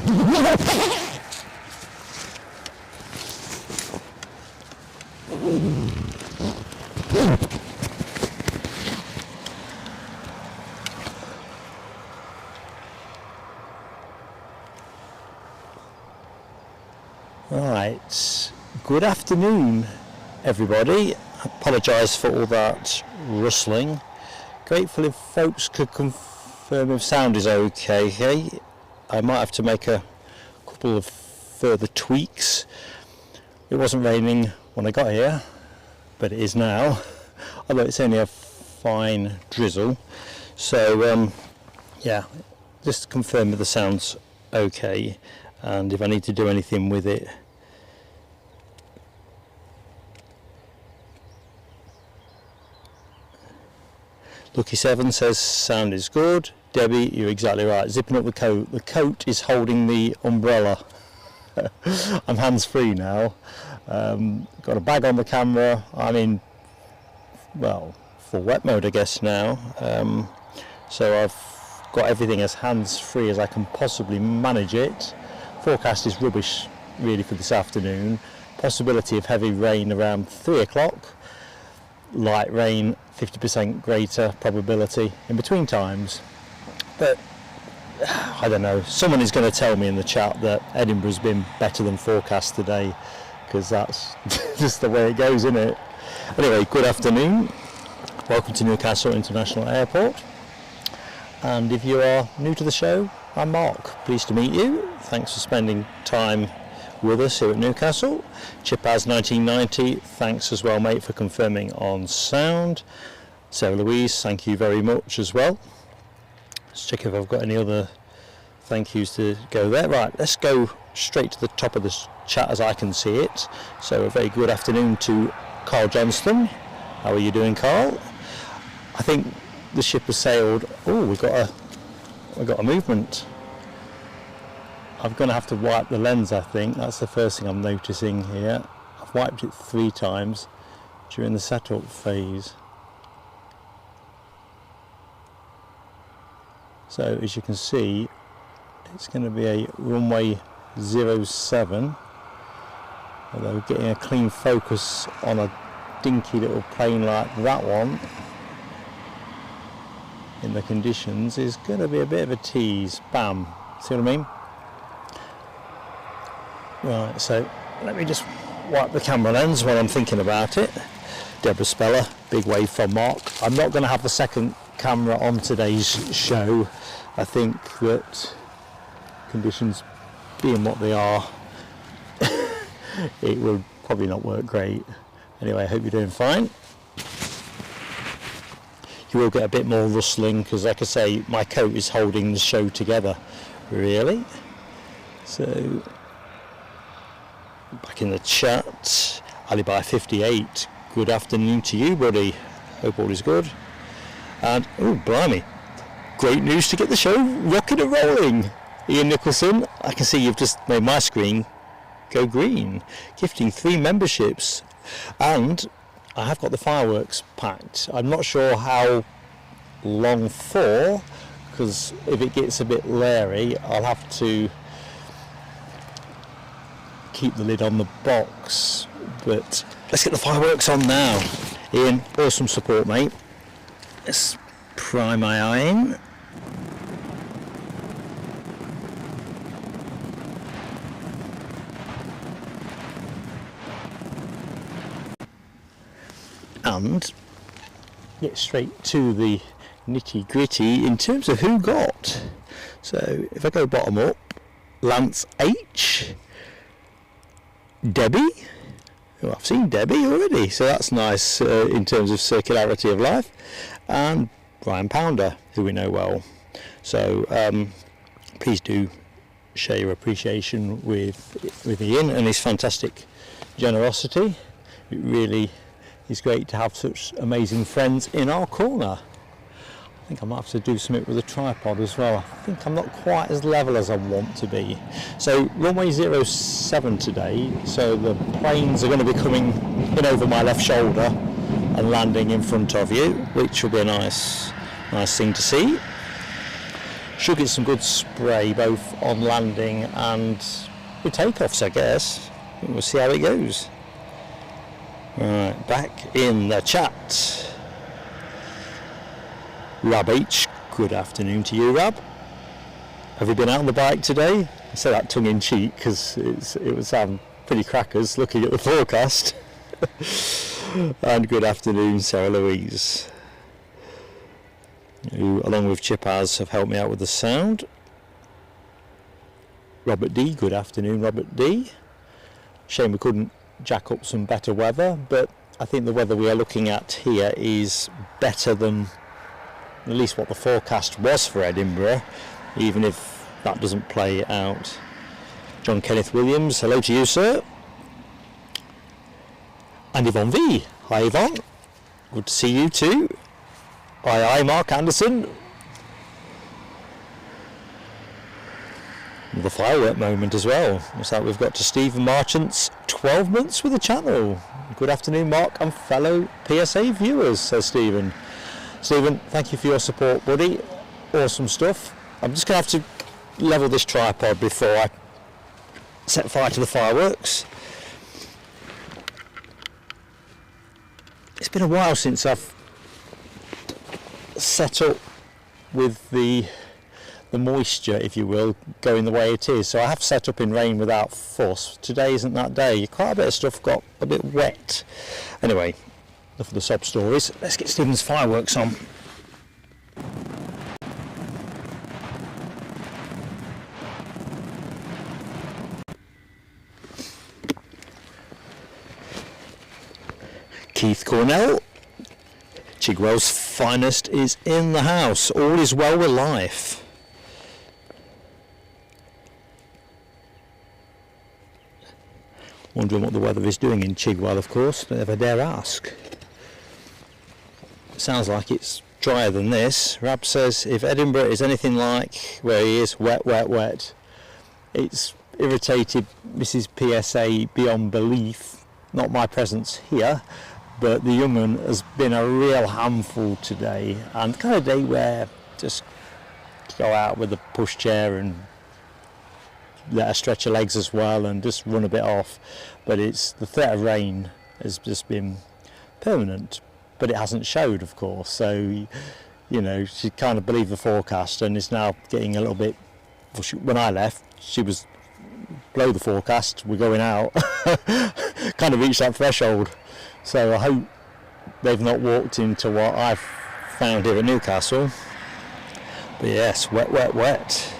Right, good afternoon everybody. I apologise for all that rustling. Grateful if folks could confirm if sound is okay. I might have to make a couple of further tweaks. It wasn't raining when I got here, but it is now, although it's only a fine drizzle. So yeah, just confirm that the sound's okay, and if I need to do anything with it. Lucky7 says sound is good. Debbie, you're exactly right. Zipping up the coat. The coat is holding the umbrella. I'm hands-free now. Got a bag on the camera. I'm in, well, full wet mode I guess now. So I've got everything as hands-free as I can possibly manage it. Forecast is rubbish really for this afternoon. Possibility of heavy rain around 3 o'clock. Light rain, 50% greater probability in between times. But I don't know, someone is going to tell me in the chat that Edinburgh's been better than forecast today, because that's just the way it goes, isn't it? Anyway, good afternoon. Welcome to Newcastle International Airport. And if you are new to the show, I'm Mark. Pleased to meet you. Thanks for spending time with us here at Newcastle. Chipaz1990, thanks as well, mate, for confirming on sound. Sarah Louise, thank you very much as well. Let's check if I've got any other thank yous to go there. Right, let's go straight to the top of this chat as I can see it. So a very good afternoon to Carl Johnston. How are you doing, Carl? I think the ship has sailed. Oh, we've got a movement. I'm going to have to wipe the lens, I think. That's the first thing I'm noticing here. I've wiped it 3 times during the setup phase. So as you can see, it's going to be a runway 07. Although getting a clean focus on a dinky little plane like that one in the conditions is going to be a bit of a tease. Bam. See what I mean? Right, so let me just wipe the camera lens while I'm thinking about it. Deborah Speller, big wave from Mark. I'm not going to have the second camera on today's show. I think that conditions being what they are, it will probably not work great. Anyway, I hope you're doing fine. You will get a bit more rustling because, like I say, my coat is holding the show together, really. So back in the chat, Alibi58, good afternoon to you, buddy. Hope all is good. And oh blimey, great news to get the show rocking and rolling. Ian Nicholson, I can see you've just made my screen go green, gifting 3 memberships, and I have got the fireworks packed. I'm not sure how long for, because if it gets a bit leery I'll have to keep the lid on the box, but let's get the fireworks on now. Ian, awesome support, mate. Let's pry my eye in. And get straight to the nitty gritty in terms of who got. So if I go bottom up, Lance H, Debbie, oh, I've seen Debbie already, so that's nice in terms of circularity of life, and Brian Pounder, who we know well. So please do share your appreciation with Ian and his fantastic generosity. It really is great to have such amazing friends in our corner. I think I might have to do something with a tripod as well. I think I'm not quite as level as I want to be. So runway 07 today, so the planes are going to be coming in over my left shoulder and landing in front of you, which will be a nice thing to see. Should get some good spray both on landing and with takeoffs, I guess. We'll see how it goes. Right, back in the chat. Rab H, good afternoon to you, Rab. Have you been out on the bike today? I say that tongue in cheek because it was pretty crackers looking at the forecast. And good afternoon, Sarah Louise, who along with Chipaz have helped me out with the sound. Robert D, good afternoon, Robert D. Shame we couldn't jack up some better weather, but I think the weather we are looking at here is better than at least what the forecast was for Edinburgh, even if that doesn't play out. John Kenneth Williams, hello to you, sir. And Yvonne V, hi Yvonne, good to see you too. Aye, Mark Anderson. The firework moment as well. Looks like we've got to Stephen Marchant's 12 months with the channel. Good afternoon, Mark and fellow PSA viewers, says Stephen. Stephen, thank you for your support, buddy. Awesome stuff. I'm just going to have to level this tripod before I set fire to the fireworks. It's been a while since I've set up with the moisture, if you will, going the way it is. So I have set up in rain without fuss. Today isn't that day. Quite a bit of stuff got a bit wet. Anyway, enough of the sob stories. Let's get Stephen's fireworks on. Keith Cornell, Chigwell's finest is in the house. All is well with life. Wondering what the weather is doing in Chigwell, of course. Don't ever dare ask. Sounds like it's drier than this. Rab says if Edinburgh is anything like where he is, wet, wet, wet. It's irritated Mrs. PSA beyond belief. Not my presence here, but the young one has been a real handful today, and the kind of day where just go out with a pushchair and let her stretch her legs as well and just run a bit off. But it's the threat of rain has just been permanent, but it hasn't showed, of course. So, you know, she kind of believed the forecast and is now getting a little bit. When I left, she was below the forecast. We're going out. Kind of reached that threshold. So I hope they've not walked into what I've found here at Newcastle. But yes, wet, wet, wet.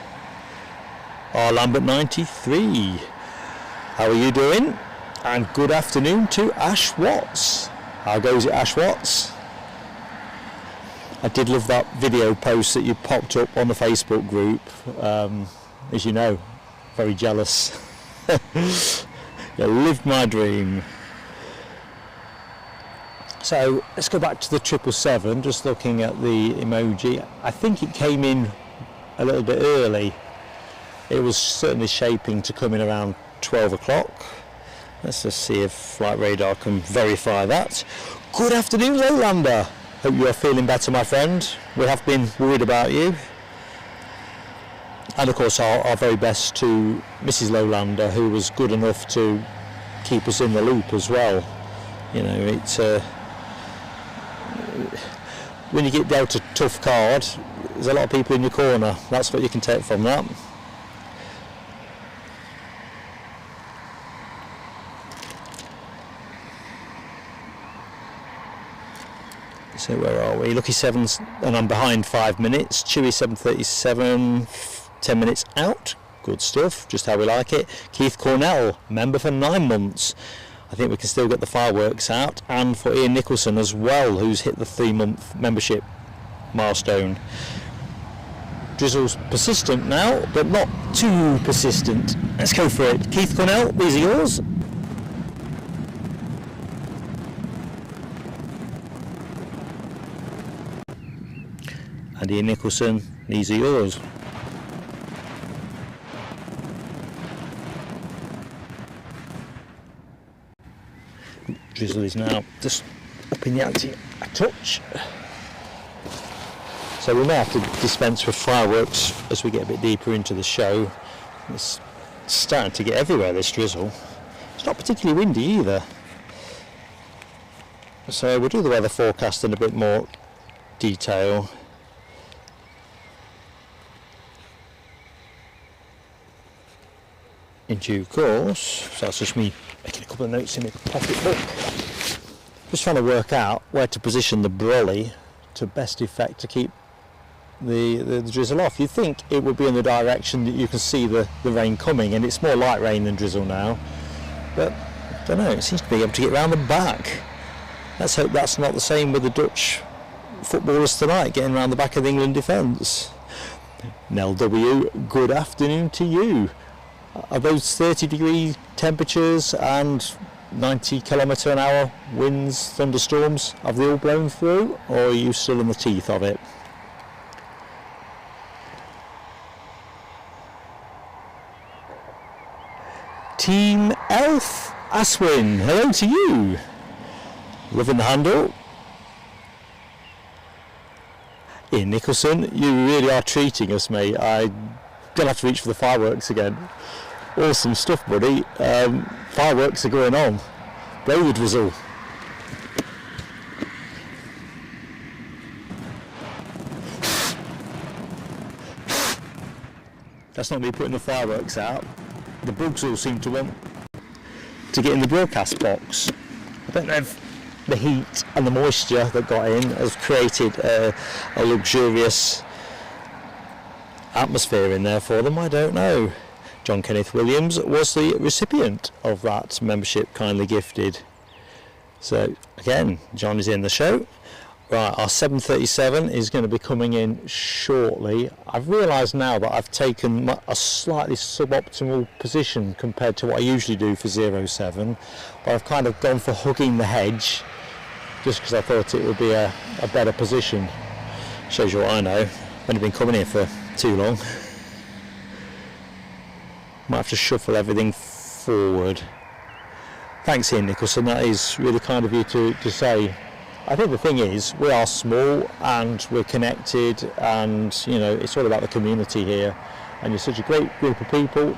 R. Lambert 93. How are you doing? And good afternoon to Ash Watts. How goes it, Ash Watts? I did love that video post that you popped up on the Facebook group. As you know, very jealous. You lived my dream. So let's go back to the 777, just looking at the emoji. I think it came in a little bit early. It was certainly shaping to come in around 12 o'clock. Let's just see if Flight Radar can verify that. Good afternoon, Lowlander. Hope you are feeling better, my friend. We have been worried about you. And of course our very best to Mrs. Lowlander, who was good enough to keep us in the loop as well. You know, it's when you get dealt a tough card, there's a lot of people in your corner. That's what you can take from that. So where are we? Lucky Sevens, and I'm behind 5 minutes. Chewy 737, 10 minutes out. Good stuff, just how we like it. Keith Cornell, member for 9 months. I think we can still get the fireworks out. And for Ian Nicholson as well, who's hit the 3-month membership milestone. Drizzle's persistent now, but not too persistent. Let's go for it. Keith Cornell, these are yours. And Ian Nicholson, these are yours. Drizzle is now just upping the ante a touch. So so we may have to dispense with fireworks as we get a bit deeper into the show. It's starting to get everywhere, this drizzle. It's not particularly windy either. So we'll do the weather forecast in a bit more detail. In due course. So that's just me making a couple of notes in my pocket book. Just trying to work out where to position the brolly to best effect to keep the drizzle off. You'd think it would be in the direction that you can see the rain coming, and it's more light rain than drizzle now, but I don't know, it seems to be able to get round the back. Let's hope that's not the same with the Dutch footballers tonight, getting round the back of the England defence. Nell W, good afternoon to you. Are those 30-degree temperatures and 90 km/h winds, thunderstorms, have they all blown through, or are you still in the teeth of it? Team Elf Aswin, hello to you. Loving the handle. Ian Nicholson, you really are treating us, mate. I'm gonna have to reach for the fireworks again. Awesome stuff, buddy. Fireworks are going on. Blow the drizzle. That's not me putting the fireworks out. The bugs all seem to want to get in the broadcast box. I don't know if the heat and the moisture that got in has created a luxurious atmosphere in there for them. I don't know. John Kenneth Williams was the recipient of that membership kindly gifted. So again, John is in the show. Right, our 737 is going to be coming in shortly. I've realised now that I've taken a slightly suboptimal position compared to what I usually do for 07, but I've kind of gone for hugging the hedge just because I thought it would be a better position. Shows you what I know. I've only been coming here for too long. Might have to shuffle everything forward. Thanks, Ian Nicholson, that is really kind of you to say. I think the thing is, we are small and we're connected, and you know, it's all about the community here, and you're such a great group of people.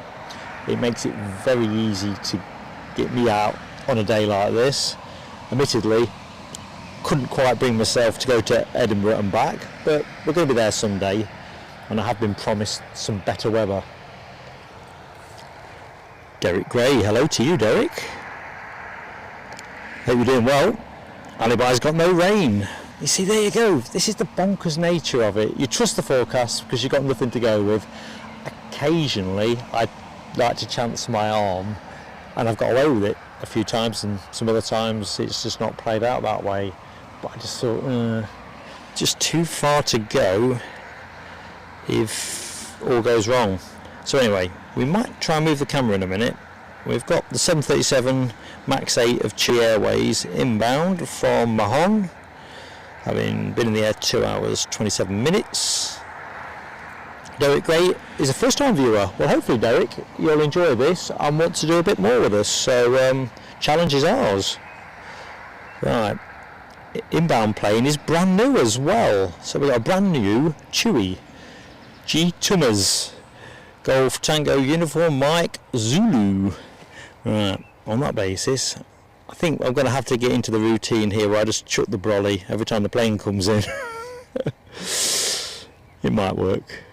It makes it very easy to get me out on a day like this. Admittedly, couldn't quite bring myself to go to Edinburgh and back, but we're going to be there someday, and I have been promised some better weather. Derek Gray, hello to you, Derek. Hope you're doing well. Alibi's got no rain. You see, there you go. This is the bonkers nature of it. You trust the forecast because you've got nothing to go with. Occasionally, I like to chance my arm, and I've got away with it a few times, and some other times it's just not played out that way. But I just thought, just too far to go if all goes wrong. So anyway, we might try and move the camera in a minute. We've got the 737 MAX 8 of Chi Airways inbound from Mahon, having been in the air 2 hours 27 minutes. Derek Gray is a first time viewer. Well, hopefully, Derek, you'll enjoy this and want to do a bit more with us, so challenge is ours. Right, inbound plane is brand new as well, so we've got a brand new Chewy G Tummers Golf Tango Uniform Mike Zulu. Right, on that basis, I think I'm going to have to get into the routine here where I just chuck the brolly every time the plane comes in. It might work.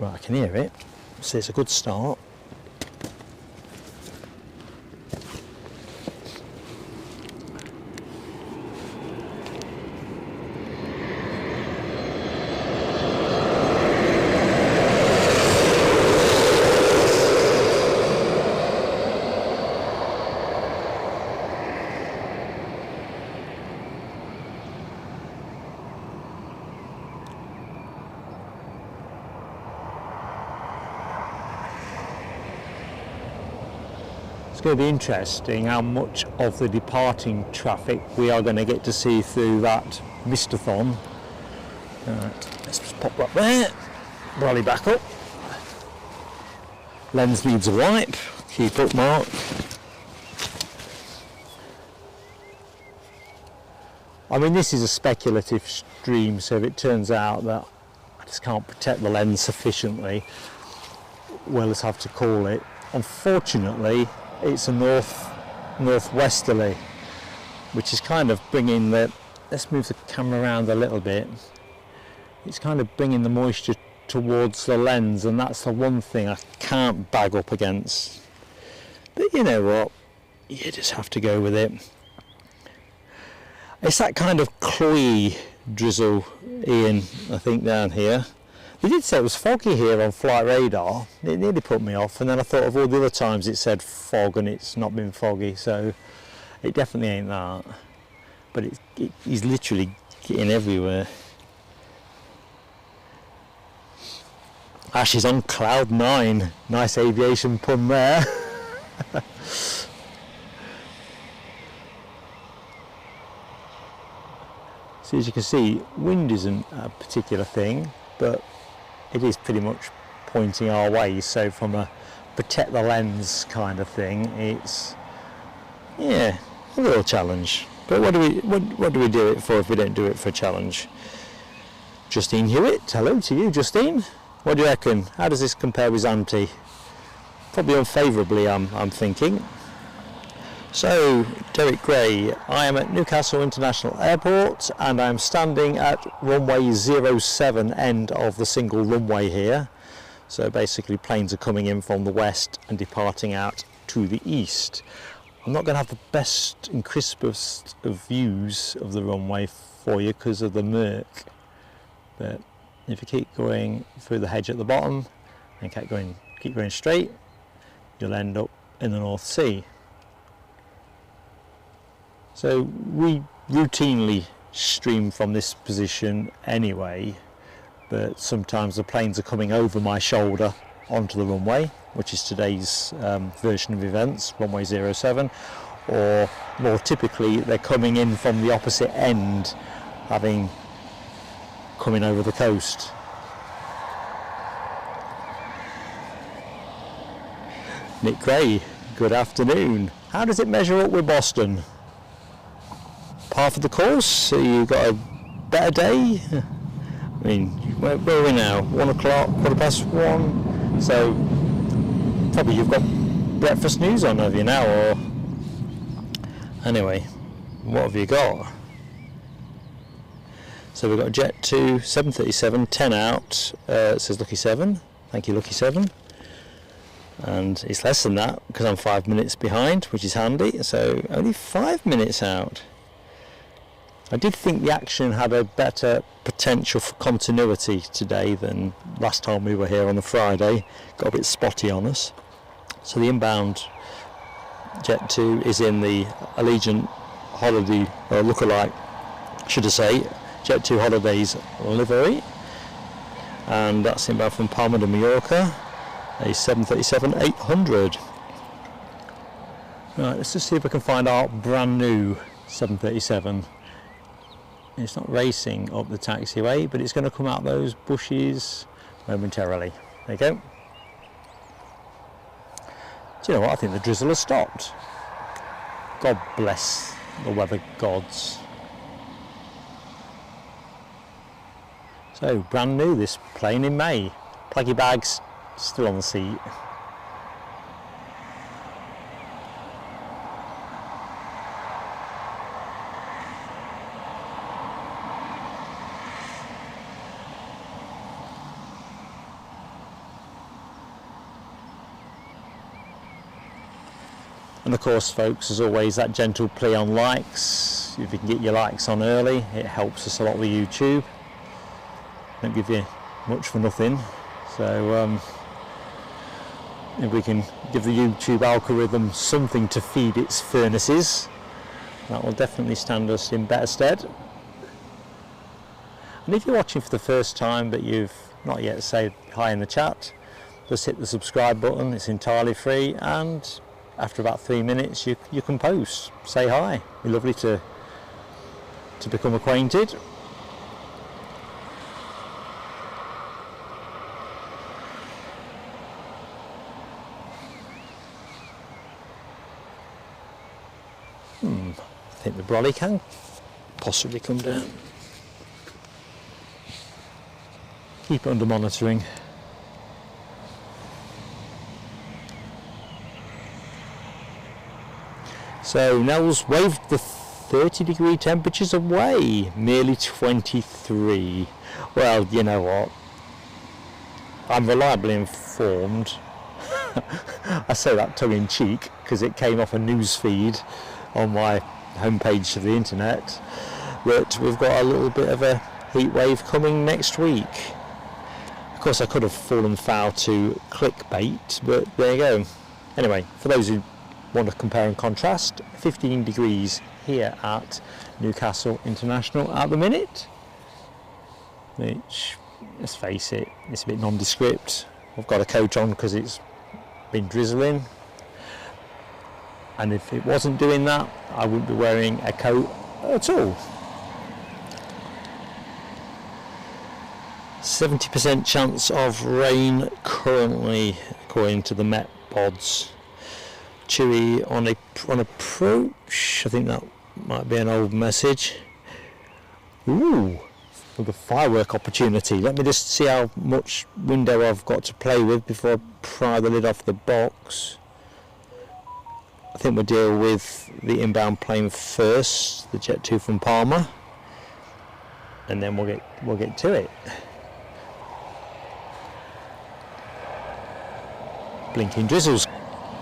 Right, I can hear it, so it's a good start. It's going to be interesting how much of the departing traffic we are going to get to see through that mistathon. Right, let's just pop that there, brolly back up. Lens needs a wipe, keep up Mark. I mean, this is a speculative stream, so if it turns out that I just can't protect the lens sufficiently, we'll just have to call it. Unfortunately, it's a northwesterly, which is kind of bringing the, let's move the camera around a little bit, it's kind of bringing the moisture towards the lens, and that's the one thing I can't bag up against. But you know what, you just have to go with it. It's that kind of cloy drizzle, Ian, I think, down here. They did say it was foggy here on flight radar. It nearly put me off, and then I thought of all the other times it said fog and it's not been foggy, so it definitely ain't that. But he's literally getting everywhere. Ash is on cloud 9. Nice aviation pun there. So as you can see, wind isn't a particular thing, but it is pretty much pointing our way. So from a protect the lens kind of thing, it's, yeah, a little challenge. But what do we do it for if we don't do it for a challenge? Justine Hewitt, hello to you, Justine. What do you reckon? How does this compare with Zante? Probably unfavourably, I'm thinking. So, Derek Gray, I am at Newcastle International Airport and I'm standing at runway 07 end of the single runway here. So basically planes are coming in from the west and departing out to the east. I'm not going to have the best and crispest of views of the runway for you because of the murk, but if you keep going through the hedge at the bottom and keep going straight, you'll end up in the North Sea. So we routinely stream from this position anyway, but sometimes the planes are coming over my shoulder onto the runway, which is today's version of events, runway 07, or more typically they're coming in from the opposite end, having coming over the coast. Nick Gray, good afternoon. How does it measure up with Boston? Par for the course? So you got a better day? I mean, where are we now? 1 o'clock, 1:15. So probably you've got breakfast news on, have you now? Or anyway, what have you got? So we've got a Jet 2 737, 10 out. It says Lucky 7. Thank you, Lucky 7. And it's less than that because I'm 5 minutes behind, which is handy. So only 5 minutes out. I did think the action had a better potential for continuity today than last time we were here on the Friday. Got a bit spotty on us. So the inbound Jet 2 is in the Allegiant Holiday, or lookalike, should I say, Jet 2 Holidays livery. And that's inbound from Palma de Mallorca, a 737-800. Right, let's just see if we can find our brand new 737. It's not racing up the taxiway, but it's going to come out those bushes momentarily. There you go. Do you know what? I think the drizzle has stopped. God bless the weather gods. So, brand new, this plane in May. Pluggy bags still on the seat. And of course, folks, as always, that gentle plea on likes. If you can get your likes on early, it helps us a lot with YouTube. Don't give you much for nothing. So if we can give the YouTube algorithm something to feed its furnaces, that will definitely stand us in better stead. And if you're watching for the first time but you've not yet said hi in the chat, just hit the subscribe button. It's entirely free, and after about 3 minutes you can post, say hi. It'd be lovely to become acquainted. I think the brolly can possibly come down. Keep it under monitoring. So Nell's waved the 30-degree temperatures away, merely 23. Well, you know what? I'm reliably informed. I say that tongue-in-cheek because it came off a news feed on my homepage of the internet that we've got a little bit of a heat wave coming next week. Of course, I could have fallen foul to clickbait, but there you go. Anyway, for those who want to compare and contrast, 15 degrees here at Newcastle International at the minute, which, let's face it, it's a bit nondescript. I've got a coat on because it's been drizzling, and if it wasn't doing that, I wouldn't be wearing a coat at all. 70% chance of rain currently, according to the Met Pods. Chewy on approach. I think that might be an old message. Ooh, with a firework opportunity. Let me just see how much window I've got to play with before I pry the lid off the box. I think we'll deal with the inbound plane first, the Jet 2 from Palma, and then we'll get to it. Blinking drizzles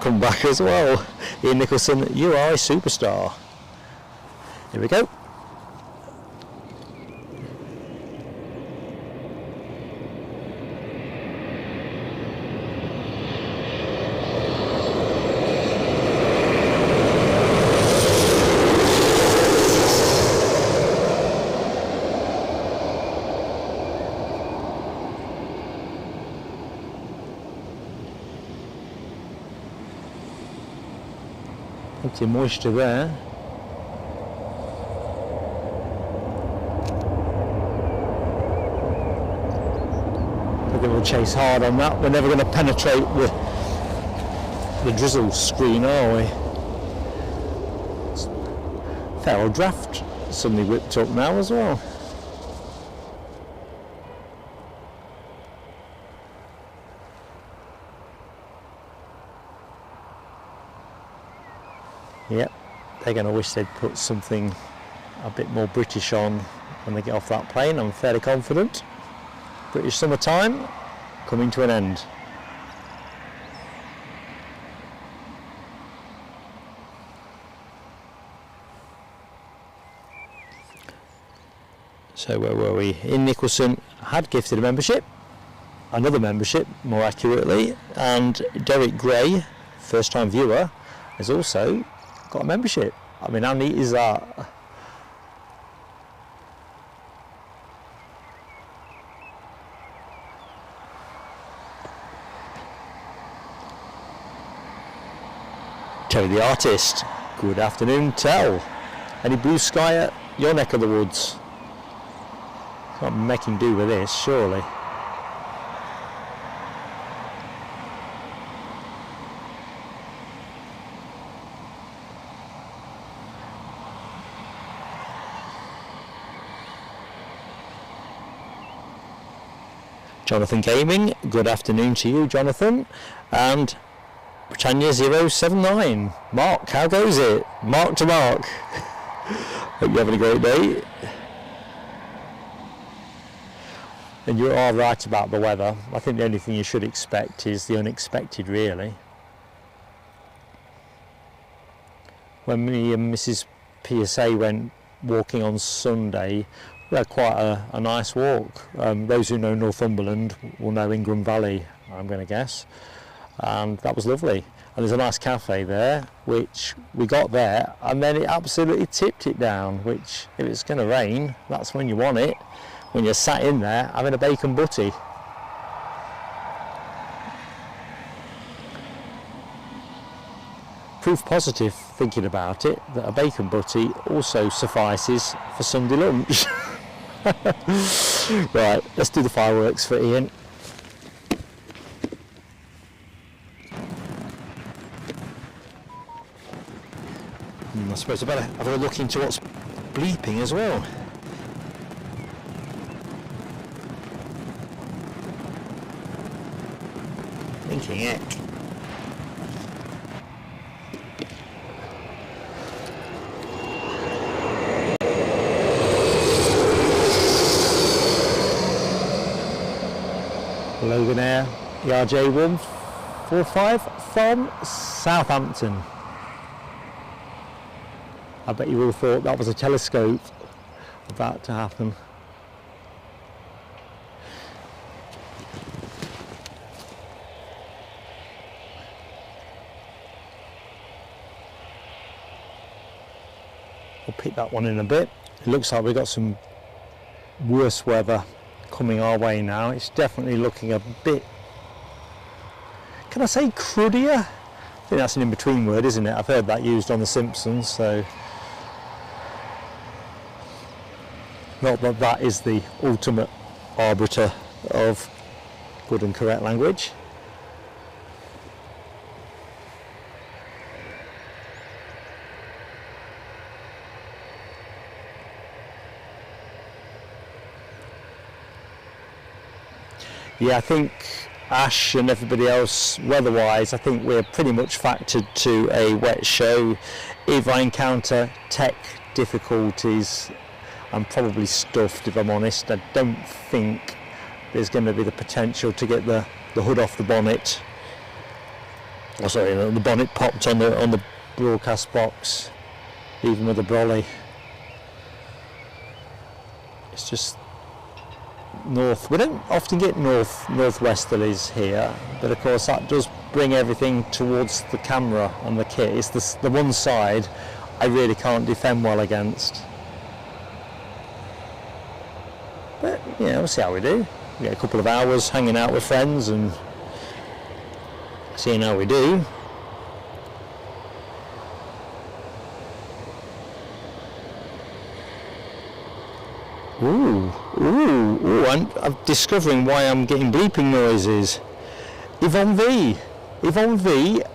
come back as well. Ian Nicholson, you are a superstar. Here we go. Plenty of moisture there. I think we'll chase hard on that. We're never going to penetrate the drizzle screen, are we? Fair old draft suddenly whipped up now as well. Yep, they're going to wish they'd put something a bit more British on when they get off that plane. I'm fairly confident. British summertime coming to an end. So where were we? Ian Nicholson had gifted a membership, another membership more accurately, and Derek Gray, first time viewer, has also got a membership. I mean, how neat is that? Terry the Artist, good afternoon, Tell. Any blue sky at your neck of the woods? Can't make him do with this, surely. Jonathan Gaming, good afternoon to you, Jonathan. And Britannia 079. Mark, how goes it? Mark to Mark. Hope you're having a great day. And you are right about the weather. I think the only thing you should expect is the unexpected, really. When me and Mrs. PSA went walking on Sunday, we had quite a nice walk. Those who know Northumberland will know Ingram Valley, I'm going to guess. And that was lovely. And there's a nice cafe there, which we got there, and then it absolutely tipped it down, which, if it's going to rain, that's when you want it, when you're sat in there having a bacon butty. Proof positive, thinking about it, that a bacon butty also suffices for Sunday lunch. Right, let's do the fireworks for Ian. I suppose I better have a look into what's bleeping as well. Thinking heck. Loganair ERJ 145 from Southampton. I bet you all thought that was a telescope about to happen. We'll pick that one in a bit. It looks like we've got some worse weather coming our way now. It's definitely looking a bit, can I say cruddier? I think that's an in-between word, isn't it? I've heard that used on The Simpsons, so not that that is the ultimate arbiter of good and correct language. Yeah, I think Ash and everybody else, weather-wise, I think we're pretty much factored to a wet show. If I encounter tech difficulties, I'm probably stuffed, if I'm honest. I don't think there's going to be the potential to get the hood off the bonnet. Oh, sorry, the bonnet popped on the broadcast box, even with the brolly. It's just north. We don't often get northwesterlies here, but of course that does bring everything towards the camera and the kit. It's the one side I really can't defend well against. But yeah, we'll see how we do. We get a couple of hours hanging out with friends and seeing how we do. I'm discovering why I'm getting bleeping noises. Yvonne V,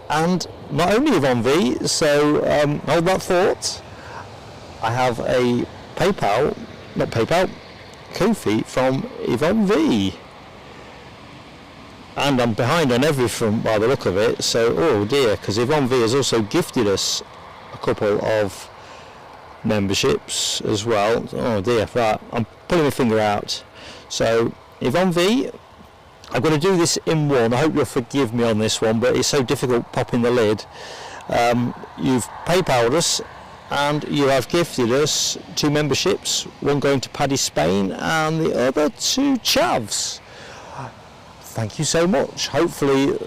and not only Yvonne V, so hold that thought. I have a Ko-fi from Yvonne V. And I'm behind on every front by the look of it, so oh dear, because Yvonne V has also gifted us a couple of memberships as well. Oh dear, right, I'm pulling my finger out. So Yvonne V, I'm going to do this in one. I hope you'll forgive me on this one, but it's so difficult popping the lid. You've PayPal'd us and you have gifted us 2 memberships, one going to Paddy Spain and the other to Chavs. Thank you so much. Hopefully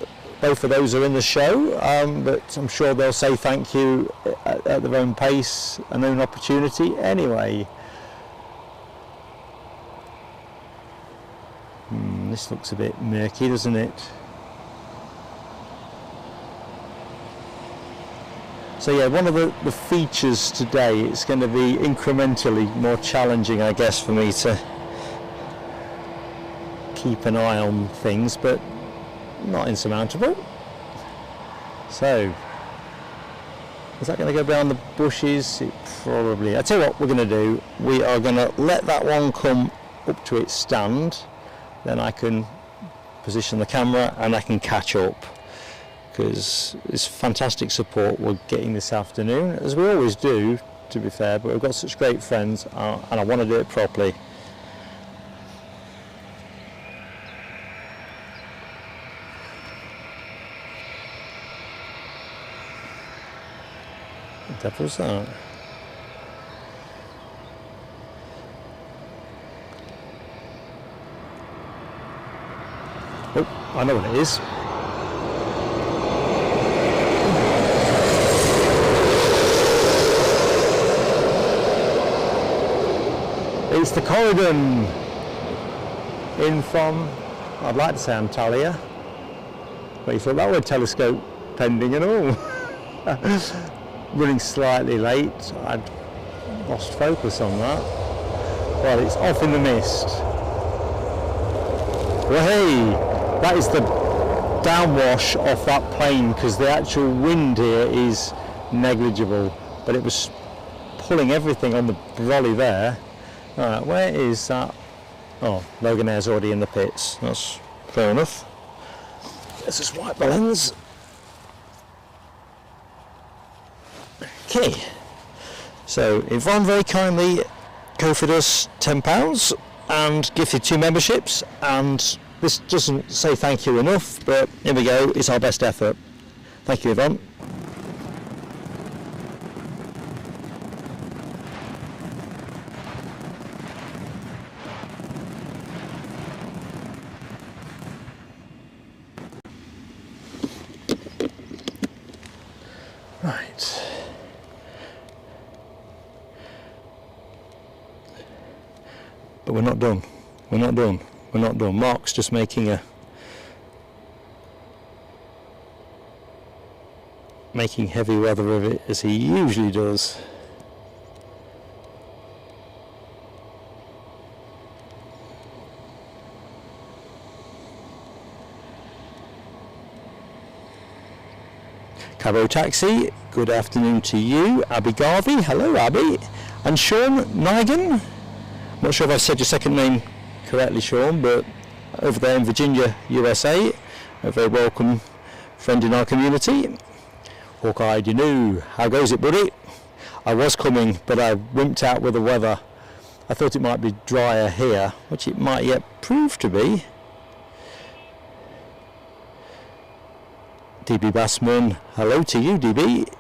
both of those are in the show, but I'm sure they'll say thank you at their own pace and own opportunity anyway. This looks a bit murky, doesn't it? So yeah, one of the features today, it's going to be incrementally more challenging, I guess, for me to keep an eye on things, but not insurmountable. So, is that going to go behind the bushes? It probably. I tell you what we're going to do. We are going to let that one come up to its stand. Then I can position the camera and I can catch up, because it's fantastic support we're getting this afternoon, as we always do, to be fair, but we've got such great friends and I want to do it properly. What the devil's that? Oh, I know what it is. It's the Corridon in from, I'd like to say Antalya, but you thought that were telescope pending and all. Running slightly late, I'd lost focus on that. Well, it's off in the mist. Well, hey! That is the downwash off that plane, because the actual wind here is negligible, but it was pulling everything on the brolly there. Alright, where is that? Oh, Loganair's already in the pits. That's fair enough. Let's just wipe the lens. Okay. So Yvonne very kindly offered us £10 and gifted 2 memberships, and this doesn't say thank you enough, but here we go, it's our best effort. Thank you, Yvonne. Right. But we're not done. We're not done. We're not done. Mark's just making heavy weather of it, as he usually does. Cabo Taxi, good afternoon to you. Abby Garvey, hello Abby. And Sean Nigan, not sure if I said your second name correctly, Sean, but over there in Virginia, USA, a very welcome friend in our community. Hawkeye, you know, how goes it, buddy? I was coming, but I wimped out with the weather. I thought it might be drier here, which it might yet prove to be. DB Bassman, hello to you, DB.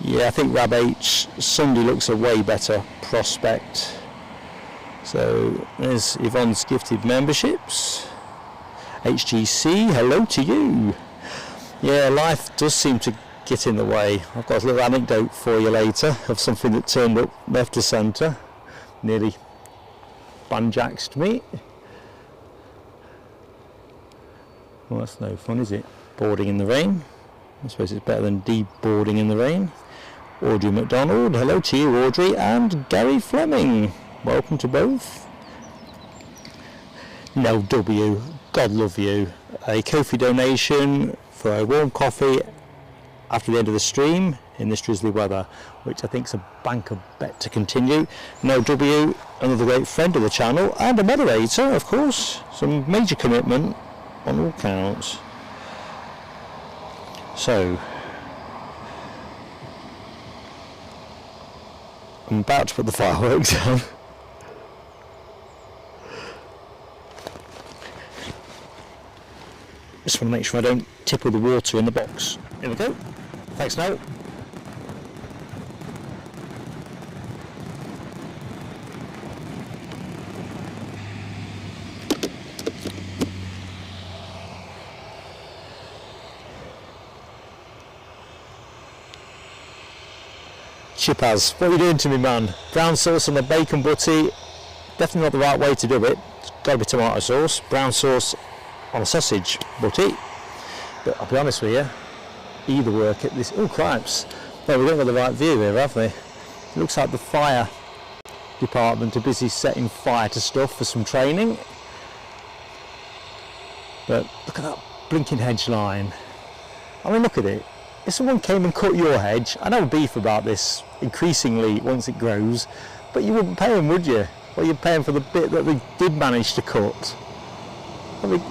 Yeah, I think Rab H Sunday looks a way better prospect. So there's Yvonne's gifted memberships. HGC, hello to you. Yeah, life does seem to get in the way. I've got a little anecdote for you later of something that turned up left to centre. Nearly banjaxed me. Well, that's no fun, is it? Boarding in the rain. I suppose it's better than de-boarding in the rain. Audrey McDonald, hello to you Audrey, and Gary Fleming, welcome to both. No W, God love you. A Ko-fi donation for a warm coffee after the end of the stream in this drizzly weather, which I think is a banker bet to continue. No W, another great friend of the channel and a moderator, of course. Some major commitment on all counts. So I'm about to put the fireworks on. Just want to make sure I don't tip all the water in the box. Here we go. Thanks now. Chipaz, what are you doing to me, man? Brown sauce on the bacon butty, definitely not the right way to do it. It's got to be tomato sauce. Brown sauce on a sausage butty. But I'll be honest with you, either work at this. Oh, cripes. No, we don't got the right view here, have we? It looks like the fire department are busy setting fire to stuff for some training. But look at that blinking hedge line. I mean, look at it. If someone came and cut your hedge, I know beef about this increasingly once it grows, but you wouldn't pay them, would you? Well, you're paying for the bit that they did manage to cut. I mean,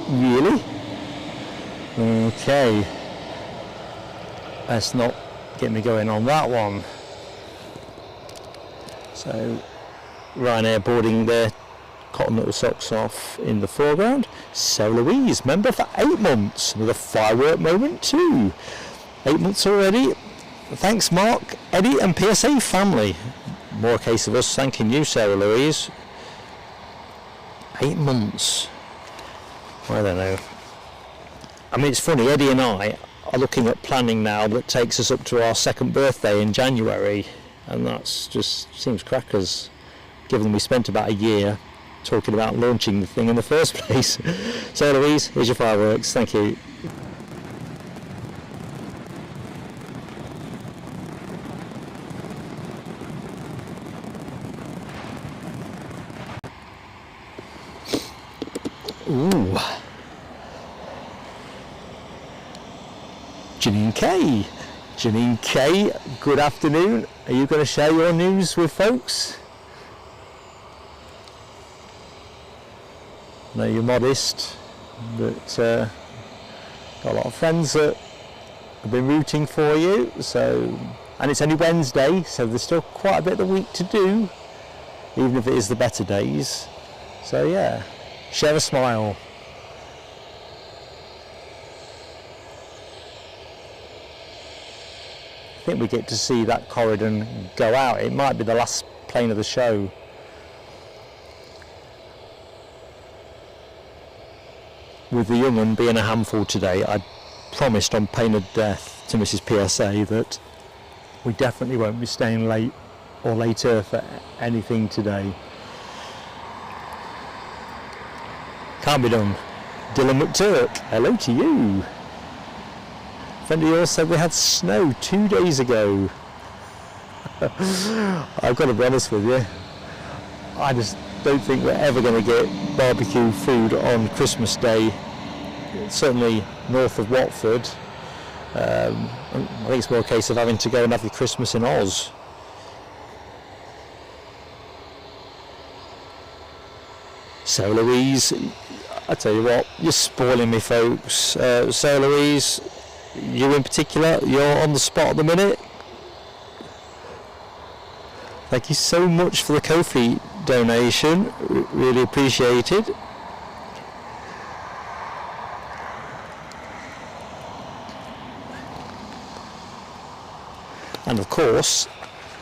really? Okay. Let's not get me going on that one. So, Ryanair boarding their cotton little socks off in the foreground. So Louise, member for 8 months, with a firework moment too. 8 months already. Thanks Mark, Eddie and PSA family. More a case of us thanking you, Sarah Louise. 8 months. I don't know. I mean, it's funny, Eddie and I are looking at planning now that takes us up to our 2nd birthday in January, and that's just seems crackers, given we spent about a year talking about launching the thing in the first place. So Louise, here's your fireworks, thank you. Ooh. Janine K. Janine K, good afternoon. Are you going to share your news with folks? I know you're modest, but got a lot of friends that have been rooting for you. So, and it's only Wednesday, so there's still quite a bit of the week to do, even if it is the better days. So yeah, share a smile. I think we get to see that corridor go out. It might be the last plane of the show. With the young one being a handful today, I promised on pain of death to Mrs. PSA that we definitely won't be staying late or later for anything today. Can't be done. Dylan McTurk, hello to you. A friend of yours said we had snow 2 days ago. I've got to be honest with you, I just don't think we're ever going to get barbecue food on Christmas Day, certainly north of Watford. I think it's more a case of having to go and have your Christmas in Oz. So Louise, I tell you what, you're spoiling me, folks. So Louise, you in particular, you're on the spot at the minute. Thank you so much for the Ko-fi donation, really appreciated. And of course,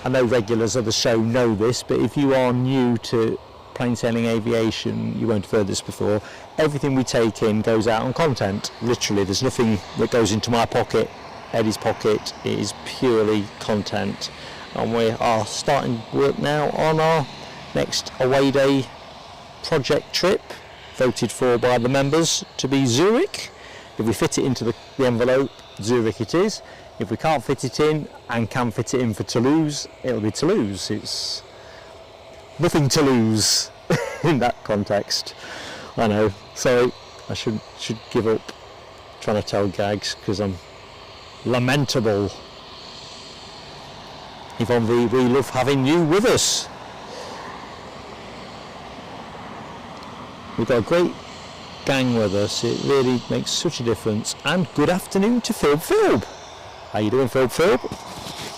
I know regulars of the show know this, but if you are new to plain sailing aviation, you won't have heard this before, everything we take in goes out on content. Literally, there's nothing that goes into my pocket, Eddie's pocket. It is purely content. And we are starting work now on our next away day project trip, voted for by the members to be Zurich. If we fit it into the envelope, Zurich it is. If we can't fit it in and can fit it in for Toulouse, it'll be Toulouse. It's nothing to lose in that context. I know, so I should give up trying to tell gags because I'm lamentable. Yvonne V, we love having you with us. We've got a great gang with us. It really makes such a difference. And good afternoon to Philb. How you doing, Philb?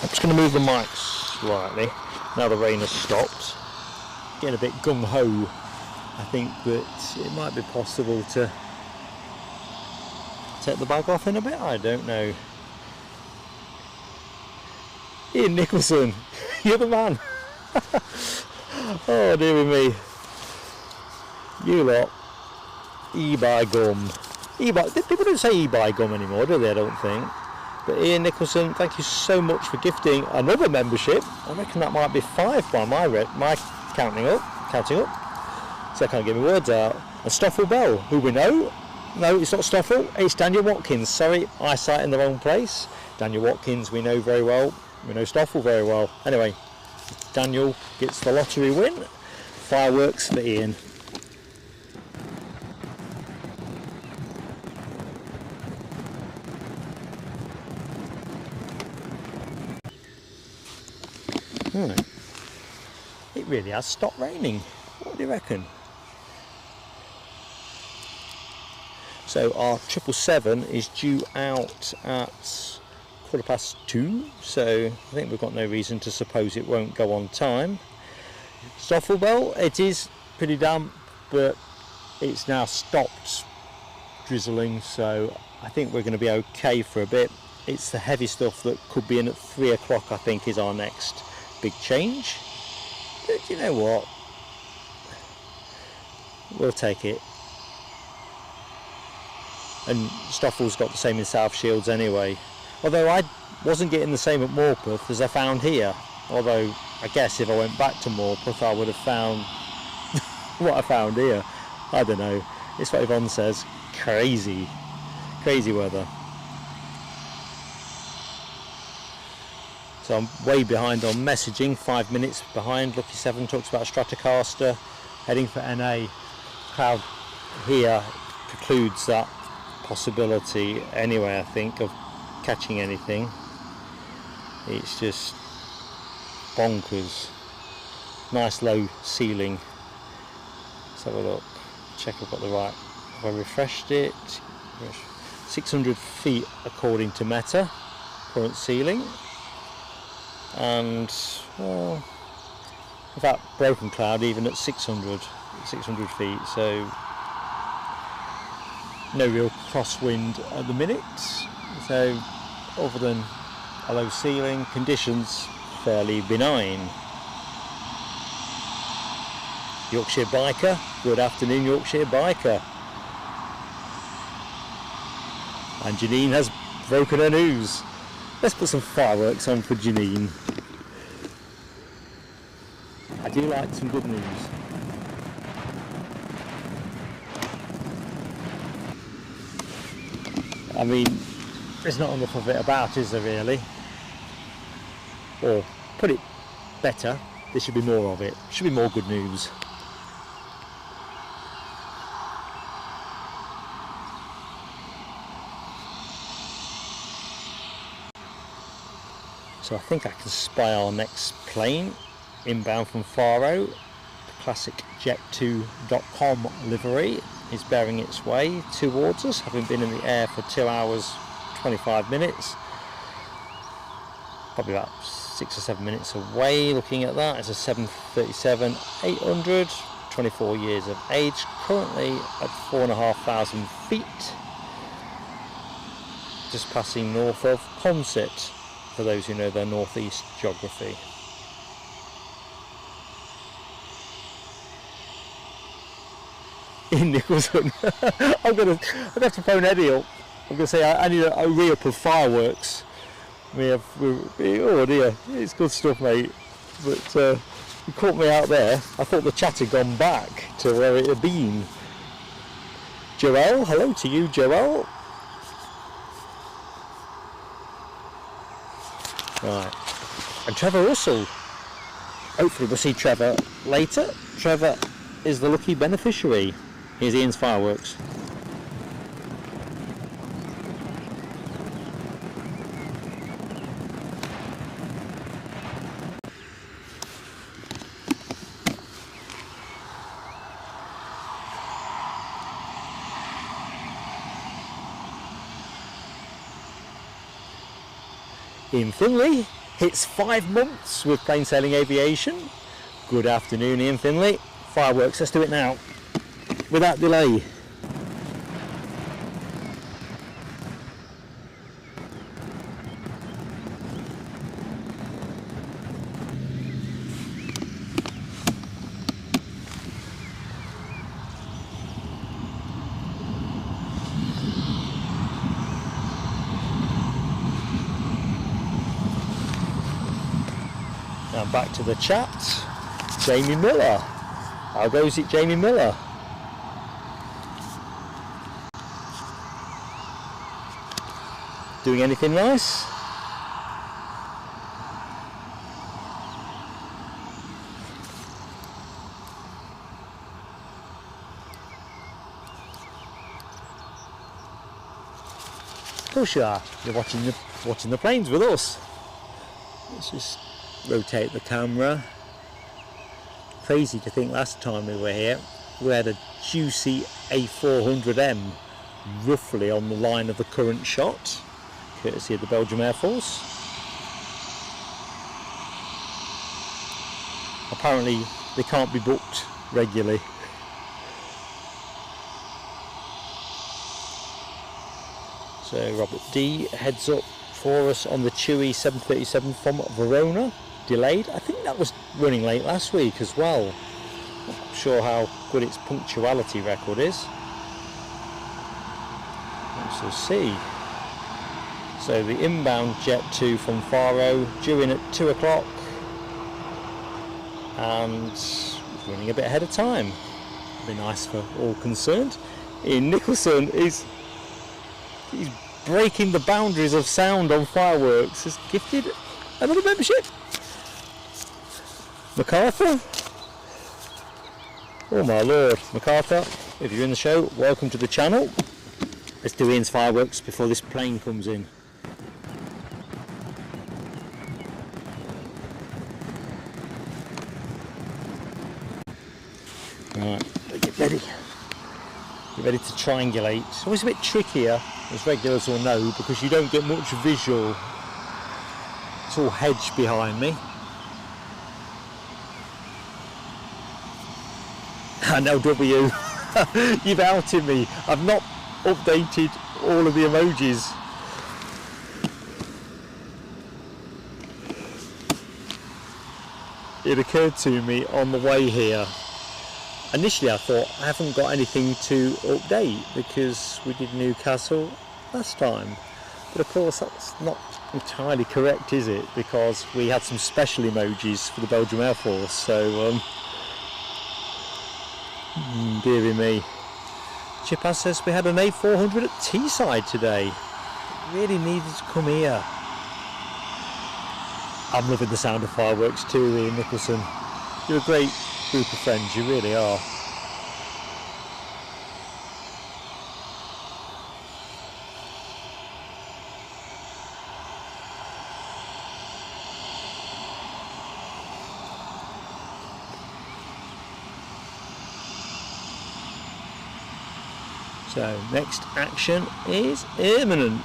I'm just going to move the mic slightly now the rain has stopped. Getting a bit gung-ho. I think that it might be possible to take the bag off in a bit. I don't know. Ian Nicholson, you're the man. Oh dear me. You lot. E-buy gum. People don't say e-buy gum anymore, do they? I don't think. But Ian Nicholson, thank you so much for gifting another membership. I reckon that might be 5 by my counting up. So I can't get my words out. And Stoffel Bell, who we know. No, it's not Stoffel, it's Daniel Watkins. Sorry, eyesight in the wrong place. Daniel Watkins we know very well. We know Stoffel very well. Anyway, Daniel gets the lottery win. Fireworks for Ian. It really has stopped raining. What do you reckon? So our 777 is due out at 2:15, so I think we've got no reason to suppose it won't go on time. Stoffel Bell, it is pretty damp, but it's now stopped drizzling, so I think we're going to be okay for a bit. It's the heavy stuff that could be in at 3 o'clock, I think, is our next big change. But you know what? We'll take it. And Stoffel's got the same in South Shields anyway. Although I wasn't getting the same at Morpeth as I found here. Although I guess if I went back to Morpeth I would have found what I found here. I don't know. It's what Yvonne says. Crazy weather. So I'm way behind on messaging, 5 minutes behind. Lucky 7 talks about Stratocaster, heading for NA. Cloud here precludes that possibility anyway, I think, of catching anything. It's just bonkers. Nice low ceiling. Let's have a look. Check I've got the right. Have I refreshed it? 600 feet according to Meta. Current ceiling. And well, without broken cloud, even at 600 feet. So no real crosswind at the minute. So other than a low ceiling, conditions fairly benign. Yorkshire biker, good afternoon Yorkshire biker. And Janine has broken her news. Let's put some fireworks on for Janine. I do like some good news. I mean, there's not enough of it about, is there really? Or put it better, there should be more of it. Should be more good news. So I think I can spy our next plane inbound from Faro. The classic jet2.com livery is bearing its way towards us, having been in the air for 2 hours 25 minutes. Probably about 6 or 7 minutes away. Looking at that, it's a 737-800, 24 years of age, currently at 4,500 feet, just passing north of Consett, for those who know their northeast geography. In Nicholson. I'd have to phone Eddie up. I'm going to say I need a re-up of fireworks. Oh dear, it's good stuff, mate. But you caught me out there. I thought the chat had gone back to where it had been. Joel, hello to you, Joel. Right, and Trevor Russell. Hopefully we'll see Trevor later. Trevor is the lucky beneficiary. Here's Ian's fireworks. Ian Finley hits 5 months with plain sailing aviation. Good afternoon, Ian Finley. Fireworks, let's do it now, without delay. Now back to the chat. Jamie Miller. How goes it, Jamie Miller? Doing anything nice? Of course you are. You're watching the planes with us. Let's just rotate the camera. Crazy to think last time we were here we had a juicy A400M roughly on the line of the current shot, courtesy of the Belgium Air Force. Apparently they can't be booked regularly. So Robert D heads up for us on the Chewy 737 from Verona, delayed. I think that was running late last week as well. Not sure how good its punctuality record is. We shall see. So the inbound Jet 2 from Faro due in at 2 o'clock and running a bit ahead of time. Be nice for all concerned. Ian Nicholson he's breaking the boundaries of sound on fireworks. Has gifted another membership. MacArthur. Oh my lord, MacArthur, if you're in the show, welcome to the channel. Let's do Ian's fireworks before this plane comes in. Right, get ready. Get ready to triangulate. It's always a bit trickier, as regulars will know, because you don't get much visual. It's all hedge behind me. NLW, you've outed me. I've not updated all of the emojis. It occurred to me on the way here. Initially I thought I haven't got anything to update because we did Newcastle last time, but of course that's not entirely correct, is it? Because we had some special emojis for the Belgium Air Force, so dearie me. Chipaz says we had an A400 at Teesside today. It really needed to come here. I'm loving the sound of fireworks too, Ian Nicholson. You're a great group of friends, you really are. So next action is imminent.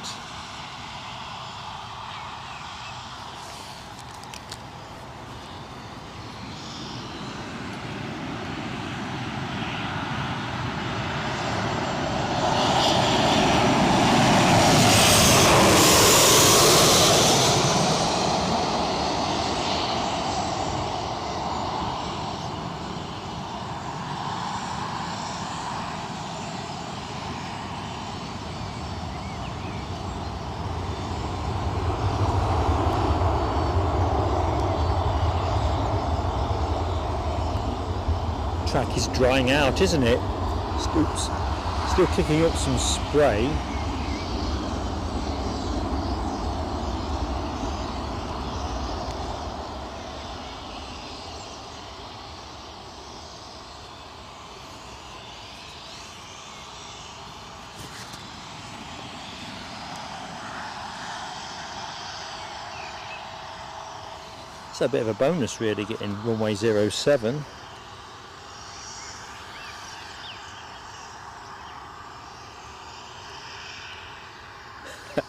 Track is drying out, isn't it? Oops. Still kicking up some spray. It's a bit of a bonus really, getting runway 07.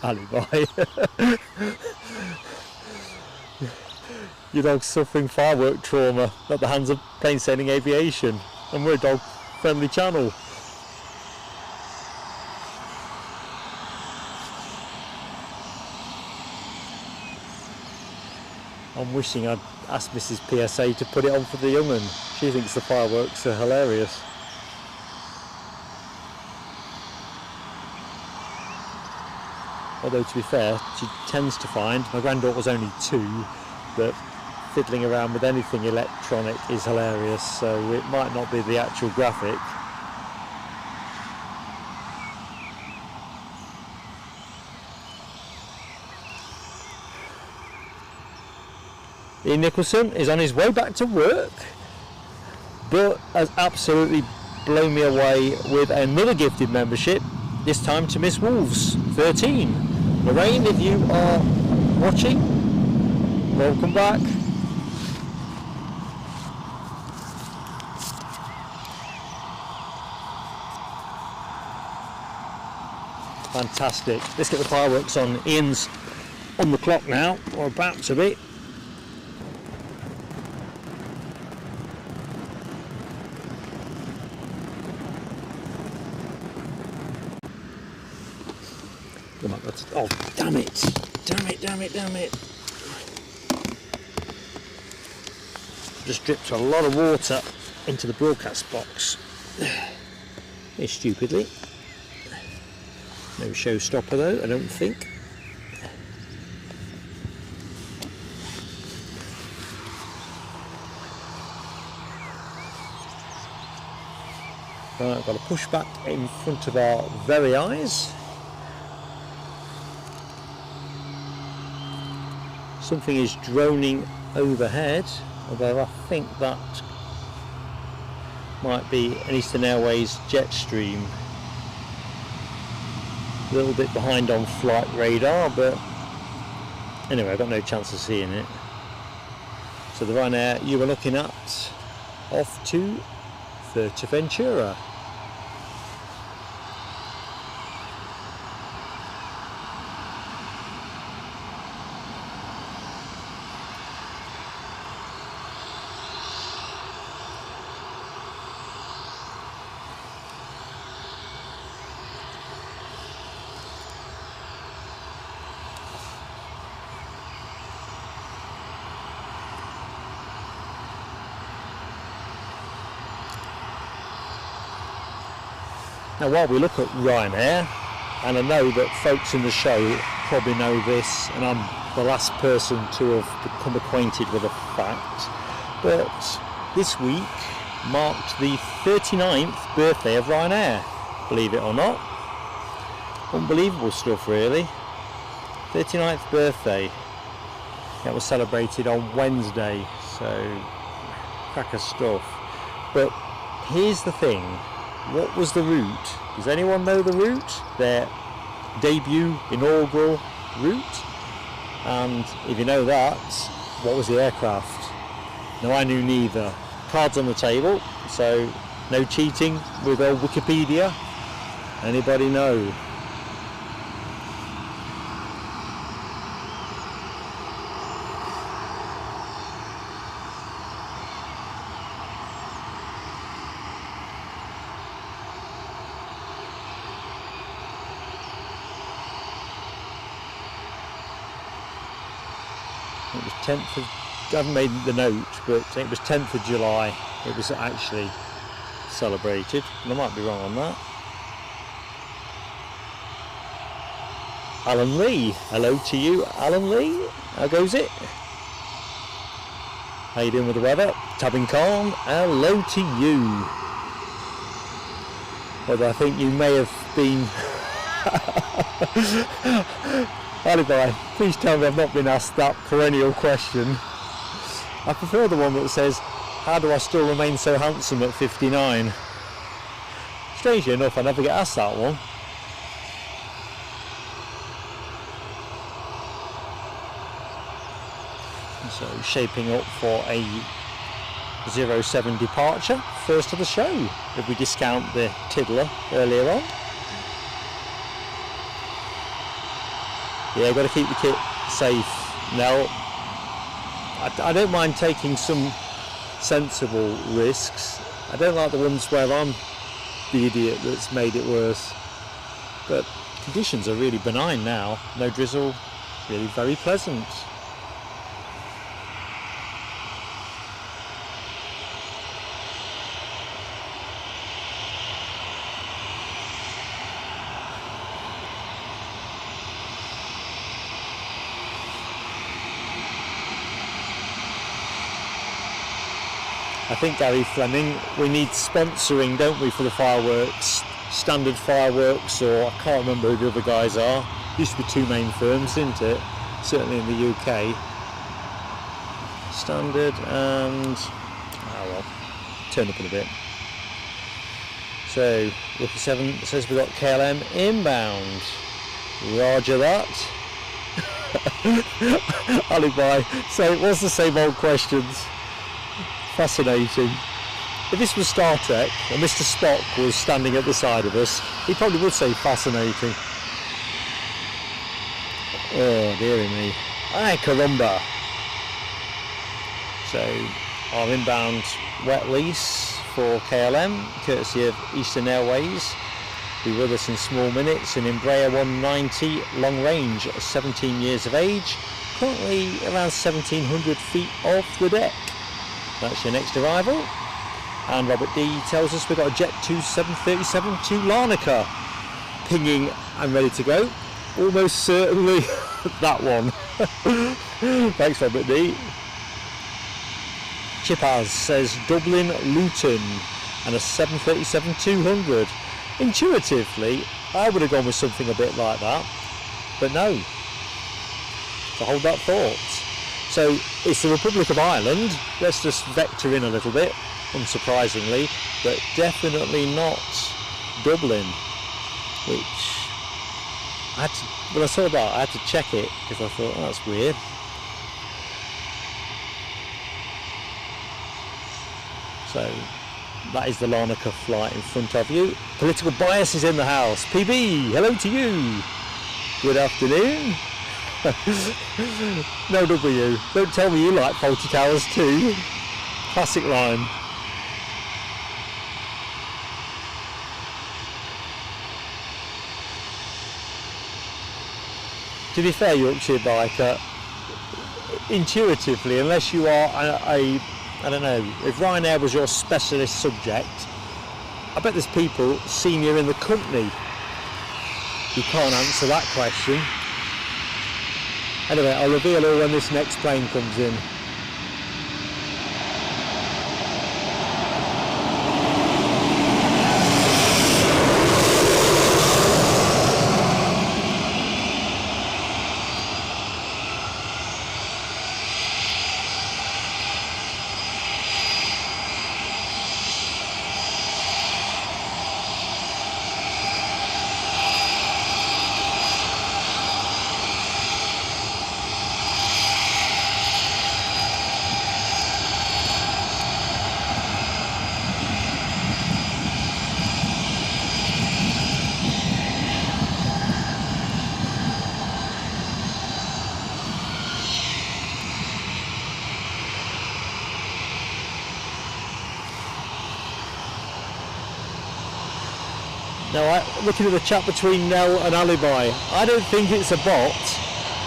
Alibi. Your dog's suffering firework trauma at the hands of plain sailing aviation, and we're a dog friendly channel. I'm wishing I'd asked Mrs. PSA to put it on for the young one. She thinks the fireworks are hilarious. Although to be fair, she tends to find, my granddaughter's only 2, that fiddling around with anything electronic is hilarious, so it might not be the actual graphic. Ian Nicholson is on his way back to work, but has absolutely blown me away with another gifted membership, this time to Miss Wolves 13. Lorraine, if you are watching, welcome back. Fantastic. Let's get the fireworks on. Ian's on the clock now, or about to be. Oh, damn it. Damn it. Just dripped a lot of water into the broadcast box. Very stupidly. No showstopper though, I don't think. Right, I've got a push back in front of our very eyes. Something is droning overhead, although I think that might be an Eastern Airways jet stream. A little bit behind on flight radar, but anyway, I've got no chance of seeing it. So the Ryanair you were looking at, off to Fuerteventura. Now while we look at Ryanair, and I know that folks in the show probably know this, and I'm the last person to have become acquainted with the fact, but this week marked the 39th birthday of Ryanair, believe it or not. Unbelievable stuff really. 39th birthday. That was celebrated on Wednesday, so cracker stuff. But here's the thing. What was the route? Does anyone know the route? Their debut inaugural route? And if you know that, what was the aircraft? No, I knew neither. Cards on the table, so no cheating with old Wikipedia. Anybody know? It was 10th of, I haven't made the note, but it was 10th of July it was actually celebrated, and I might be wrong on that. Alan Lee, hello to you Alan Lee, how goes it? How you doing with the weather? Tabbing Khan, hello to you. Although I think you may have been Alibi, please tell me I've not been asked that perennial question. I prefer the one that says, how do I still remain so handsome at 59? Strangely enough, I never get asked that one. So shaping up for a 07 departure, first of the show, if we discount the tiddler earlier on. Yeah, got to keep the kit safe. Now, I don't mind taking some sensible risks. I don't like the ones where I'm the idiot that's made it worse. But conditions are really benign now. No drizzle, really very pleasant. I think, Gary Fleming, we need sponsoring, don't we, for the fireworks? Standard Fireworks, or I can't remember who the other guys are. Used to be two main firms, didn't it? Certainly in the UK. Standard and... oh well, turn up in a bit. So, Lucky 7 says we've got KLM inbound. Roger that. Alibi. So it was the same old questions. Fascinating. If this was Star Trek and Mr. Spock was standing at the side of us, he probably would say fascinating. Oh dearie me. Ay caramba. So our inbound wet lease for KLM, courtesy of Eastern Airways, be with us in small minutes. An Embraer 190 long range, 17 years of age, currently around 1700 feet off the deck. That's your next arrival. And Robert D tells us we've got a Jet 2 737 to Larnaca, pinging and ready to go. Almost certainly that one. Thanks, Robert D. Chipaz says Dublin Luton and a 737-200. Intuitively, I would have gone with something a bit like that, but no. So hold that thought. So it's the Republic of Ireland. Let's just vector in a little bit, unsurprisingly, but definitely not Dublin, which I had to, when I saw that, I had to check it because I thought, oh, that's weird. So That is the Larnaca flight in front of you. Political bias is in the house. PB, hello to you. Good afternoon. No W. Don't tell me you like Faulty Towers too. Classic line. To be fair, Yorkshire biker, intuitively, unless you are I don't know, if Ryanair was your specialist subject, I bet there's people senior in the company who can't answer that question. Anyway, I'll reveal all when this next plane comes in. Now, looking at the chat between Nell and Alibi, I don't think it's a bot.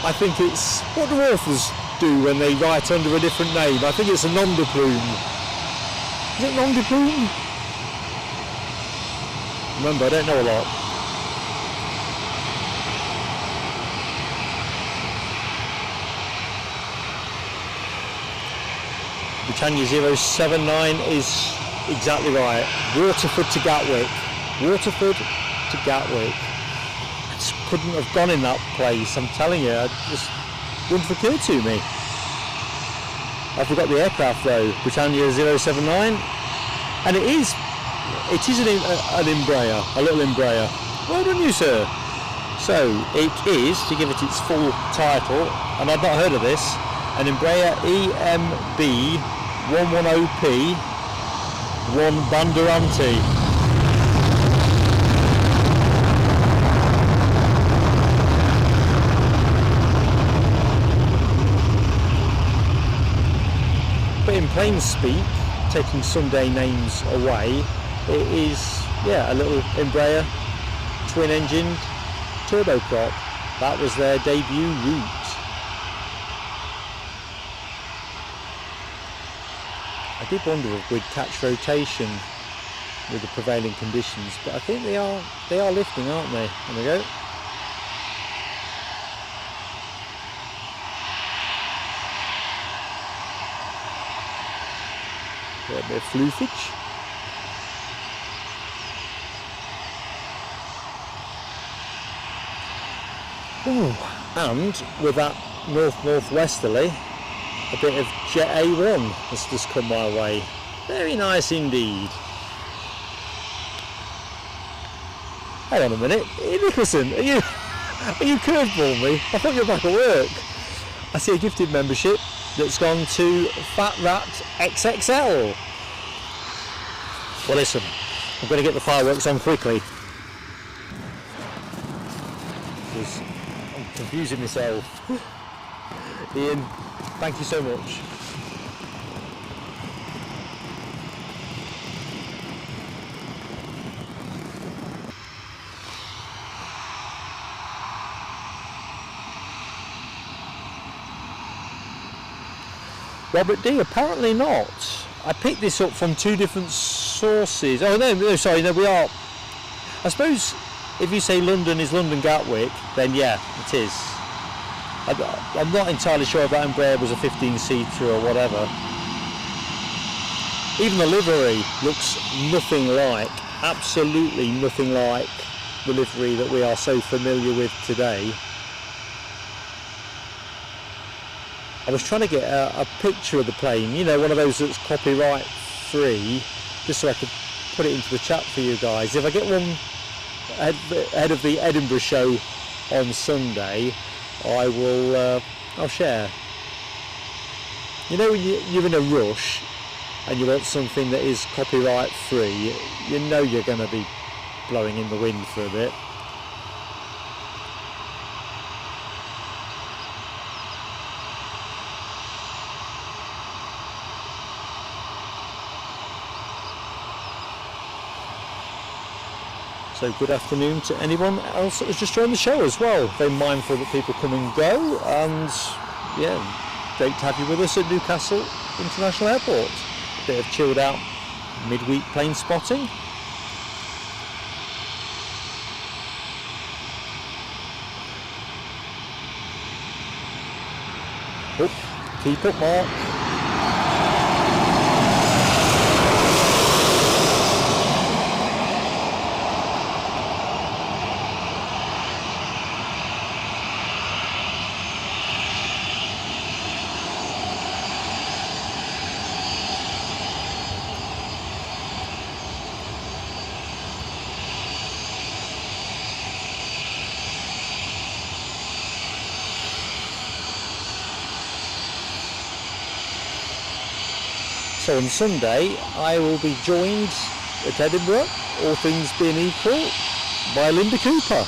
I think it's what do authors do when they write under a different name. I think it's a nom de plume. Is it nom de plume? Remember, I don't know a lot. Britannia 079 is exactly right. Waterford to Gatwick. Waterford to Gatwick. I just couldn't have gone in that place, I'm telling you. It just wouldn't have occurred to me. I forgot the aircraft though, Britannia 079, and it is an Embraer, a little Embraer. Well done you, sir. So it is, to give it its full title, and I've not heard of this, an Embraer EMB 110P 1 Banderanti. In plain speak, taking Sunday names away, it is, yeah, a little Embraer twin-engined turboprop. That was their debut route. I did wonder if we'd catch rotation with the prevailing conditions, but I think they are lifting, aren't they? There we go. A bit of floofage. Ooh. And with that north-northwesterly, a bit of Jet A1 has just come my way. Very nice indeed. Hang on a minute, hey Nicholson, are you curveball me? I thought you were back at work. I see a gifted membership that's gone to Fat Rat XXL. Well listen, I'm going to get the fireworks on quickly. Because I'm confusing myself. Ian, thank you so much. Robert D, apparently not. I picked this up from two different sources. Oh no, sorry, no, we are. I suppose if you say London is London Gatwick, then yeah, it is. I'm not entirely sure if that Embraer was a 15-seater or whatever. Even the livery looks nothing like, absolutely nothing like the livery that we are so familiar with today. I was trying to get a picture of the plane, you know, one of those that's copyright free, just so I could put it into the chat for you guys. If I get one ahead of the Edinburgh show on Sunday, I will, I'll share. You know, when you're in a rush and you want something that is copyright free, you know you're going to be blowing in the wind for a bit. So good afternoon to anyone else that has just joined the show as well. Very mindful that people come and go, and yeah, great to have you with us at Newcastle International Airport. A bit of chilled out midweek plane spotting. Oh, keep up, Mark. So on Sunday I will be joined at Edinburgh, all things being equal, by Linda Cooper,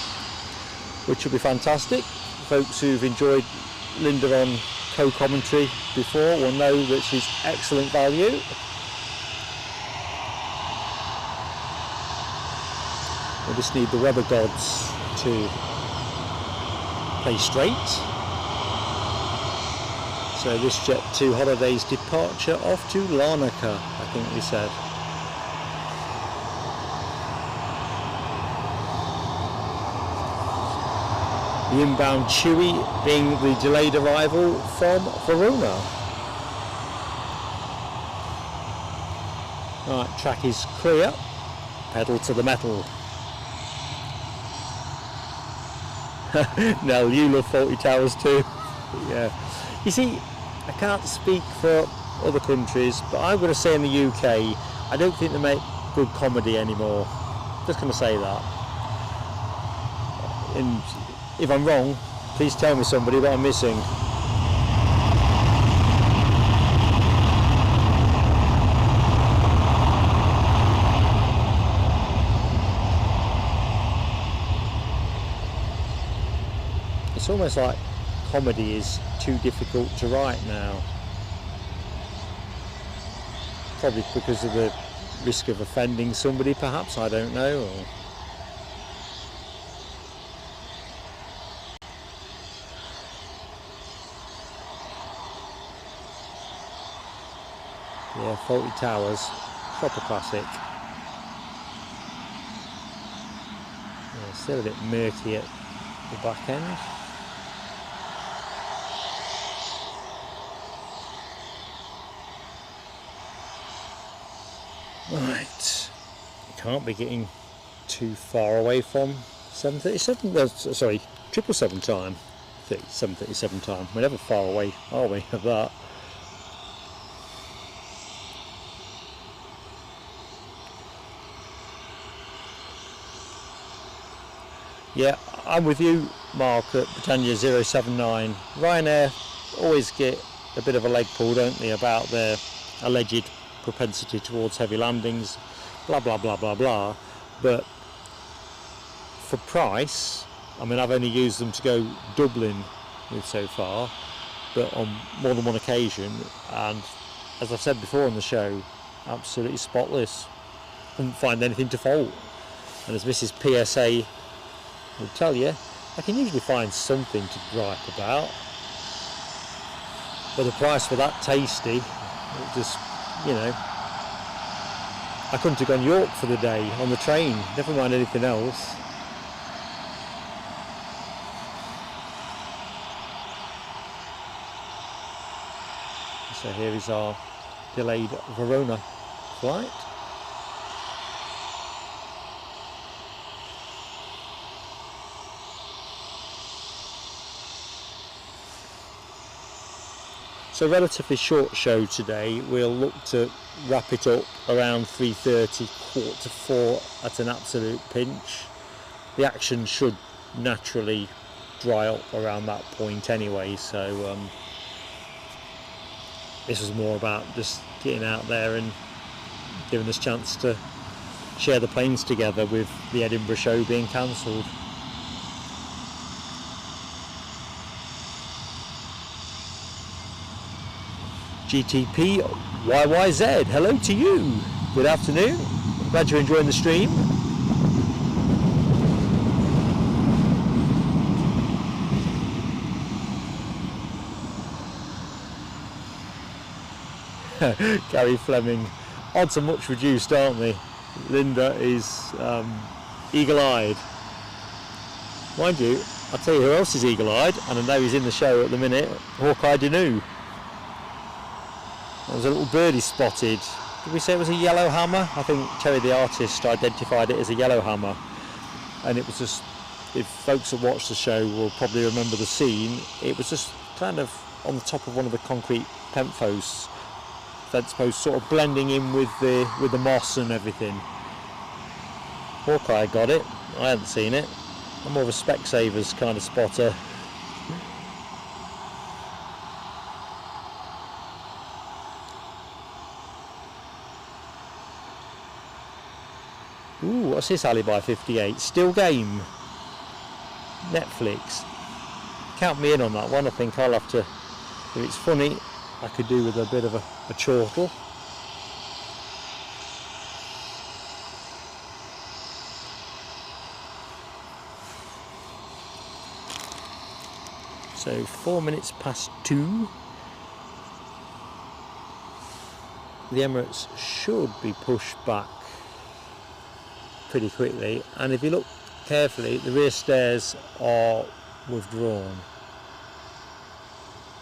which will be fantastic. Folks who've enjoyed Linda on co-commentary before will know that she's excellent value. We just need the weather gods to play straight. So this Jet 2 Holidays departure off to Loganair, I think we said. The inbound Chewy being the delayed arrival from Verona. Right, track is clear, pedal to the metal. Nell, you love faulty towers too. Yeah. You see, I can't speak for other countries, but I'm going to say in the UK, I don't think they make good comedy anymore. Just going to say that. And if I'm wrong, please tell me somebody what I'm missing. It's almost like comedy is too difficult to write now. Probably because of the risk of offending somebody, perhaps, I don't know. Or... yeah, faulty towers, proper classic. Yeah, still a bit murky at the back end. Right, can't be getting too far away from 737, sorry, 777 time, 737 time. We're never far away, are we, of that? Yeah, I'm with you, Mark, at Britannia 079. Ryanair always get a bit of a leg pull, don't they, about their alleged propensity towards heavy landings, blah blah blah blah blah, but for price, I mean, I've only used them to go Dublin with so far, but on more than one occasion, and as I've said before on the show, absolutely spotless. Couldn't find anything to fault, and as Mrs. PSA will tell you, I can usually find something to gripe about, but the price for that tasty, it just, you know, I couldn't have gone York for the day on the train, never mind anything else. So here is our delayed Verona flight. So relatively short show today. We'll look to wrap it up around 3:30, 3:45 at an absolute pinch. The action should naturally dry up around that point anyway, so this was more about just getting out there and giving us a chance to share the planes together with the Edinburgh show being cancelled. GTP YYZ, hello to you. Good afternoon. Glad you're enjoying the stream. Gary Fleming, odds are much reduced, aren't they? Linda is eagle-eyed. Mind you, I'll tell you who else is eagle-eyed, and I know he's in the show at the minute, Hawkeye Danu. There was a little birdie spotted. Did we say it was a yellow hammer? I think Terry the artist identified it as a yellow hammer. And it was just, if folks that watched the show will probably remember the scene, it was just kind of on the top of one of the concrete fence posts, sort of blending in with the moss and everything. Hawkeye got it. I hadn't seen it. I'm more of a Specsavers kind of spotter. Ooh, what's this Alibi 58? Still game. Netflix. Count me in on that one. I think I'll have to, if it's funny, I could do with a bit of a chortle. So 4 minutes past 2. The Emirates should be pushed back pretty quickly, and if you look carefully, the rear stairs are withdrawn.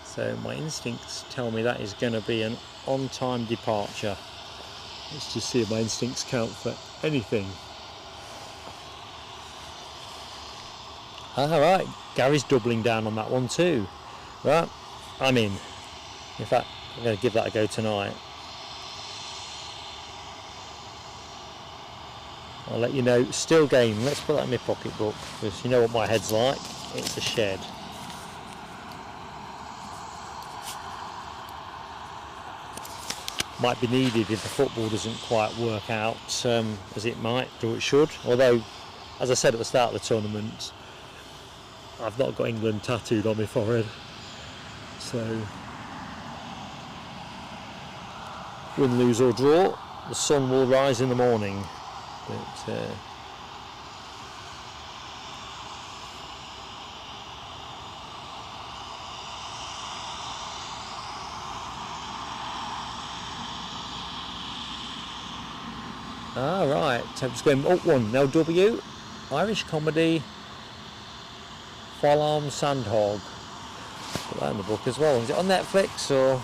So my instincts tell me that is going to be an on-time departure. Let's just see if my instincts count for anything. Alright, Gary's doubling down on that one too. Right, I'm in. In fact, I'm going to give that a go tonight. I'll let you know. Still game. Let's put that in my pocketbook, because you know what my head's like. It's a shed. Might be needed if the football doesn't quite work out as it might or it should. Although, as I said at the start of the tournament, I've not got England tattooed on my forehead. So, win, lose or draw, the sun will rise in the morning. But right, so I'm just going up one, now W, Irish comedy, Farlam Sandhog. Put that in the book as well. Is it on Netflix or?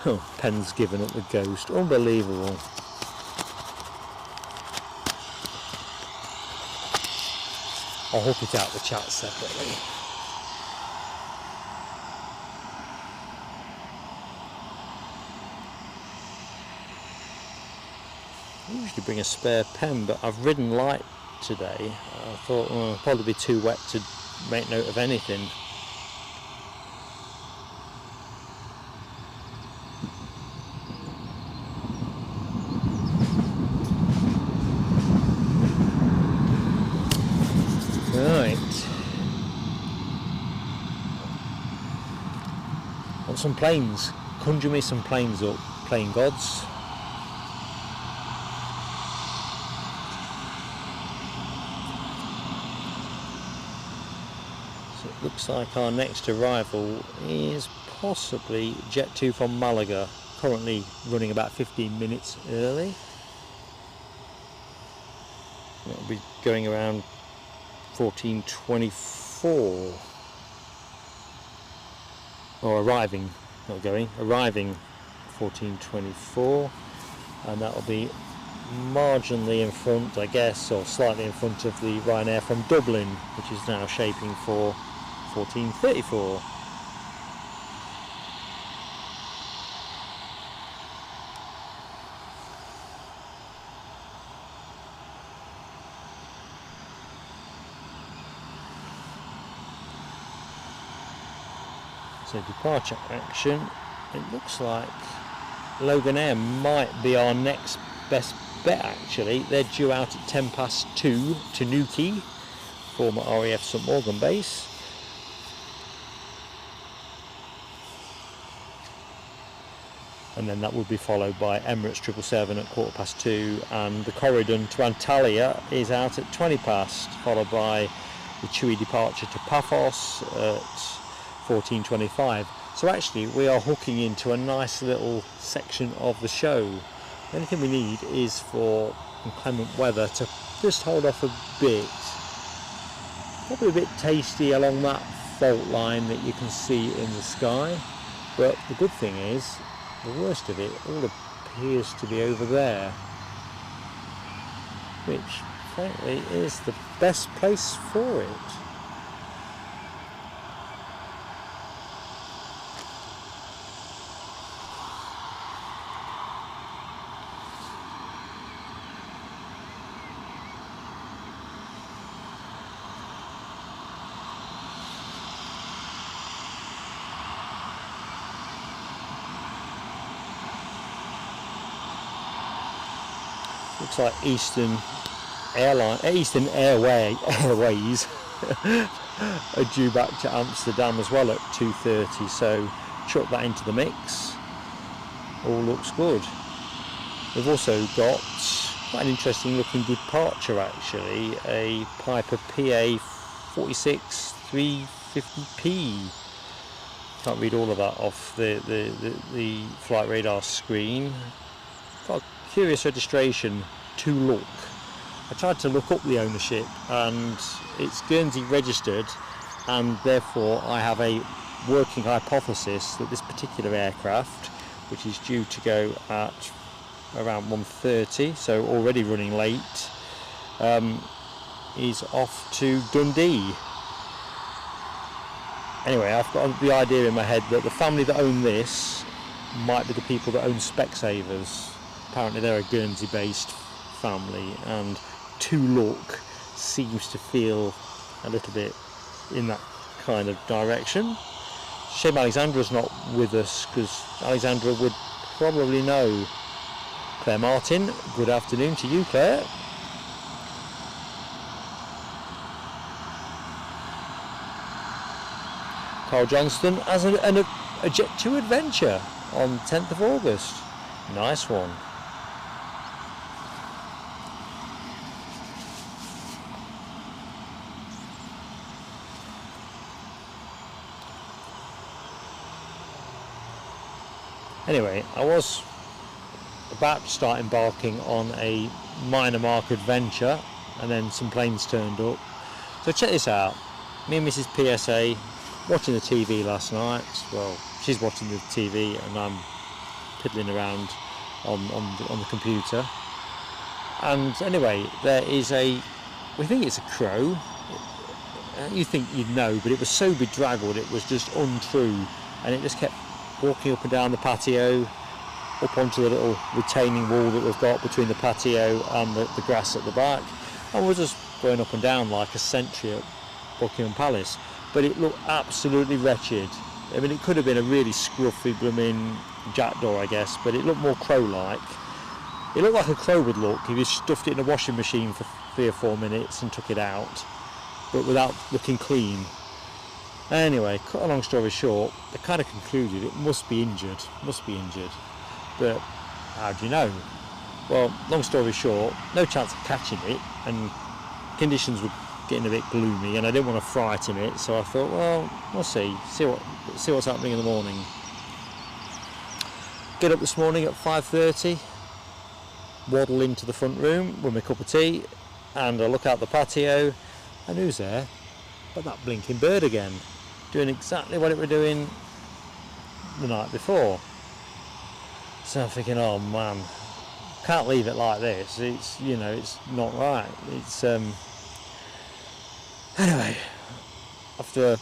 Oh, Penn's given up the ghost. Unbelievable. I'll hook it out the chat separately. I usually bring a spare pen, but I've ridden light today. I thought, it'd probably be too wet to make note of anything. Want some planes? Conjure me some planes up, plane gods. So it looks like our next arrival is possibly Jet 2 from Malaga, currently running about 15 minutes early. It'll be going around 14:24. Or arriving 14:24, and that'll be marginally in front, I guess, or slightly in front of the Ryanair from Dublin, which is now shaping for 14:34. So departure action, it looks like Loganair might be our next best bet actually. They're due out at 2:10 to Newquay, former RAF St Morgan base. And then that would be followed by Emirates 777 at 2:15, and the Corridon to Antalya is out at 20 past, followed by the TUI departure to Paphos at 14:25. So actually we are hooking into a nice little section of the show. The only thing we need is for inclement weather to just hold off a bit. Probably a bit tasty along that fault line that you can see in the sky, but the good thing is, the worst of it all appears to be over there, which frankly is the best place for it. Looks like Eastern Airways are due back to Amsterdam as well at 2:30, so chuck that into the mix. All looks good. We've also got quite an interesting looking departure actually, a Piper PA 46 350p. Can't read all of that off the flight radar screen. Got a curious registration, to look. I tried to look up the ownership and it's Guernsey registered, and therefore I have a working hypothesis that this particular aircraft, which is due to go at around 1:30, so already running late, is off to Dundee. Anyway, I've got the idea in my head that the family that own this might be the people that own Specsavers. Apparently they're a Guernsey based family, and To Look seems to feel a little bit in that kind of direction. Shame Alexandra's not with us, because Alexandra would probably know. Claire Martin, good afternoon to you, Claire. Carl Johnston has a Jet 2 adventure on 10th of August. Nice one. Anyway, I was about to start embarking on a minor mark adventure, and then some planes turned up. So check this out. Me and Mrs. PSA watching the TV last night. Well, she's watching the TV and I'm piddling around on the computer. And anyway, there is we think it's a crow. You think you'd know, but it was so bedraggled it was just untrue, and it just kept walking up and down the patio, up onto the little retaining wall that we've got between the patio and the grass at the back, and we're just going up and down like a sentry at Buckingham Palace. But it looked absolutely wretched. I mean, it could have been a really scruffy blooming jackdaw, I guess, but it looked more crow-like. It looked like a crow would look if you stuffed it in a washing machine for 3 or 4 minutes and took it out, but without looking clean. Anyway, cut a long story short, they kind of concluded it must be injured. But how do you know? Well, long story short, no chance of catching it, and conditions were getting a bit gloomy, and I didn't want to frighten it, so I thought, well, we'll see what's happening in the morning. Get up this morning at 5:30, waddle into the front room with my cup of tea, and I look out the patio, and who's there but that blinking bird again, doing exactly what it were doing the night before. So I'm thinking, oh man, can't leave it like this. It's, you know, it's not right. It's anyway, after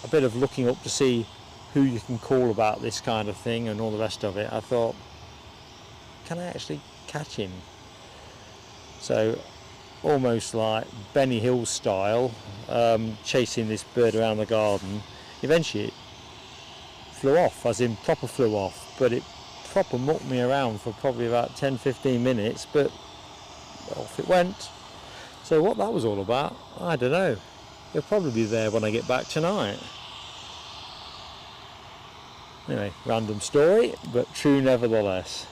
a bit of looking up to see who you can call about this kind of thing and all the rest of it, I thought, can I actually catch him? So almost like Benny Hill style, chasing this bird around the garden. Eventually flew off, as in proper flew off, but it proper mucked me around for probably about 10-15 minutes, but off it went. So what that was all about, I don't know. It'll probably be there when I get back tonight. Anyway, random story, but true nevertheless.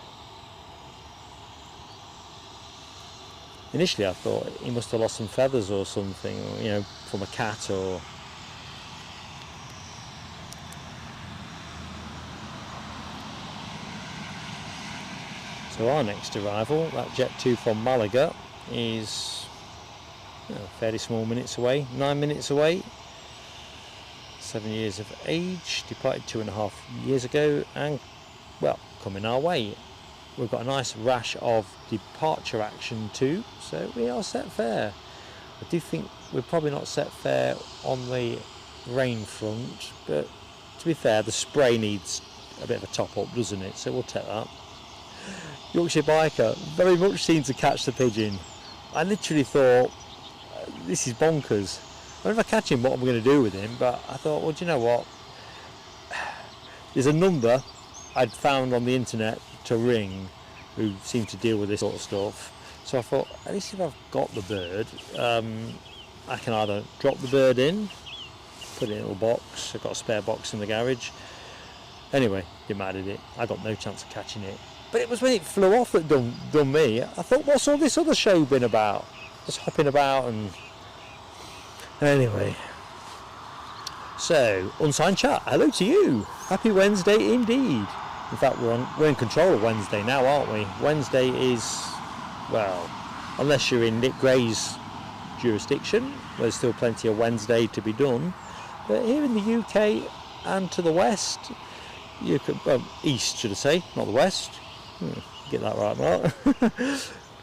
Initially I thought he must have lost some feathers or something, or, you know, from a cat or... So our next arrival, that Jet 2 from Malaga, is fairly small minutes away, 9 minutes away. 7 years of age, departed 2.5 years ago, and well, coming our way. We've got a nice rash of departure action too, so we are set fair. I do think we're probably not set fair on the rain front, but to be fair, the spray needs a bit of a top up, doesn't it? So we'll take that. Yorkshire biker, very much seemed to catch the pigeon. I literally thought, this is bonkers. I don't know if I catch him, what am I going to do with him? But I thought, well, do you know what? There's a number I'd found on the internet to ring who seem to deal with this sort of stuff. So I thought, at least if I've got the bird, I can either drop the bird in, put it in a little box. I've got a spare box in the garage. Anyway, didn't matter, did it? I got no chance of catching it. But it was when it flew off that done me. I thought, what's all this other show been about? Just hopping about and... Anyway. So, unsigned chat, hello to you. Happy Wednesday indeed. In fact, we're in control of Wednesday now, aren't we? Wednesday is, well, unless you're in Nick Gray's jurisdiction, there's still plenty of Wednesday to be done. But here in the UK and to the west, you could, well, east should I say, not the west. Get that right, Mark.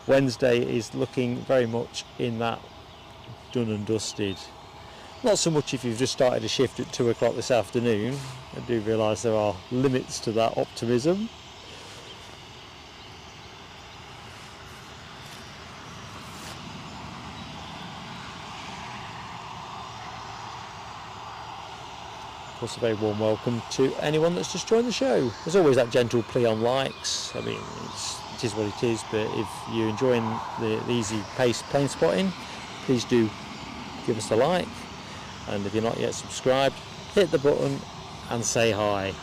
Wednesday is looking very much in that done and dusted. Not so much if you've just started a shift at 2 o'clock this afternoon. I do realise there are limits to that optimism. Of course, a very warm welcome to anyone that's just joined the show. There's always that gentle plea on likes. I mean, it is what it is, but if you're enjoying the easy pace plane spotting, please do give us a like. And if you're not yet subscribed, hit the button and say hi.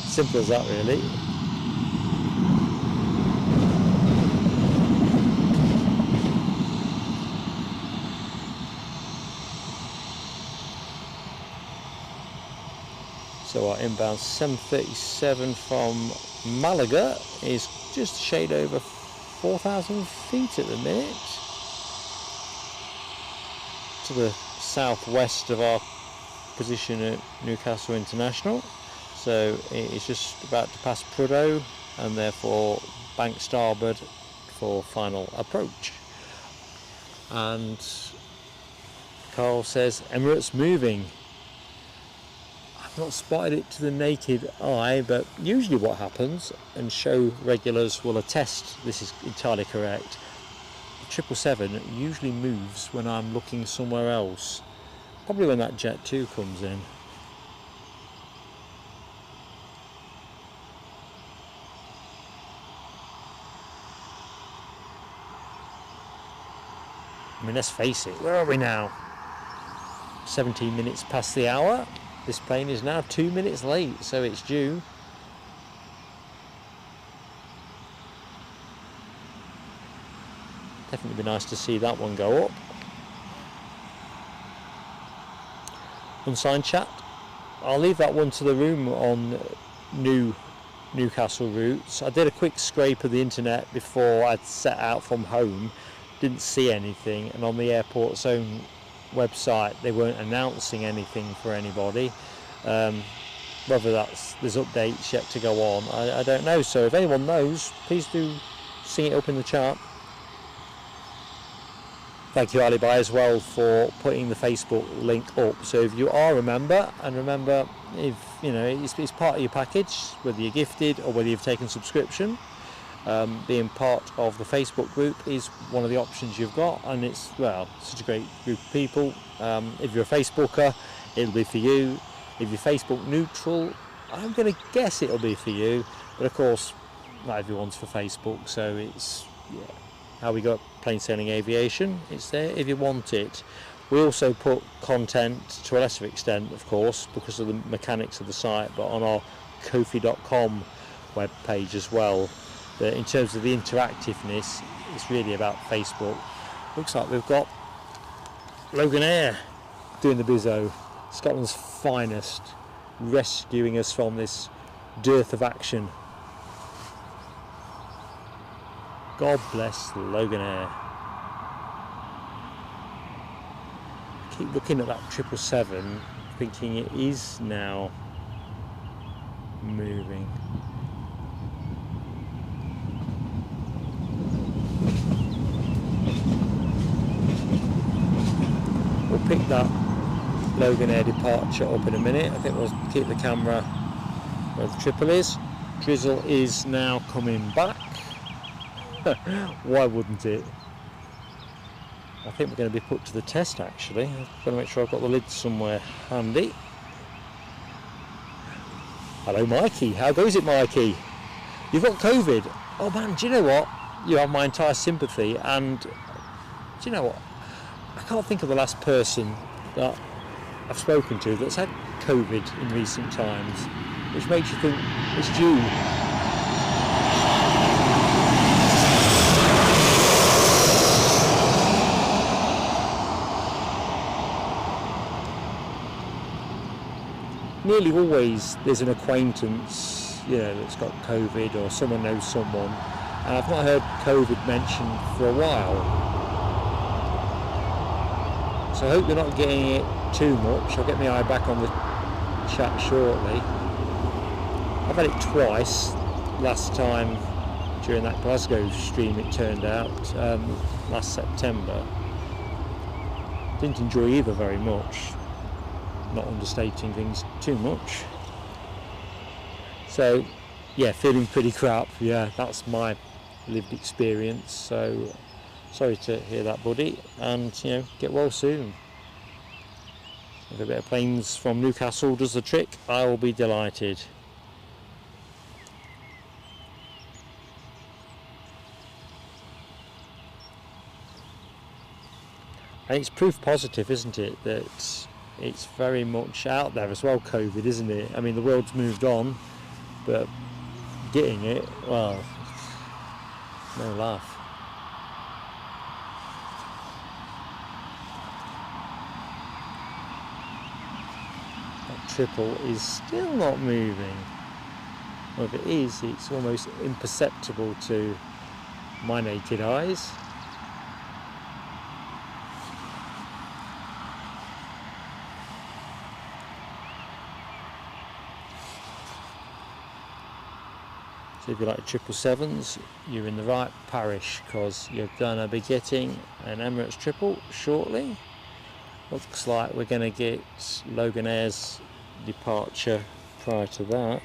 Simple as that, really. So our inbound 737 from Malaga is just a shade over 4,000 feet at the minute, to the southwest of our position at Newcastle International. So it is just about to pass Prudhoe and therefore bank starboard for final approach. And Carl says Emirates moving. I've not spotted it to the naked eye, but usually what happens, and show regulars will attest this is entirely correct, the 777 usually moves when I'm looking somewhere else, probably when that Jet 2 comes in. I mean, let's face it, where are we now? 17 minutes past the hour. This plane is now 2 minutes late, so it's due. Definitely be nice to see that one go up. Unsigned chat. I'll leave that one to the room on Newcastle routes. I did a quick scrape of the internet before I'd set out from home. Didn't see anything, and on the airport's own website they weren't announcing anything for anybody. Whether there's updates yet to go on, I don't know. So if anyone knows, please do sing it up in the chat. Thank you, Ali Bai, as well, for putting the Facebook link up. So if you are a member, and remember, if you know it's part of your package, whether you're gifted or whether you've taken subscription, being part of the Facebook group is one of the options you've got, and it's, well, such a great group of people. If you're a Facebooker, it'll be for you. If you're Facebook neutral, I'm going to guess it'll be for you, but of course not everyone's for Facebook, so it's how we got plain sailing aviation. It's there if you want it. We also put content to a lesser extent, of course, because of the mechanics of the site, but on our kofi.com web page as well. But in terms of the interactiveness, it's really about Facebook. Looks like we've got Loganair doing the bizzo, Scotland's finest, rescuing us from this dearth of action. God bless Loganair. Keep looking at that 777, thinking it is now moving. We'll pick that Loganair departure up in a minute. I think we'll keep the camera where the triple is. Drizzle is now coming back. Why wouldn't it? I think we're going to be put to the test actually. I've got to make sure I've got the lid somewhere handy. Hello Mikey, how goes it Mikey? You've got COVID. Oh man, do you know what? You have my entire sympathy, and do you know what? I can't think of the last person that I've spoken to that's had COVID in recent times, which makes you think it's due. Nearly always there's an acquaintance, that's got COVID, or someone knows someone, and I've not heard COVID mentioned for a while. So I hope you're not getting it too much. I'll get my eye back on the chat shortly. I've had it twice. Last time during that Glasgow stream it turned out, last September. Didn't enjoy either very much. Not understating things too much. So yeah, feeling pretty crap. Yeah, that's my lived experience. So sorry to hear that, buddy, and get well soon. If a bit of planes from Newcastle does the trick, I will be delighted. And it's proof positive, isn't it, that it's very much out there as well, COVID, isn't it? I mean, the world's moved on, but getting it, well, no laugh. That triple is still not moving. Well, if it is, it's almost imperceptible to my naked eyes. So if you like 777s, you're in the right parish, because you're going to be getting an Emirates triple shortly. Looks like we're going to get Loganair's departure prior to that.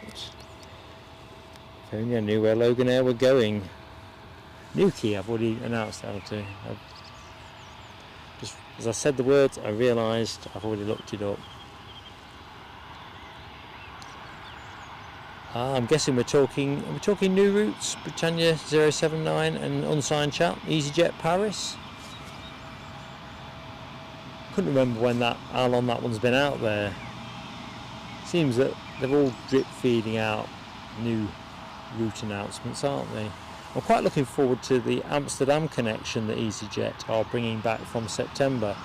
If only I knew where Loganair were going. Newquay, I've already announced that to. Just as I said the words, I realised I've already looked it up. I'm guessing we're talking new routes, Britannia 079 and unsigned chap, EasyJet Paris. Couldn't remember how long that one's been out there. Seems that they're all drip feeding out new route announcements, aren't they? I'm quite looking forward to the Amsterdam connection that EasyJet are bringing back from September.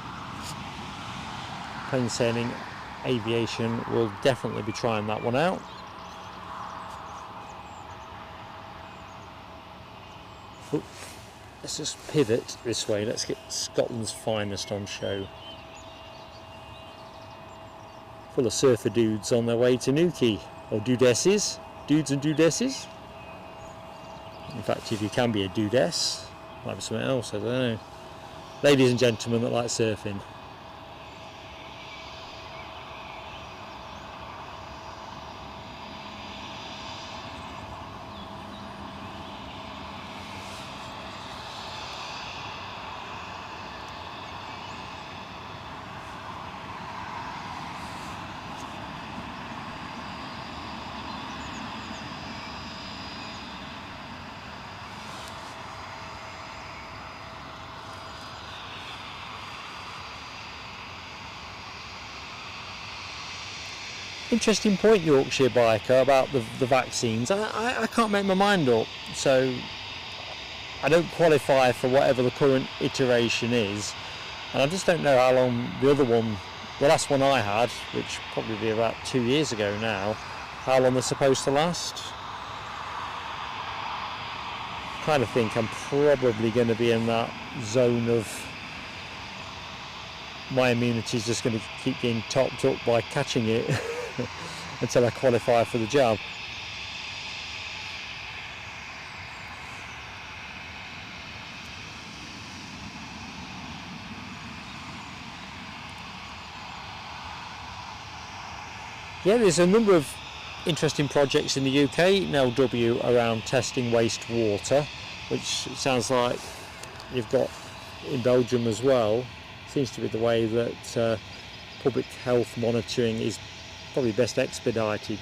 Plain sailing aviation will definitely be trying that one out. Ooh, let's just pivot this way. Let's get Scotland's finest on show. Full of surfer dudes on their way to Newquay, or dudesses, dudes and dudesses. In fact, if you can be a dudess, might be something else, I don't know. Ladies and gentlemen that like surfing. Interesting point, Yorkshire biker, about the vaccines. I can't make my mind up, so I don't qualify for whatever the current iteration is, and I just don't know how long the other one, the last one I had, which probably be about 2 years ago now, how long they're supposed to last. I kind of think I'm probably going to be in that zone of my immunity is just going to keep getting topped up by catching it until I qualify for the jab. Yeah, there's a number of interesting projects in the UK and LW around testing wastewater, which sounds like you've got in Belgium as well. Seems to be the way that public health monitoring is probably best expedited,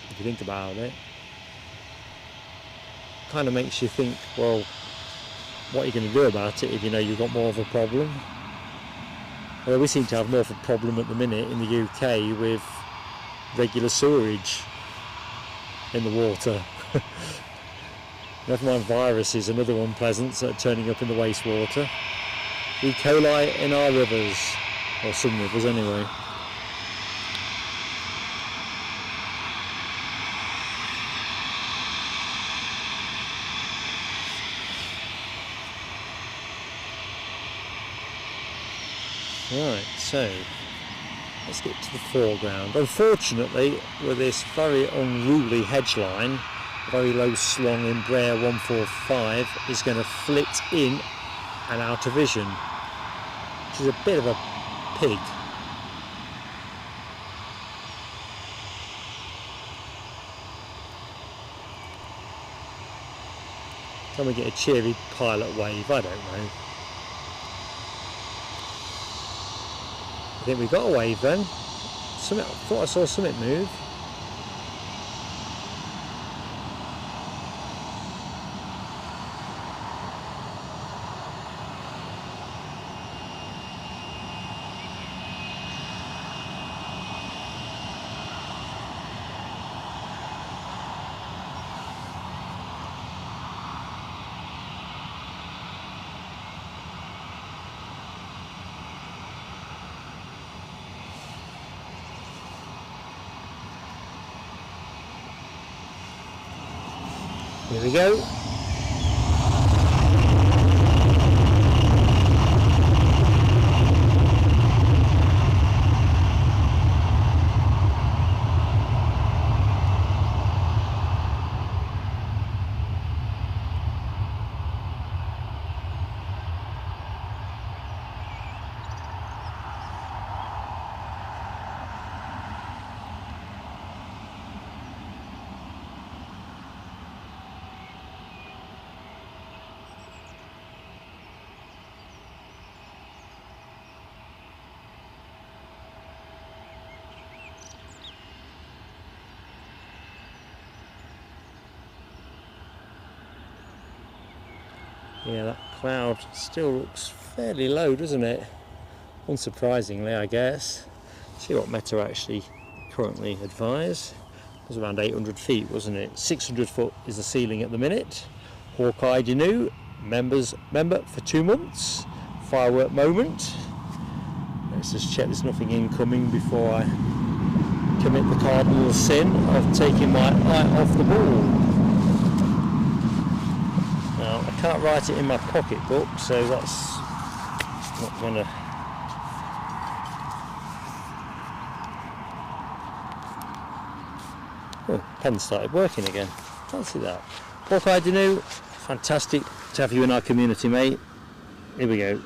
if you think about it. Kind of makes you think, well, what are you going to do about it if you know you've got more of a problem? Well, we seem to have more of a problem at the minute in the UK with regular sewerage in the water. Never mind viruses and other unpleasants that are turning up in the wastewater. E. coli in our rivers, or some rivers anyway. Right, so let's get to the foreground. Unfortunately, with this very unruly hedge line, very low slung Embraer 145 is going to flit in and out of vision, which is a bit of a pig. Can we get a cheery pilot wave? I don't know. I think we got a wave then. I thought I saw something move. Here we go. Yeah, that cloud still looks fairly low, doesn't it? Unsurprisingly, I guess. See what Meta actually currently advise. It was around 800 feet, wasn't it? 600 foot is the ceiling at the minute. Hawkeye Danu, member for 2 months. Firework moment. Let's just check there's nothing incoming before I commit the cardinal sin of taking my eye off the ball. Now, I can't write it in my pocketbook, so that's not going to... Oh, pen started working again. Fancy that. Hawkeye Danu, fantastic to have you in our community, mate. Here we go.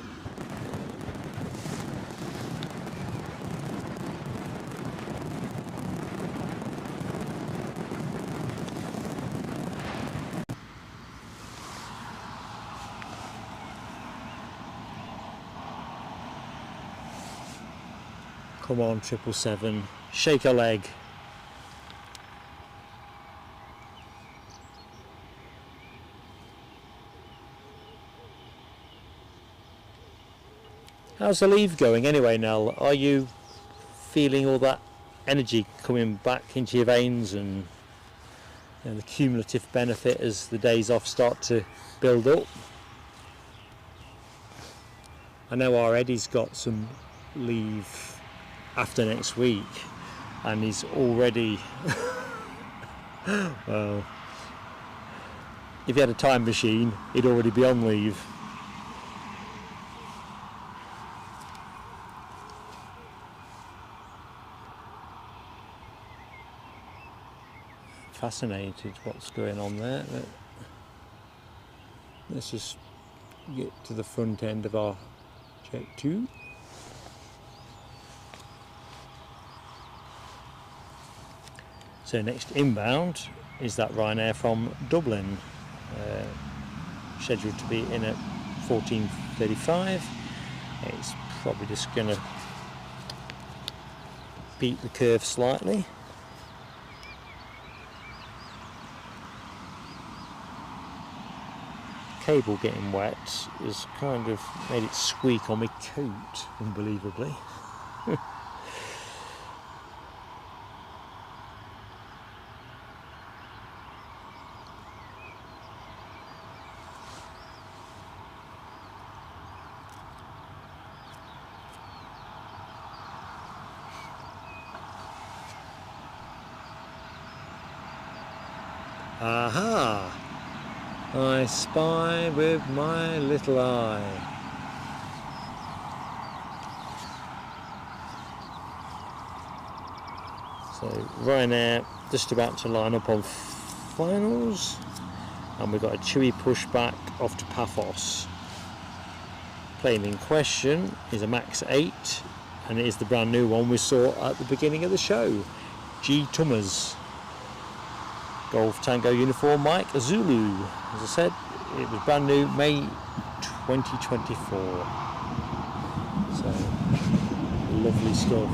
Come on, 777, shake a leg. How's the leave going anyway, Nell? Are you feeling all that energy coming back into your veins, and the cumulative benefit as the days off start to build up. I know our Eddie's got some leave after next week, and he's already well, if he had a time machine, he'd already be on leave. Fascinated what's going on there. Let's just get to the front end of our Jet 2. So next inbound is that Ryanair from Dublin, scheduled to be in at 14:35. It's probably just going to beat the curve slightly. Cable getting wet has kind of made it squeak on my coat, unbelievably. Aha! I spy with my little eye. So Ryanair just about to line up on finals, and we've got a chewy pushback off to Paphos. Plane in question is a Max 8, and it is the brand new one we saw at the beginning of the show, G Tummers. Golf Tango uniform Mike Zulu. As I said, it was brand new May 2024. So lovely stuff.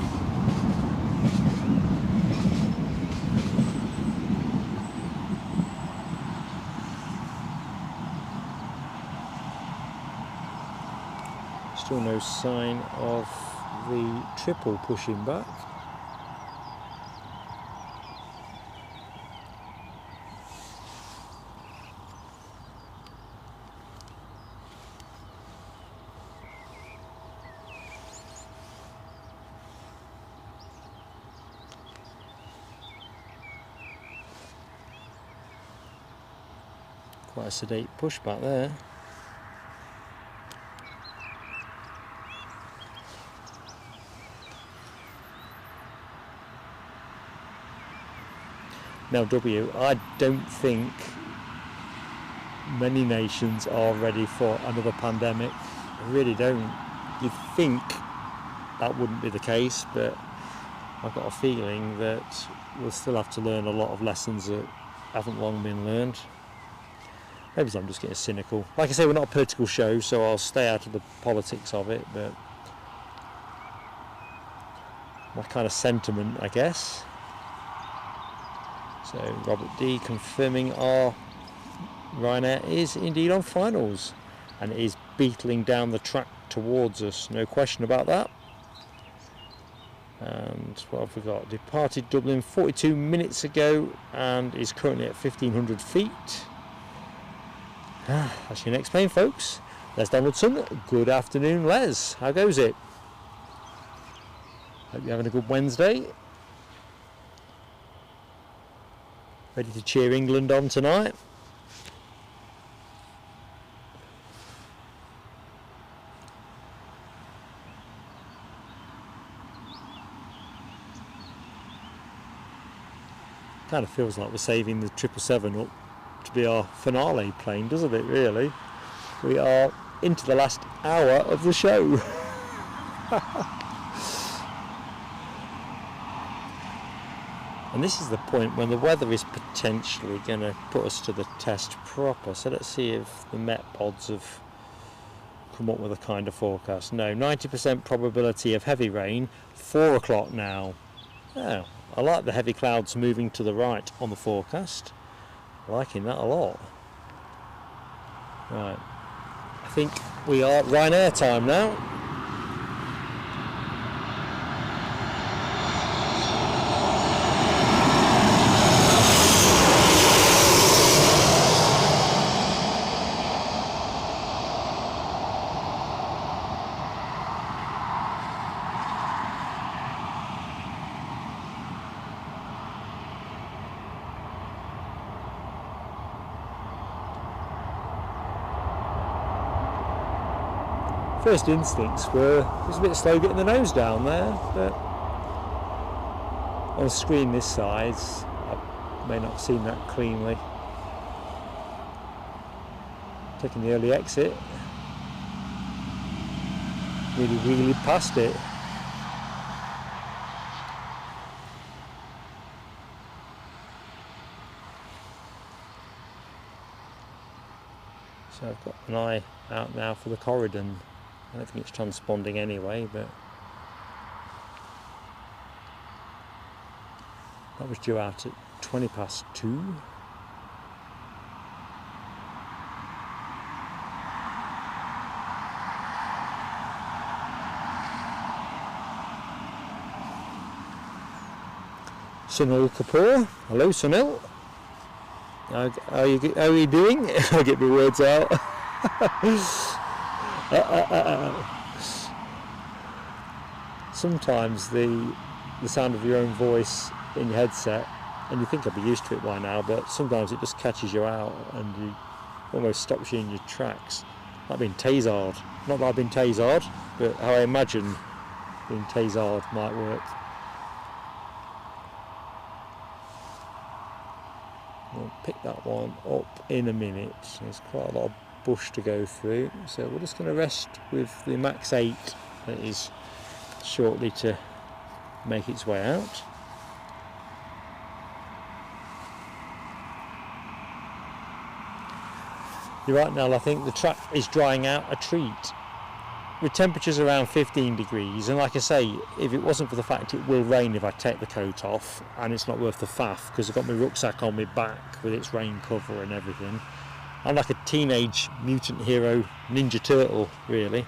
Still no sign of the triple pushing back. Quite a sedate pushback there. Now I don't think many nations are ready for another pandemic. I really don't. You'd think that wouldn't be the case, but I've got a feeling that we'll still have to learn a lot of lessons that haven't long been learned. Maybe I'm just getting cynical. Like I say, we're not a political show, so I'll stay out of the politics of it, but my kind of sentiment, I guess. So Robert D confirming our Ryanair is indeed on finals, and it is beetling down the track towards us, no question about that. And what have we got? Departed Dublin 42 minutes ago and is currently at 1,500 feet. That's your next plane, folks. Les Donaldson, good afternoon, Les. How goes it? Hope you're having a good Wednesday. Ready to cheer England on tonight? Kind of feels like we're saving the 777 up to be our finale plane, doesn't it, really? We are into the last hour of the show. And this is the point when the weather is potentially going to put us to the test proper. So let's see if the Met pods have come up with a kind of forecast. No, 90% probability of heavy rain, 4 o'clock now. Oh, I like the heavy clouds moving to the right on the forecast. Liking that a lot. Right, I think we are Ryanair time now. First instincts were it was a bit slow getting the nose down there, but on a screen this size I may not have seen that cleanly. Taking the early exit, really wheelied past it. So I've got an eye out now for the Corridon. I don't think it's transponding anyway, but that was due out at 2:20. Sunil Kapoor. Hello, Sunil. How are you doing? I'll get my words out. Sometimes the sound of your own voice in your headset, and you think I'd be used to it by now, but sometimes it just catches you out and you almost stops you in your tracks. Like being tasered. Not that I've been tasered, but how I imagine being tasered might work. We'll pick that one up in a minute. There's quite a lot of bush to go through, so we're just going to rest with the Max 8 that is shortly to make its way out. You're right, Nell, I think the track is drying out a treat. With temperatures around 15 degrees, and like I say, if it wasn't for the fact it will rain if I take the coat off, and it's not worth the faff because I've got my rucksack on my back with its rain cover and everything. I'm like a teenage mutant hero ninja turtle, really.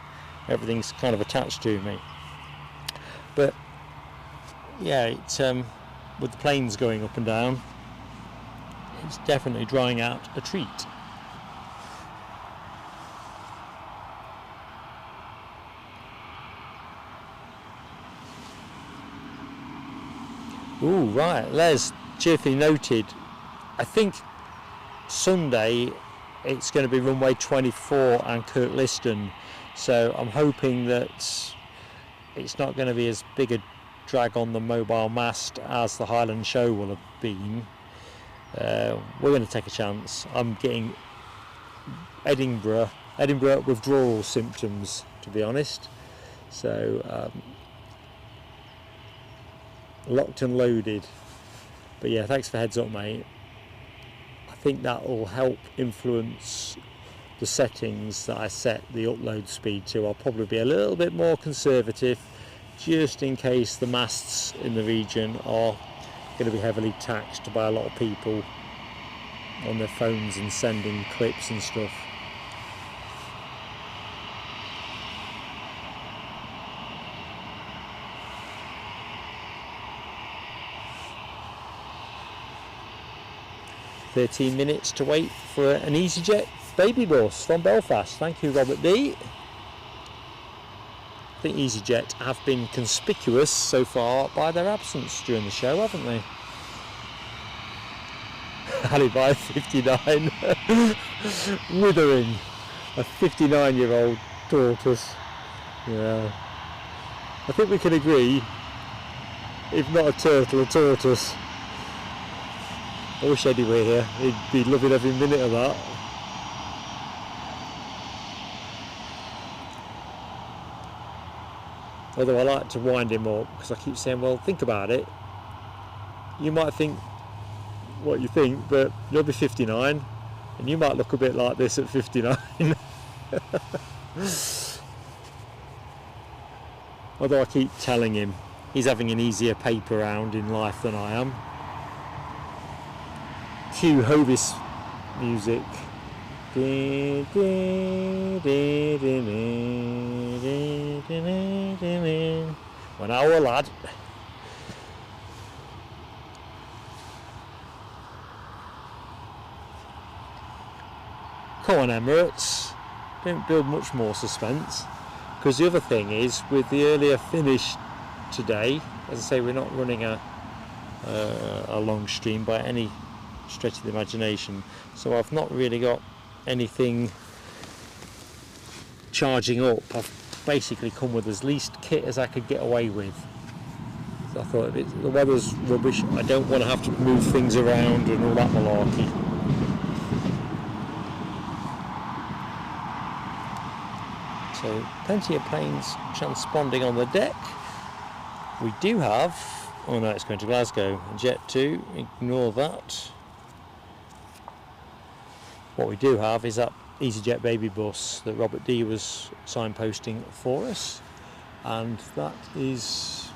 Everything's kind of attached to me. But yeah, it's with the planes going up and down, it's definitely drying out a treat. Ooh, right, Les cheerfully noted, I think Sunday it's going to be runway 24 and Kirkliston, so I'm hoping that it's not going to be as big a drag on the mobile mast as the Highland show will have been. We're going to take a chance. I'm getting Edinburgh withdrawal symptoms, to be honest, so locked and loaded. But yeah, thanks for heads up, mate. I think that will help influence the settings that I set the upload speed to. I'll probably be a little bit more conservative just in case the masts in the region are going to be heavily taxed by a lot of people on their phones and sending clips and stuff. "13 minutes to wait for an EasyJet baby bus from Belfast." Thank you, Robert D. I think EasyJet have been conspicuous so far by their absence during the show, haven't they? Alibi 59. Withering. A 59-year-old tortoise. Yeah. I think we can agree, if not a turtle, a tortoise. I wish Eddie were here, he'd be loving every minute of that. Although I like to wind him up, because I keep saying, well, think about it. You might think what you think, but you'll be 59, and you might look a bit like this at 59. Although I keep telling him he's having an easier paper round in life than I am. Cue Hovis music. When I was a lad. Come on, Emirates. Don't build much more suspense. Because the other thing is, with the earlier finish today, as I say, we're not running a long stream by any stretch of the imagination, so I've not really got anything charging up. I've basically come with as least kit as I could get away with. So I thought, if the weather's rubbish, I don't want to have to move things around and all that malarkey. So plenty of planes transponding on the deck. We do have, oh no, it's going to Glasgow, Jet 2, ignore that. What we do have is that EasyJet baby bus that Robert D was signposting for us, and that is,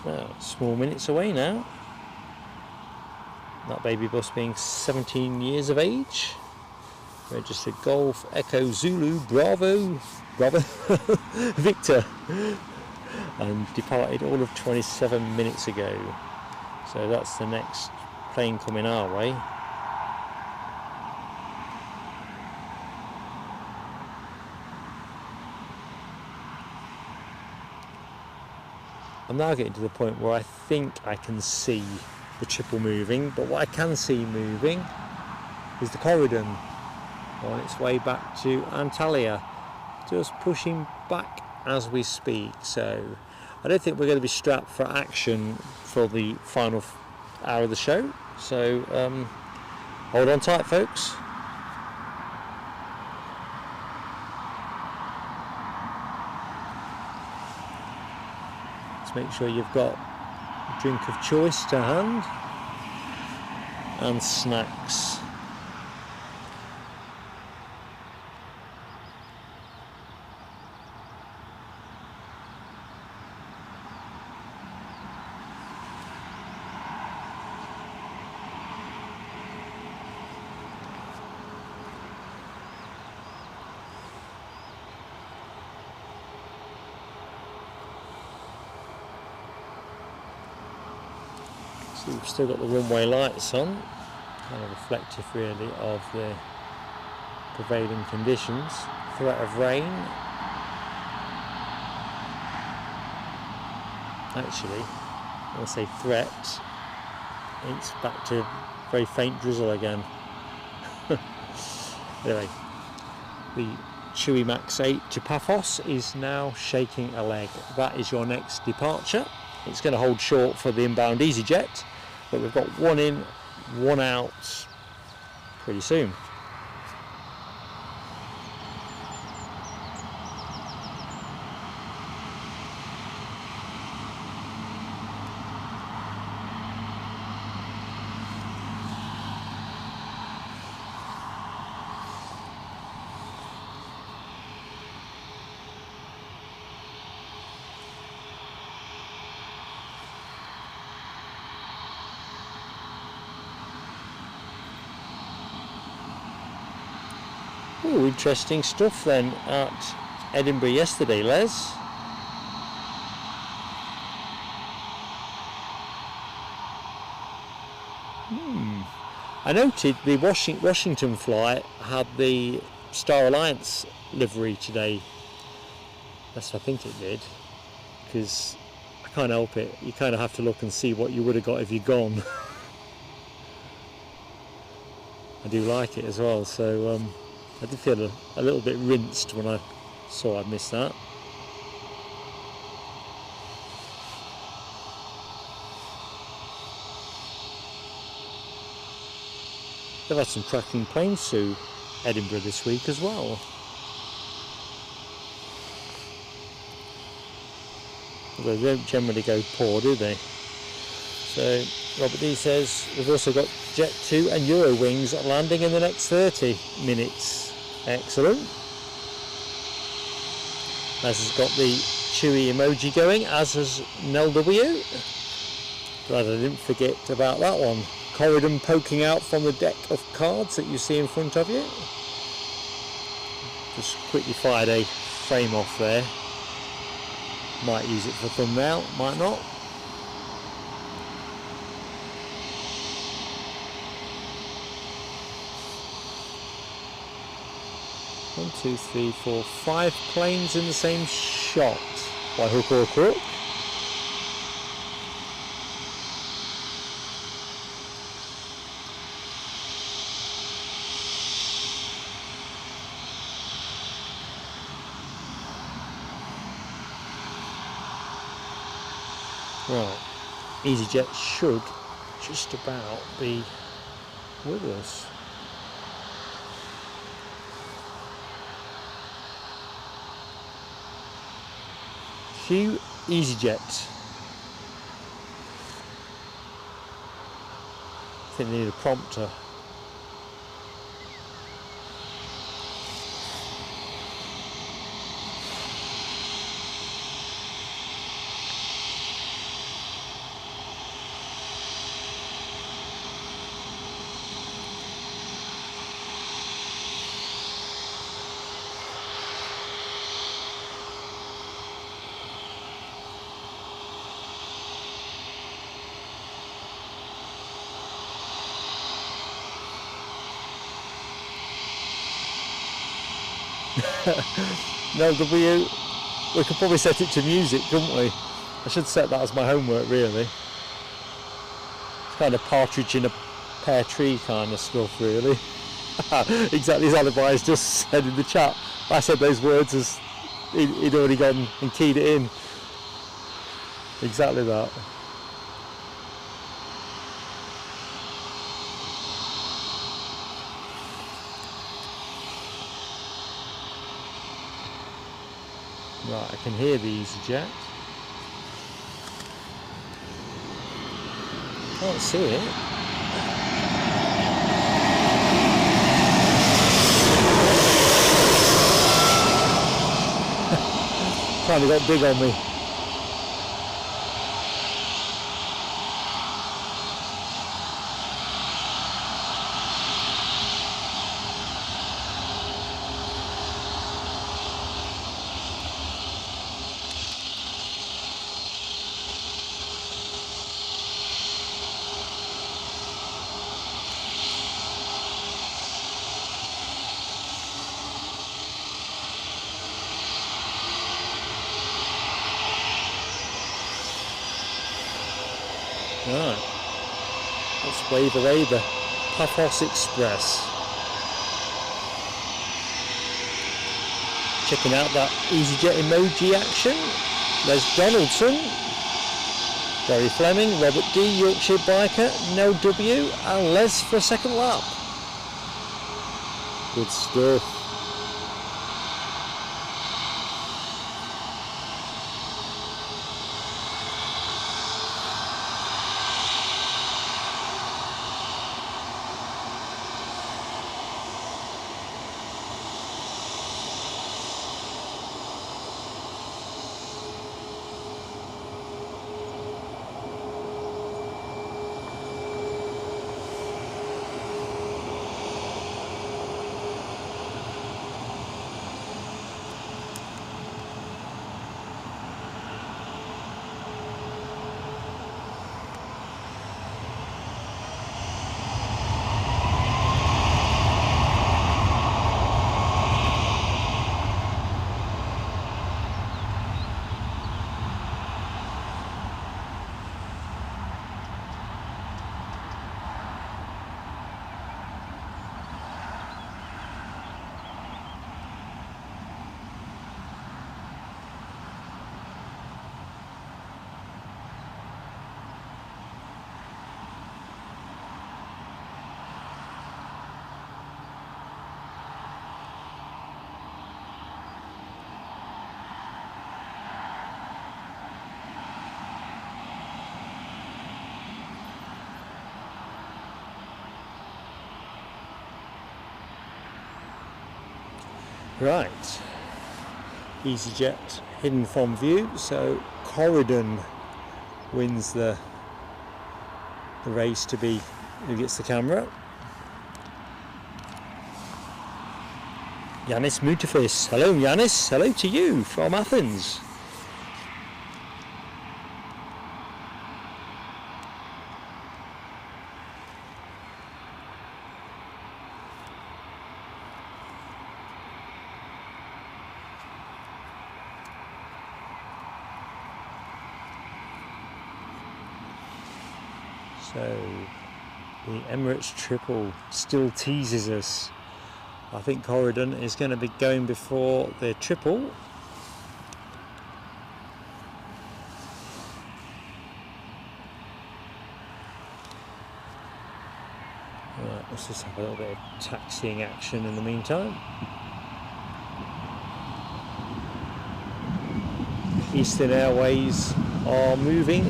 well, small minutes away now. That baby bus being 17 years of age, registered Golf Echo Zulu Bravo Victor, and departed all of 27 minutes ago. So that's the next plane coming our way. I'm now getting to the point where I think I can see the triple moving, but what I can see moving is the Corridon on its way back to Antalya, just pushing back as we speak. So I don't think we're going to be strapped for action for the final hour of the show, so hold on tight, folks. Make sure you've got a drink of choice to hand and snacks. We've still got the runway lights on, kind of reflective really of the prevailing conditions. Threat of rain. Actually, when I say threat, it's back to very faint drizzle again. Anyway, the Chewy Max 8 to Paphos is now shaking a leg. That is your next departure. It's going to hold short for the inbound EasyJet, but we've got one in, one out pretty soon. Ooh, interesting stuff then at Edinburgh yesterday, Les. I noted the Washington flight had the Star Alliance livery today. Yes, I think it did, because I can't help it. You kind of have to look and see what you would have got if you'd gone. I do like it as well, so I did feel a little bit rinsed when I saw I'd missed that. They've had some cracking planes to Edinburgh this week as well. They don't generally go poor, do they? So Robert D says we've also got Jet 2 and Eurowings landing in the next 30 minutes. Excellent. Les has got the chewy emoji going, as has Nell W. Glad I didn't forget about that one. Corridon poking out from the deck of cards that you see in front of you. Just quickly fired a frame off there. Might use it for thumbnail, might not. One, two, three, four, 5 planes in the same shot. By hook or crook. Right, EasyJet should just about be with us. Few EasyJet. I think they need a prompter. No, we could probably set it to music, couldn't we? I should set that as my homework, really. It's kind of partridge in a pear tree kind of stuff, really. Exactly as Alibi's just said in the chat. I said those words as he'd already gone and keyed it in. Exactly that. Right, I can hear the EasyJet. Can't see it. Kind of got big on me. Right, let's wave away the Paphos Express. Checking out that EasyJet emoji action. There's Donaldson, Gary Fleming, Robert D, Yorkshire Biker, Nell W and Les for a second lap. Good stuff. Right, EasyJet hidden from view, so Corridon wins the race to be who gets the camera. Yanis Mutafis, hello Yanis, hello to you from Athens. So the Emirates triple still teases us. I think Corridon is going to be going before the triple. Let's just have a little bit of taxiing action in the meantime. Eastern Airways are moving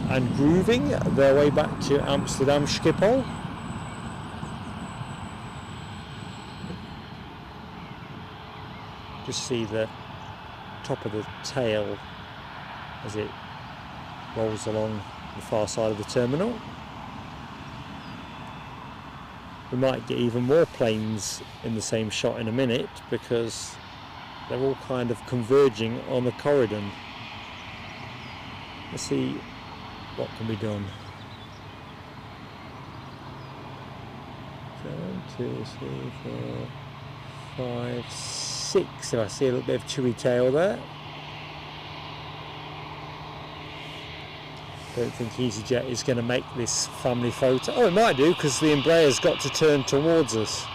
and grooving their way back to Amsterdam Schiphol. Just see the top of the tail as it rolls along the far side of the terminal. We might get even more planes in the same shot in a minute because they're all kind of converging on the corridor. Let's see what can be done. 1, 2, 3, 4, 5, 6. If I see a little bit of chewy tail there. Don't think EasyJet is going to make this family photo. Oh, it might do because the Embraer's got to turn towards us.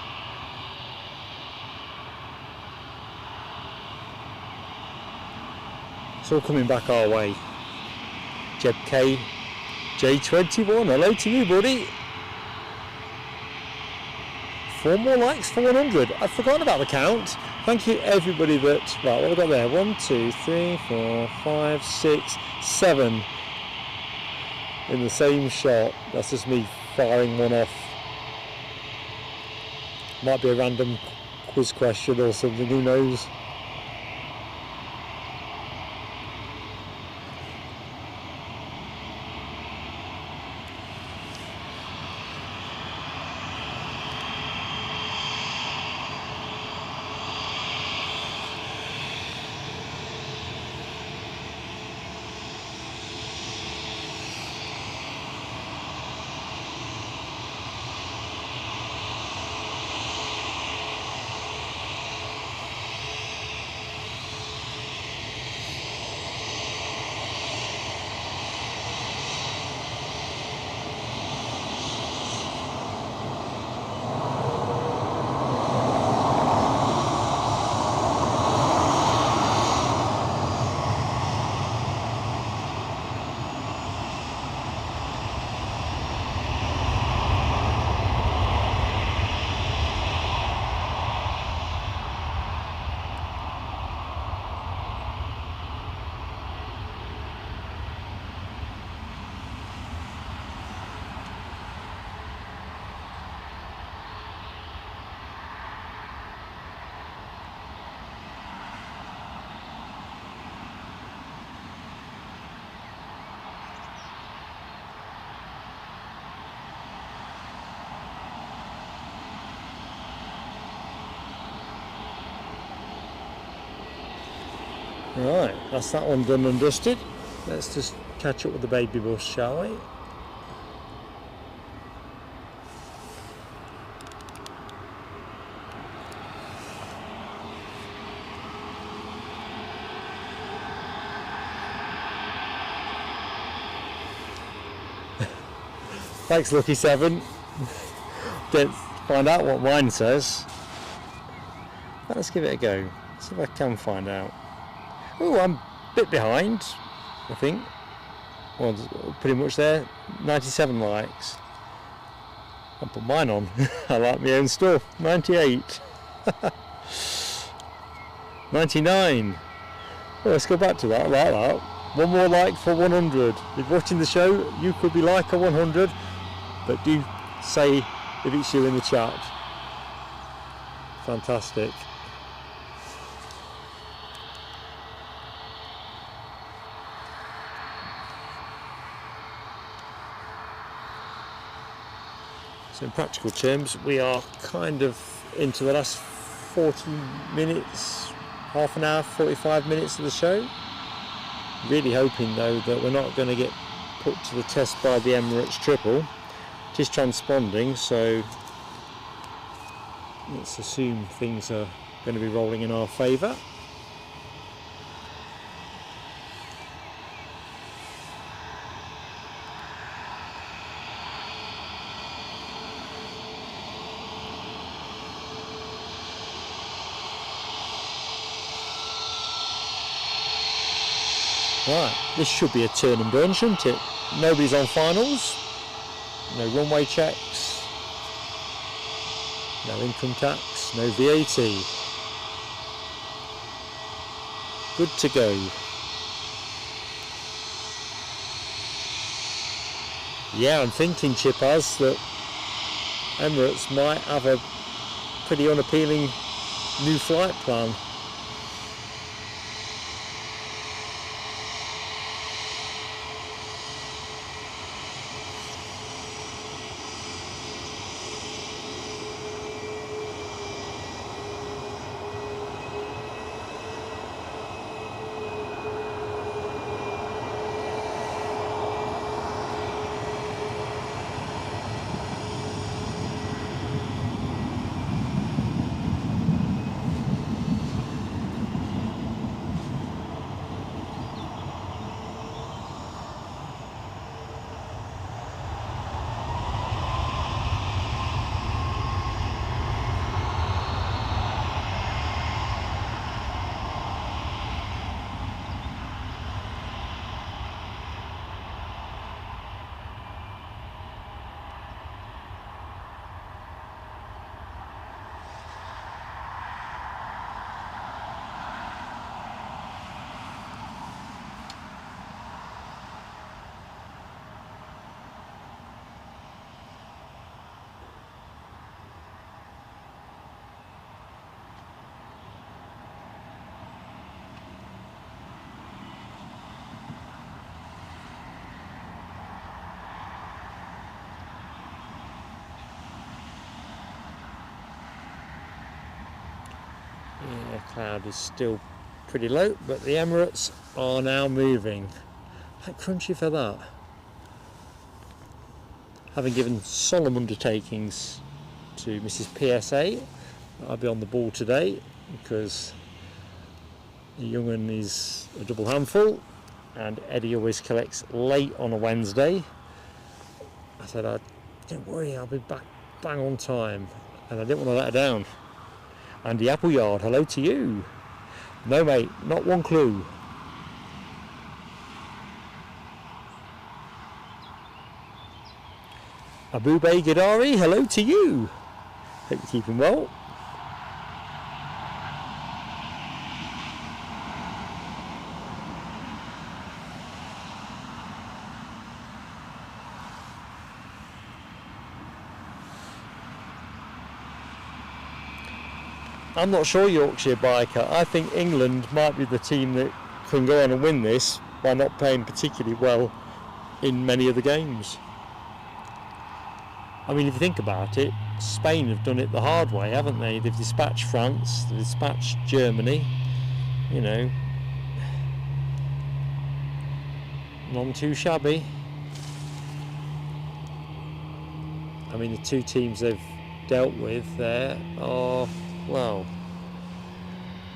It's all coming back our way. Jeb K, J21, hello to you, buddy. 4 more likes for 100. I've forgotten about the count. Thank you everybody that, right, what have we got there? 1, 2, 3, 4, 5, 6, 7 in the same shot. That's just me firing one off. Might be a random quiz question or something, who knows? Right, that's that one done and dusted. Let's just catch up with the baby bus, shall we? Thanks, Lucky 7. Let's find out what mine says. Let's give it a go. See if I can find out. Oh, I'm a bit behind, I think. Well, pretty much there. 97 likes. I'll put mine on. I like my own stuff. 98. 99. Well, let's go back to that. I like that. One more like for 100. If you're watching the show, you could be like a 100, but do say if it's you in the chat. Fantastic. So in practical terms, we are kind of into the last 40 minutes, half an hour, 45 minutes of the show. Really hoping though that we're not going to get put to the test by the Emirates triple. It is transponding, so let's assume things are going to be rolling in our favour. Right, this should be a turn and burn, shouldn't it? Nobody's on finals, no runway checks. No income tax, no VAT. Good to go. Yeah, I'm thinking, Chippers, that Emirates might have a pretty unappealing new flight plan. Yeah, cloud is still pretty low, but the Emirates are now moving. How crunchy for that. Having given solemn undertakings to Mrs. PSA, I'll be on the ball today because the young one is a double handful and Eddie always collects late on a Wednesday. I said, don't worry, I'll be back bang on time, and I didn't want to let her down. Andy Appleyard, hello to you. No mate, not one clue. Abube Gadari, hello to you. Hope you're keeping well. I'm not sure, Yorkshire Biker. I think England might be the team that can go on and win this by not playing particularly well in many of the games. I mean, if you think about it, Spain have done it the hard way, haven't they? They've dispatched France, they've dispatched Germany, you know. None too shabby. I mean, the two teams they've dealt with there are, well,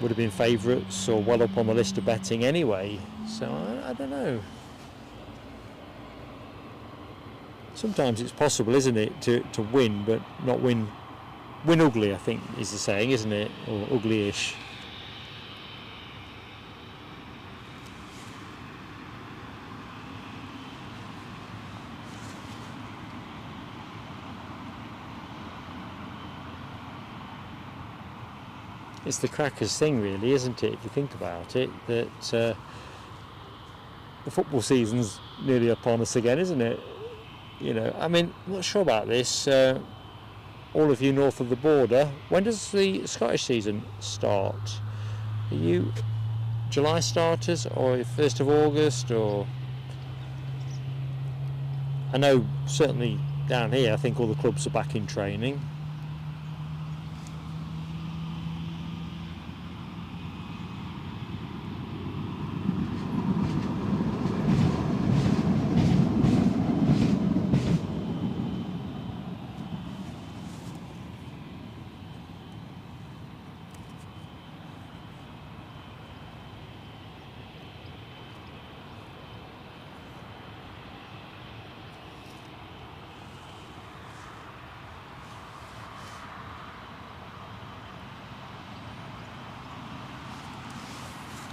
would have been favourites or well up on the list of betting anyway. So I don't know. Sometimes it's possible, isn't it, to win, but not win ugly, I think is the saying, isn't it? Or ugly-ish. It's the crackers thing, really, isn't it, if you think about it, that the football season's nearly upon us again, isn't it? You know, I mean, I'm not sure about this. All of you north of the border, when does the Scottish season start? Are you July starters or 1st of August? Or I know certainly down here, I think all the clubs are back in training.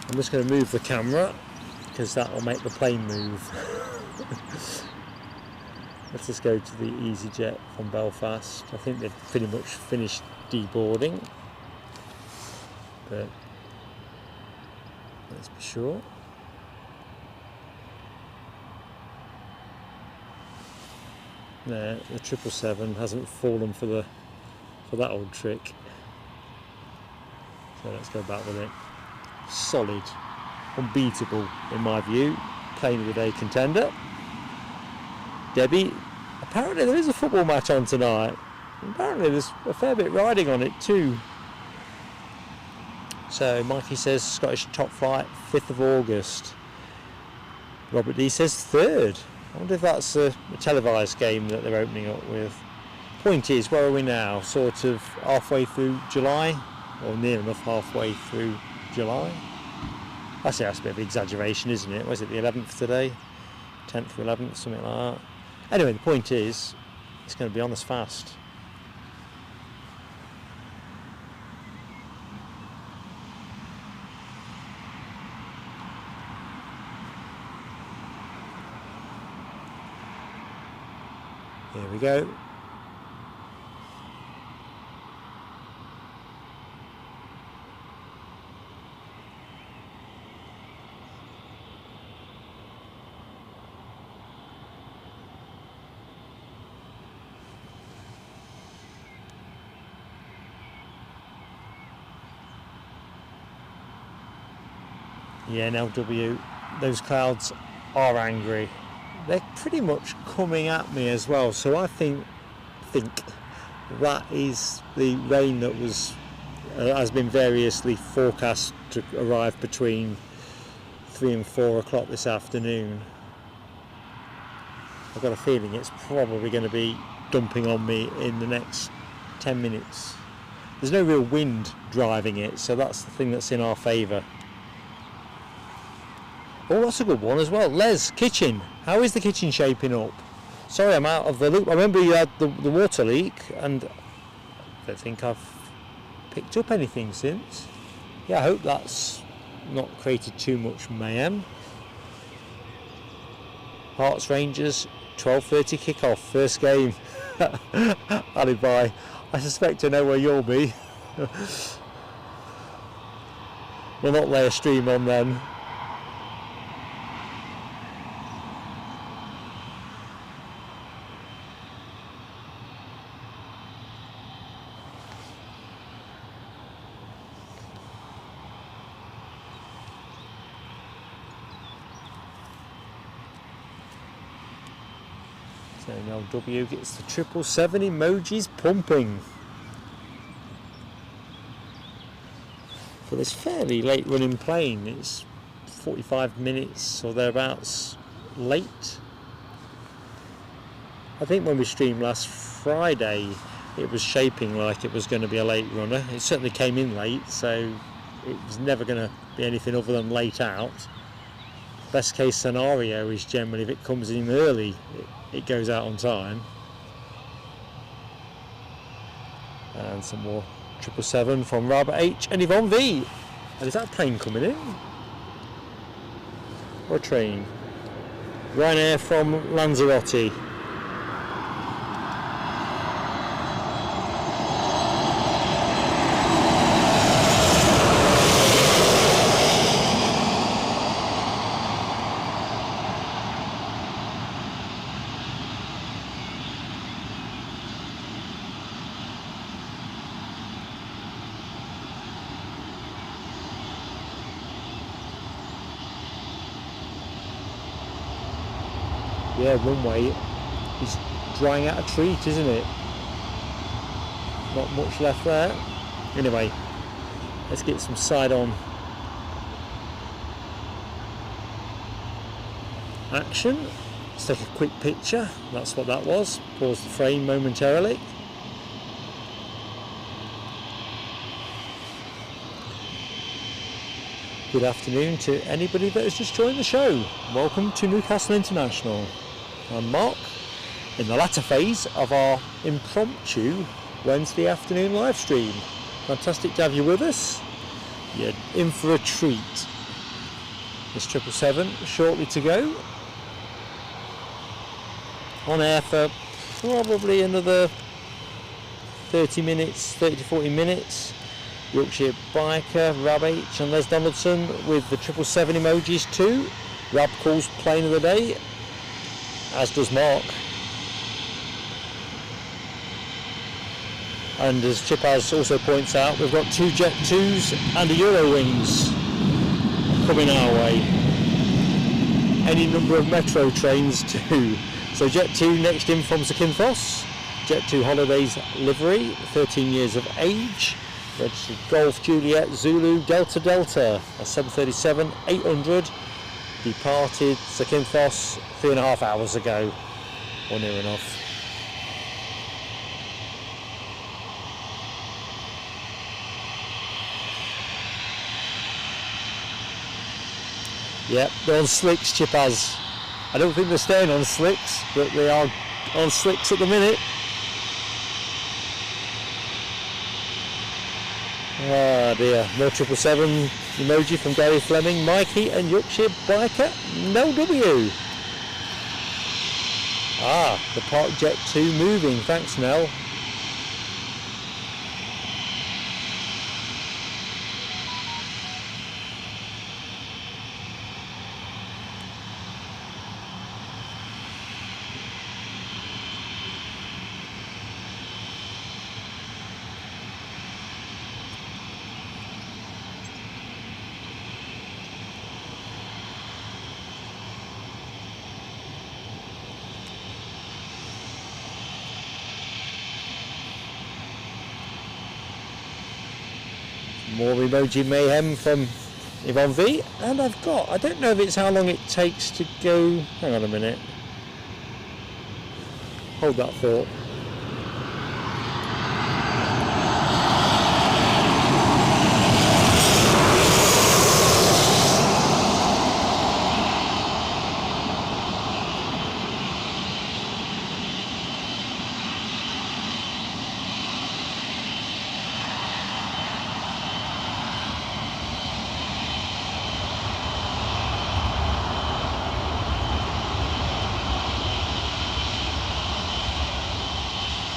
I'm just going to move the camera because that will make the plane move. Let's just go to the EasyJet from Belfast. I think they've pretty much finished deboarding, but let's be sure. There, the 777 hasn't fallen for that old trick. So let's go back with it. Solid, unbeatable in my view. Plane of the day contender. Debbie, apparently there is a football match on tonight. Apparently there's a fair bit riding on it too. So Mikey says Scottish top flight 5th of August. Robert D says 3rd. I wonder if that's a televised game that they're opening up with. Point is, where are we now? Sort of halfway through July? Or near enough halfway through July? Actually, that's a bit of an exaggeration, isn't it? Was it the 11th today? 10th or 11th, something like that. Anyway, the point is, it's going to be on us fast. Here we go. Yeah, NLW, those clouds are angry. They're pretty much coming at me as well, so I think that is the rain that was has been variously forecast to arrive between 3 and 4 o'clock this afternoon. I've got a feeling it's probably going to be dumping on me in the next 10 minutes. There's no real wind driving it, so that's the thing that's in our favour. Oh, that's a good one as well. Les, kitchen. How is the kitchen shaping up? Sorry, I'm out of the loop. I remember you had the water leak, and I don't think I've picked up anything since. Yeah, I hope that's not created too much mayhem. Hearts Rangers, 12:30 kickoff, first game. Alibi. I suspect I know where you'll be. We'll not lay a stream on then. So NLW gets the 777 emojis pumping for this fairly late running plane. It's 45 minutes or thereabouts late. I think when we streamed last Friday it was shaping like it was going to be a late runner. It certainly came in late, so it was never going to be anything other than late out. Best case scenario is generally if it comes in early, it goes out on time. And some more 777 from Robert H and Yvonne V. And is that a plane coming in? Or a train? Ryanair from Lanzarote. Yeah, Runway is drying out a treat, isn't it? Not much left there. Anyway, let's get some side-on action. Let's take a quick picture. That's what that was. Pause the frame momentarily. Good afternoon to anybody that has just joined the show. Welcome to Newcastle International. I'm Mark, in the latter phase of our impromptu Wednesday afternoon live stream. Fantastic to have you with us. You're in for a treat. This 777 shortly to go. on air for probably another 30 minutes, 30 to 40 minutes. Yorkshire Biker, Rab H and Les Donaldson with the 777 emojis too. Rab calls plane of the day, as does Mark. And as Chipaz also points out, we've got 2 Jet 2s and a Eurowings coming our way. Any number of metro trains too. So Jet 2 next in from Zakynthos. Jet 2 Holidays livery, 13 years of age. Registered Golf Juliet Zulu Delta Delta, a 737-800. Departed Zakynthos 3.5 hours ago, or near enough. Yep, they're on slicks, Chipaz. I don't think they're staying on slicks, but they are on slicks at the minute. Ah dear, no 777 emoji from Gary Fleming, Mikey and Yorkshire Biker, no W. Ah, the Park Jet 2 moving, thanks Nell. More emoji mayhem from Yvonne V, and I don't know if it's how long it takes to go, hang on a minute, hold that thought.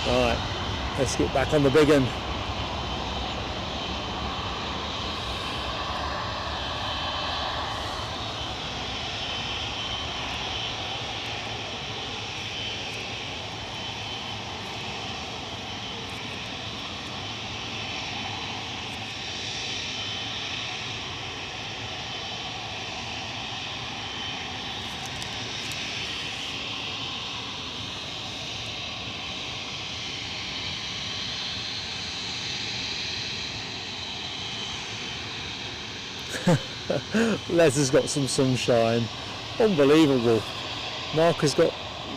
Alright, let's get back on the big one. Les has got some sunshine. Unbelievable. Mark has got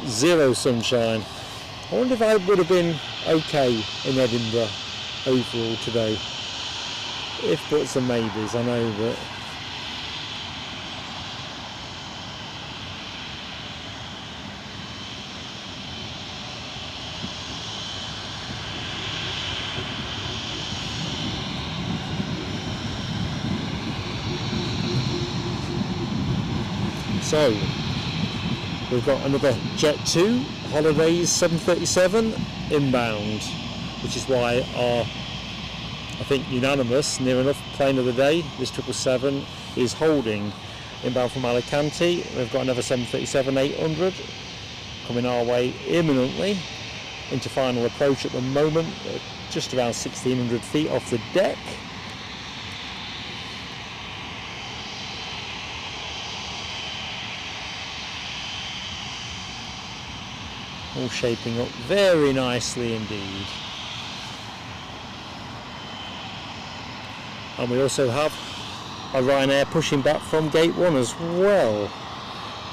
0 sunshine. I wonder if I would have been okay in Edinburgh overall today. If buts and maybes, I know, but so, we've got another Jet 2 Holidays 737 inbound, which is why our, I think, unanimous, near enough plane of the day, this 777 is holding inbound from Alicante. We've got another 737-800 coming our way imminently into final approach at the moment, just around 1,600 feet off the deck. All shaping up very nicely indeed. And we also have a Ryanair pushing back from gate 1 as well.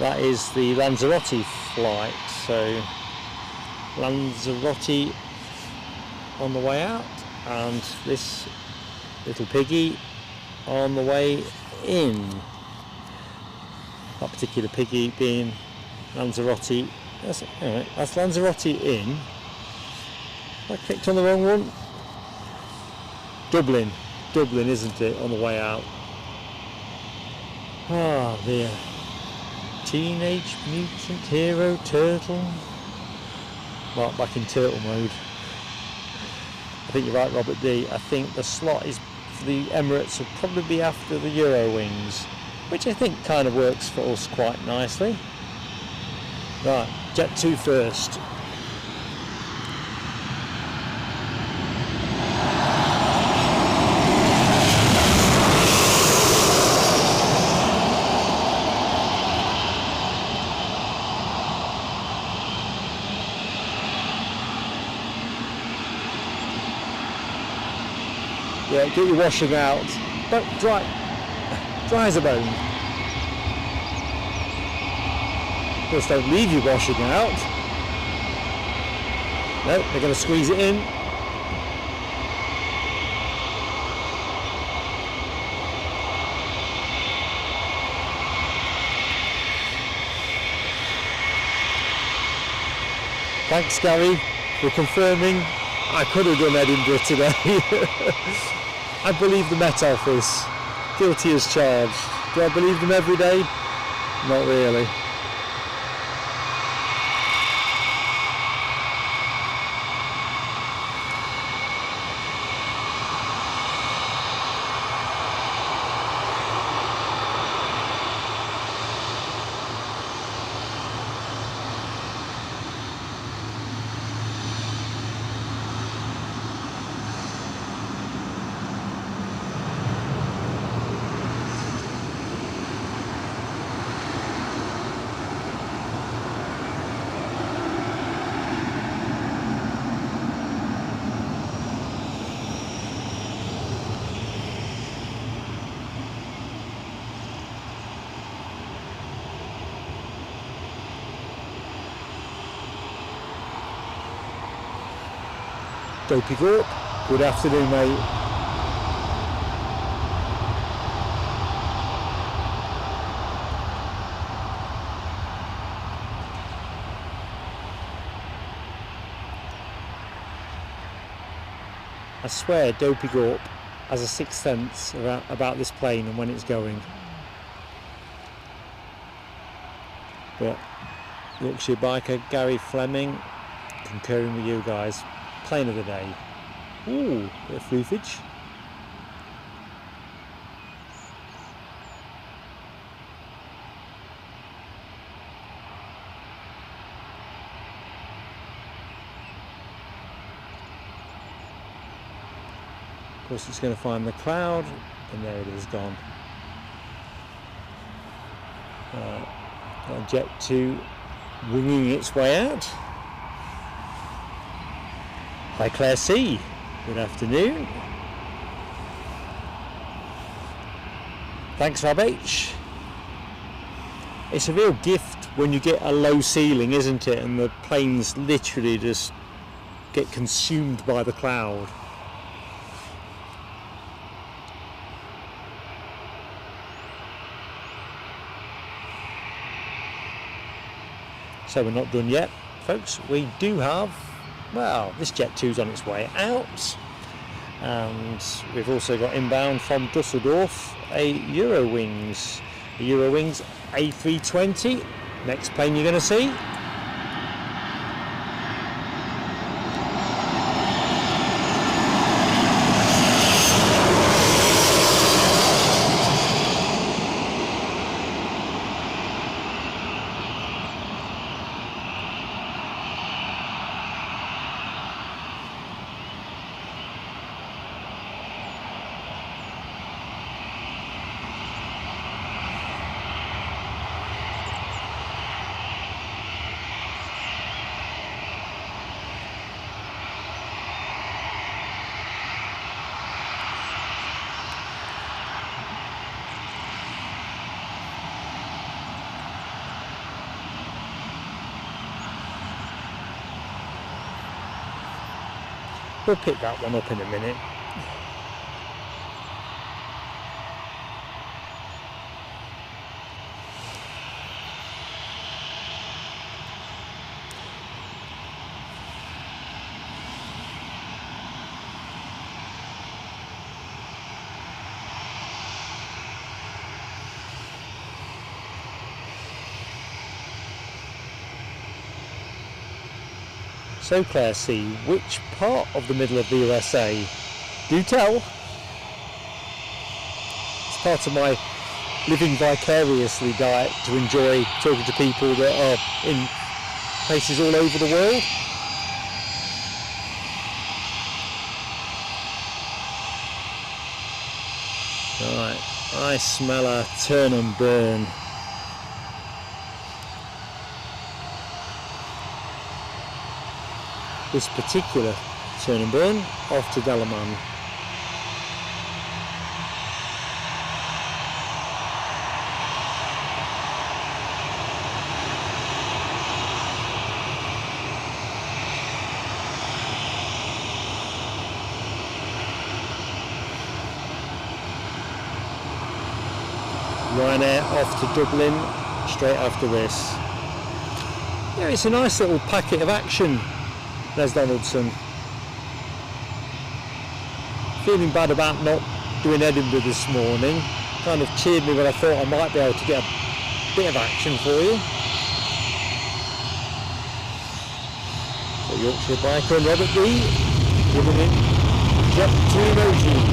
That is the Lanzarote flight. So Lanzarote on the way out, and this little piggy on the way in. That particular piggy being Lanzarote. That's Lanzarote in. I clicked on the wrong one. Dublin, isn't it, on the way out? Ah, dear. Teenage Mutant Hero Turtle. Right, back in turtle mode. I think you're right, Robert D. I think the slot is for the Emirates will probably be after the Euro wings, which I think kind of works for us quite nicely. Right, Jet 2 first. Yeah, get your washing out. Don't dry as a bone. Just don't leave your washing out. No, they're going to squeeze it in. Thanks, Gary, for confirming. I could have done Edinburgh today. I believe the Met Office. Guilty as charged. Do I believe them every day? Not really. Dopey Gorp, good afternoon, mate. I swear Dopey Gorp has a sixth sense about this plane and when it's going. But Yorkshire biker Gary Fleming, concurring with you guys. Plane of the day. Ooh, bit of floofage. Of course it's going to find the cloud, and there it is, gone. Jet 2 winging its way out. Hi Claire C, good afternoon. Thanks Rob H. It's a real gift when you get a low ceiling, isn't it? And the planes literally just get consumed by the cloud. So we're not done yet, folks. We do have, well, this Jet 2's on its way out, and we've also got inbound from Dusseldorf a Eurowings A320. Next plane you're going to see. We'll pick that one up in a minute. So Claire C, which part of the middle of the USA? Do tell. It's part of my living vicariously diet to enjoy talking to people that are in places all over the world. Right, I smell a turn and burn. This particular turn and burn off to Delaman. Ryanair off to Dublin straight after this. Yeah, it's a nice little packet of action, Les Donaldson. Feeling bad about not doing Edinburgh this morning. Kind of cheered me when I thought I might be able to get a bit of action for you. So Yorkshire biker and Robert D giving it Jet 2 emoji.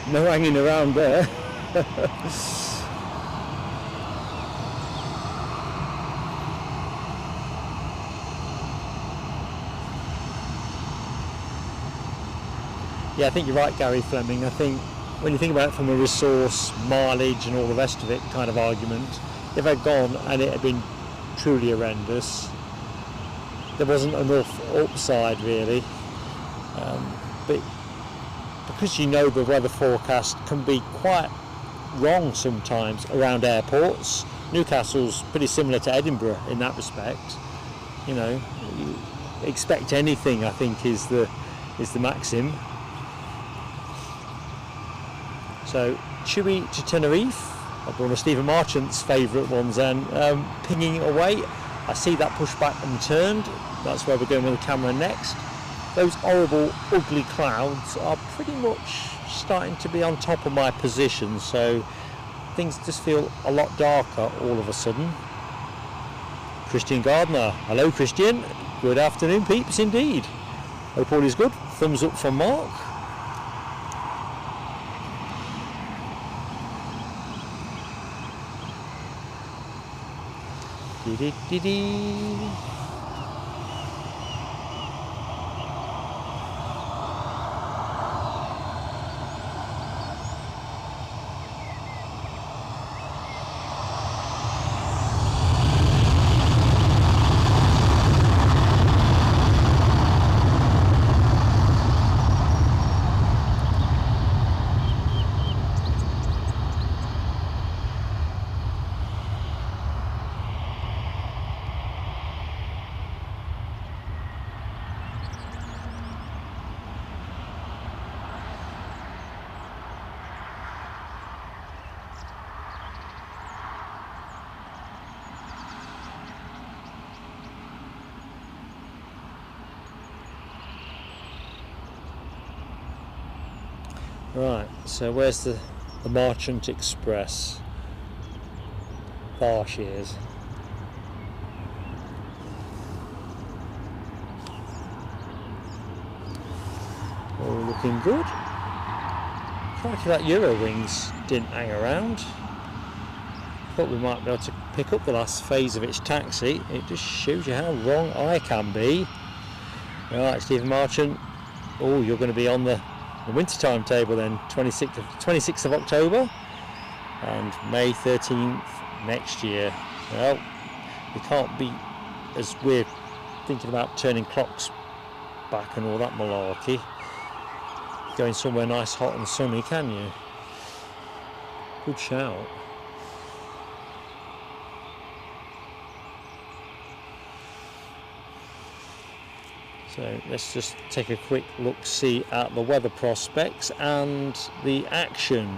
No hanging around there. Yeah, I think you're right, Gary Fleming. I think when you think about it from a resource, mileage and all the rest of it kind of argument, if I'd gone and it had been truly horrendous, there wasn't enough upside really. But because you know the weather forecast can be quite wrong sometimes around airports. Newcastle's pretty similar to Edinburgh in that respect. You know, you expect anything, I think, is the maxim. So Chewy to Tenerife, one of Stephen Marchant's favourite ones, and pinging away. I see that push back and turned. That's where we're going with the camera next. Those horrible, ugly clouds are pretty much starting to be on top of my position, so things just feel a lot darker all of a sudden. Christian Gardner. Hello, Christian. Good afternoon, peeps, indeed. Hope all is good. Thumbs up from Mark. Dee-dee-dee-dee. Right, so where's the Marchant Express? There she is. All looking good. Crikey, that Eurowings didn't hang around. Thought we might be able to pick up the last phase of its taxi. It just shows you how wrong I can be. Right, Stephen Marchant. Oh, you're going to be on the winter timetable then, 26th of October and May 13th next year. Well, we can't be, as we're thinking about turning clocks back and all that malarkey, going somewhere nice, hot and sunny, can you? Good shout. So let's just take a quick look-see at the weather prospects and the action.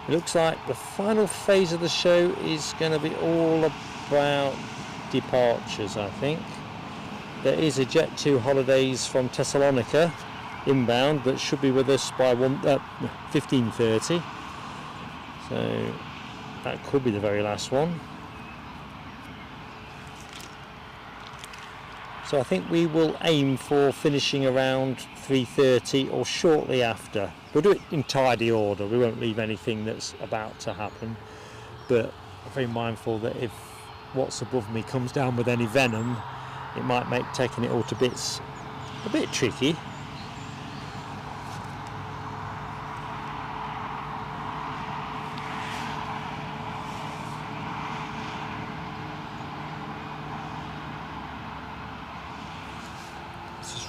It looks like the final phase of the show is going to be all about departures, I think. There is a Jet2 Holidays from Thessalonica inbound that should be with us by 15:30. So that could be the very last one. So I think we will aim for finishing around 3:30 or shortly after. We'll do it in tidy order, we won't leave anything that's about to happen, but I'm very mindful that if what's above me comes down with any venom, it might make taking it all to bits a bit tricky.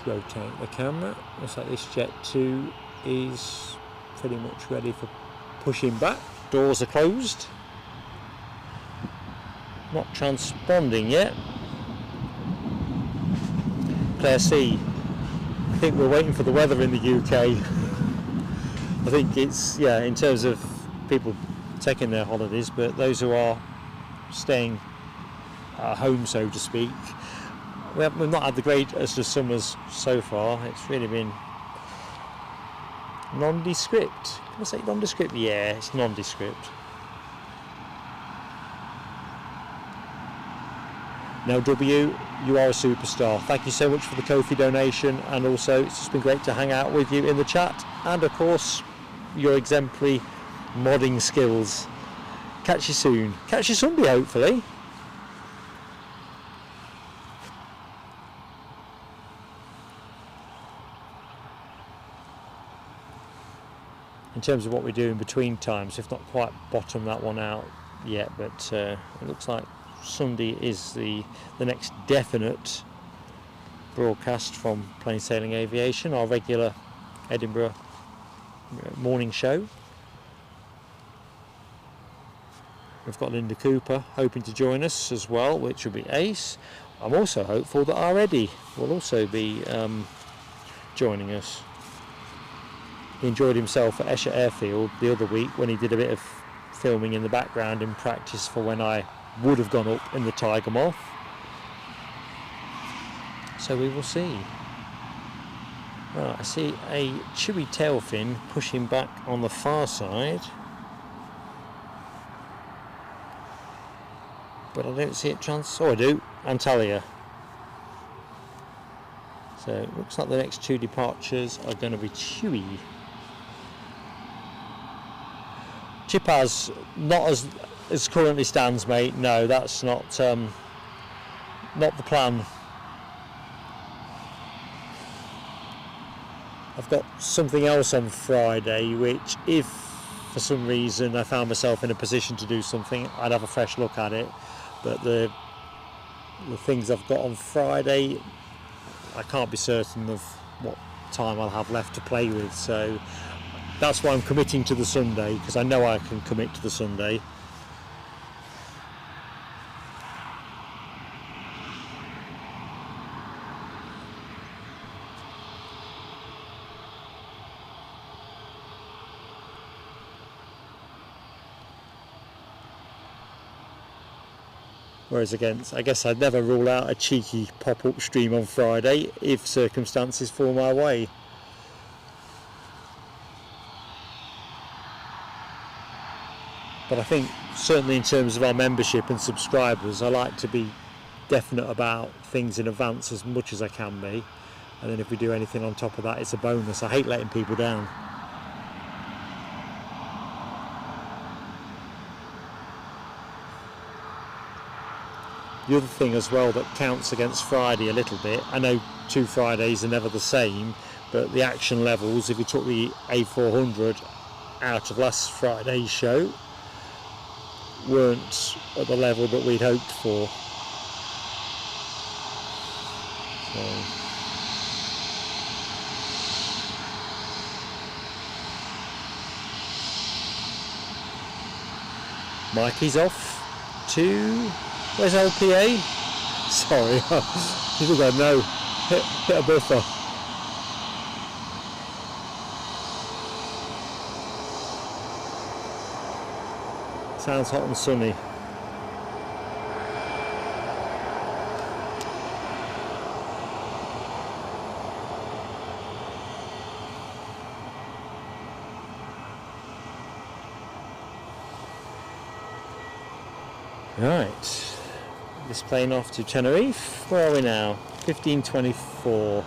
Rotate the camera. Looks like this Jet2 is pretty much ready for pushing back. Doors are closed. Not transponding yet. Claire C. I think we're waiting for the weather in the UK. I think it's, yeah, in terms of people taking their holidays, but those who are staying at home, so to speak, we've not had the greatest of summers so far. It's really been nondescript. Can I say nondescript? Yeah, it's nondescript. Now W, you are a superstar. Thank you so much for the Ko-fi donation, and also it's just been great to hang out with you in the chat, and of course your exemplary modding skills. Catch you soon. Catch you Sunday, hopefully. In terms of what we do in between times, we've not quite bottomed that one out yet, but it looks like Sunday is the next definite broadcast from Plain Sailing Aviation, our regular Edinburgh morning show. We've got Linda Cooper hoping to join us as well, which will be ace. I'm also hopeful that our Eddie will also be joining us. He enjoyed himself at Esher Airfield the other week when he did a bit of filming in the background in practice for when I would have gone up in the Tiger Moth. So we will see. Right, I see a chewy tailfin pushing back on the far side, but I don't see it oh I do, Antalya. So it looks like the next two departures are going to be chewy. Chipaz, not as currently stands, mate. No, that's not the plan. I've got something else on Friday, which if for some reason I found myself in a position to do something, I'd have a fresh look at it. But the things I've got on Friday, I can't be certain of what time I'll have left to play with, so that's why I'm committing to the Sunday, because I know I can commit to the Sunday. Whereas I guess I'd never rule out a cheeky pop-up stream on Friday if circumstances fall my way. But I think certainly in terms of our membership and subscribers, I like to be definite about things in advance as much as I can be, and then if we do anything on top of that, it's a bonus. I hate letting people down. The other thing as well that counts against Friday a little bit, I know 2 Fridays are never the same, but the action levels, if you took the A400 out of last Friday's show, weren't at the level that we'd hoped for. So Mikey's off to, where's LPA? Sorry, people don't know. Hit a buffer. Sounds hot and sunny. Right, this plane off to Tenerife. Where are we now? 15:24.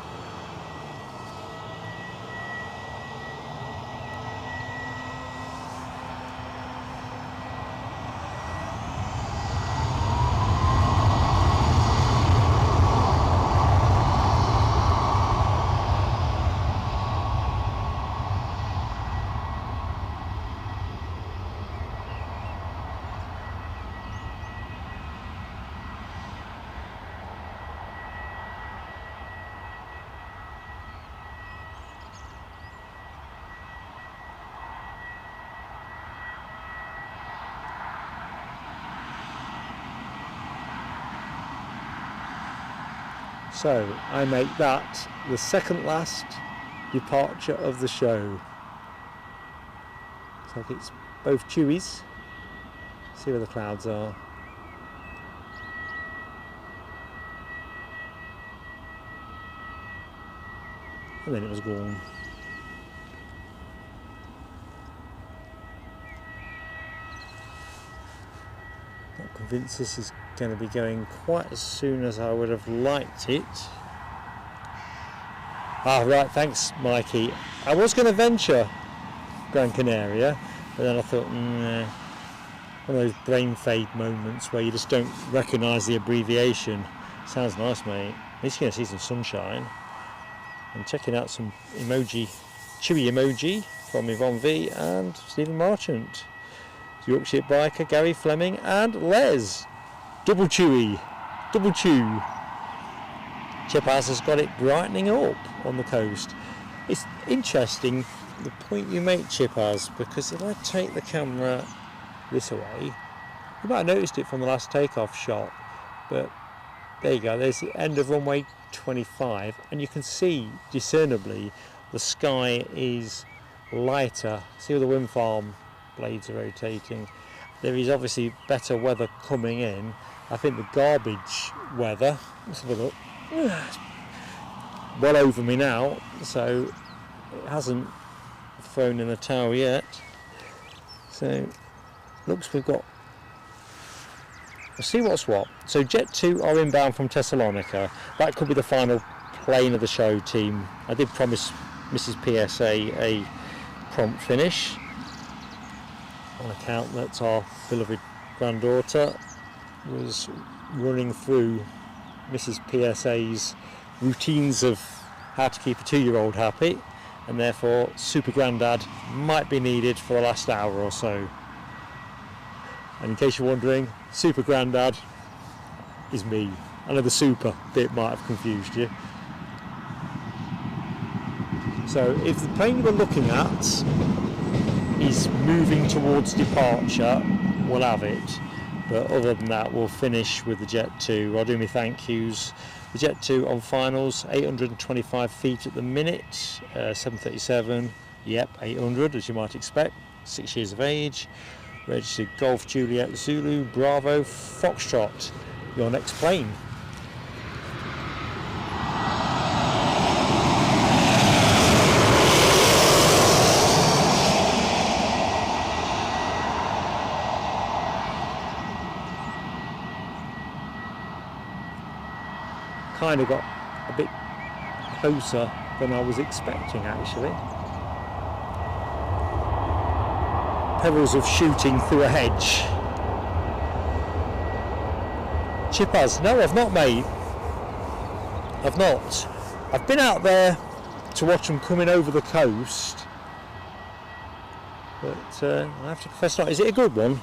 So I make that the second last departure of the show. Looks like it's both Chewies. See where the clouds are. And then it was gone. Not convinced this is going to be going quite as soon as I would have liked it. Ah, right, thanks Mikey. I was going to venture Gran Canaria, but then I thought, one of those brain fade moments where you just don't recognise the abbreviation. Sounds nice, mate. At least you're going to see some sunshine. I'm checking out some emoji, Chewy emoji from Yvonne V and Stephen Marchant. Yorkshire biker Gary Fleming and Les. Double Chewy, double chew. Chip House has got it brightening up on the coast. It's interesting the point you make, Chip House, because if I take the camera this away, you might have noticed it from the last takeoff shot, but there you go, there's the end of runway 25 and you can see discernibly the sky is lighter. See how the wind farm blades are rotating. There is obviously better weather coming in. I think the garbage weather, let's have a look, well over me now, so it hasn't thrown in the towel yet. So looks we've got, we'll see what's what. So Jet 2 are inbound from Thessalonica. That could be the final plane of the show, team. I did promise Mrs. PSA a prompt finish on account that our beloved granddaughter was running through Mrs. PSA's routines of how to keep a 2-year-old happy, and therefore Super Grandad might be needed for the last hour or so. And in case you're wondering, Super Grandad is me. I know the super bit might have confused you. So if the plane we're looking at is moving towards departure, we'll have it. But other than that, we'll finish with the Jet 2. I'll do my thank yous. The Jet 2 on finals, 825 feet at the minute, 737, yep, 800 as you might expect, 6 years of age, registered Golf Juliet Zulu Bravo Foxtrot, your next plane. Kind of got a bit closer than I was expecting, actually. Perils of shooting through a hedge. Chippers, no, I've not, mate. I've not. I've been out there to watch them coming over the coast, but I have to confess not. Is it a good one?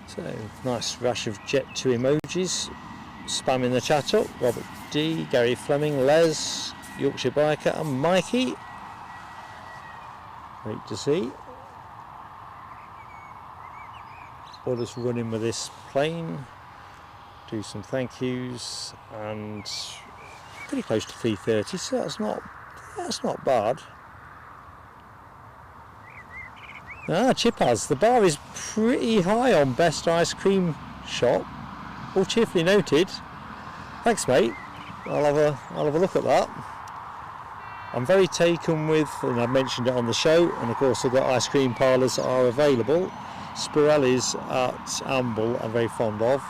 So nice rash of Jet 2 emojis spamming the chat up. Robert D, Gary Fleming, Les, Yorkshire Biker and Mikey. Great to see. Others running with this plane. Do some thank yous and pretty close to 330, so that's not bad. Chipaz, the bar is pretty high on best ice cream shop. All cheerfully noted. Thanks, mate. I'll have a look at that. I'm very taken with, and I've mentioned it on the show, and of course other ice cream parlours are available. Spirelli's at Amble I'm very fond of,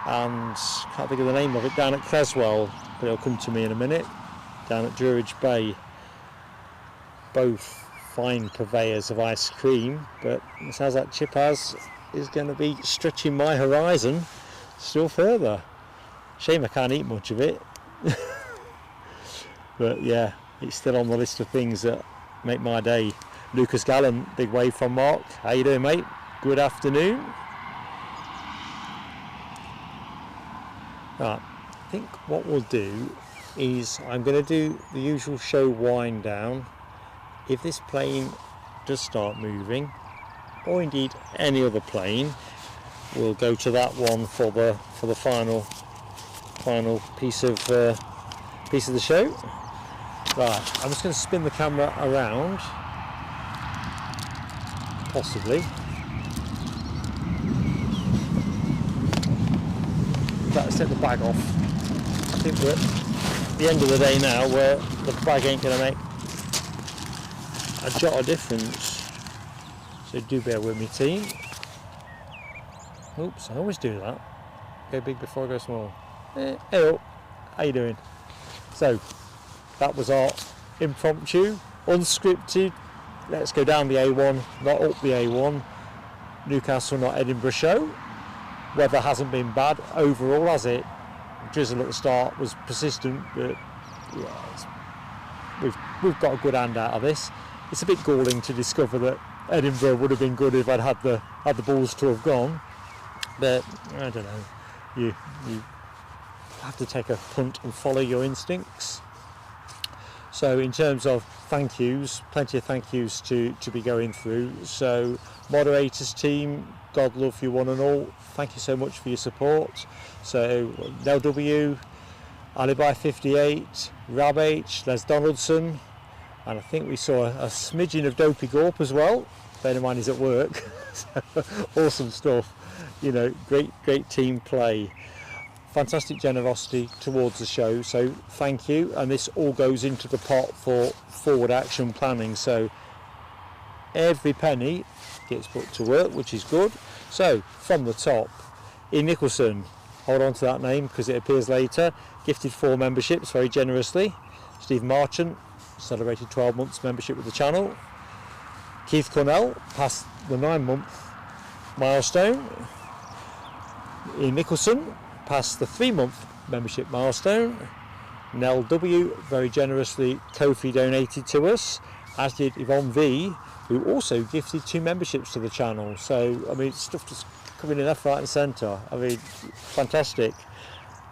and can't think of the name of it, down at Creswell, but it'll come to me in a minute, down at Druridge Bay. Both fine purveyors of ice cream, but it sounds like Chipaz is going to be stretching my horizon still further. Shame I can't eat much of it. But yeah, it's still on the list of things that make my day. Lucas Gallen, big wave from Mark. How you doing, mate? Good afternoon. Right, I think what we'll do is I'm going to do the usual show wind down. If this plane does start moving, or indeed any other plane, we'll go to that one for the final piece of the show. Right, I'm just going to spin the camera around, possibly. Let's take the bag off. I think we're at the end of the day now where the bag ain't going to make a jot of difference. So do bear with me, team. Oops, I always do that. Go big before I go small. Hey, how you doing? So that was our impromptu, unscripted, let's go down the A1, not up the A1, Newcastle not Edinburgh show. Weather hasn't been bad overall, has it? Drizzle at the start was persistent, but yeah, we've got a good hand out of this. It's a bit galling to discover that Edinburgh would have been good if I'd had the balls to have gone, but I don't know. You have to take a punt and follow your instincts. So in terms of thank yous, plenty of thank yous to be going through. So moderators team, God love you one and all. Thank you so much for your support. So Nell W, Alibi 58, Rab H, Les Donaldson, and I think we saw a smidgen of Dopey Gorp as well. Bear in mind he's at work. So, awesome stuff. You know, great team play. Fantastic generosity towards the show, so thank you, and this all goes into the pot for forward action planning, so every penny gets put to work, which is good. So from the top, Ian Nicholson, hold on to that name because it appears later, gifted 4 memberships very generously. Steve Marchant celebrated 12 months membership with the channel. Keith Cornell passed the 9-month milestone. Ian Nicholson passed the 3-month membership milestone. Nell W very generously Ko-fi donated to us, as did Yvonne V, who also gifted 2 memberships to the channel. So I mean, stuff just coming in left, right and centre. I mean, fantastic.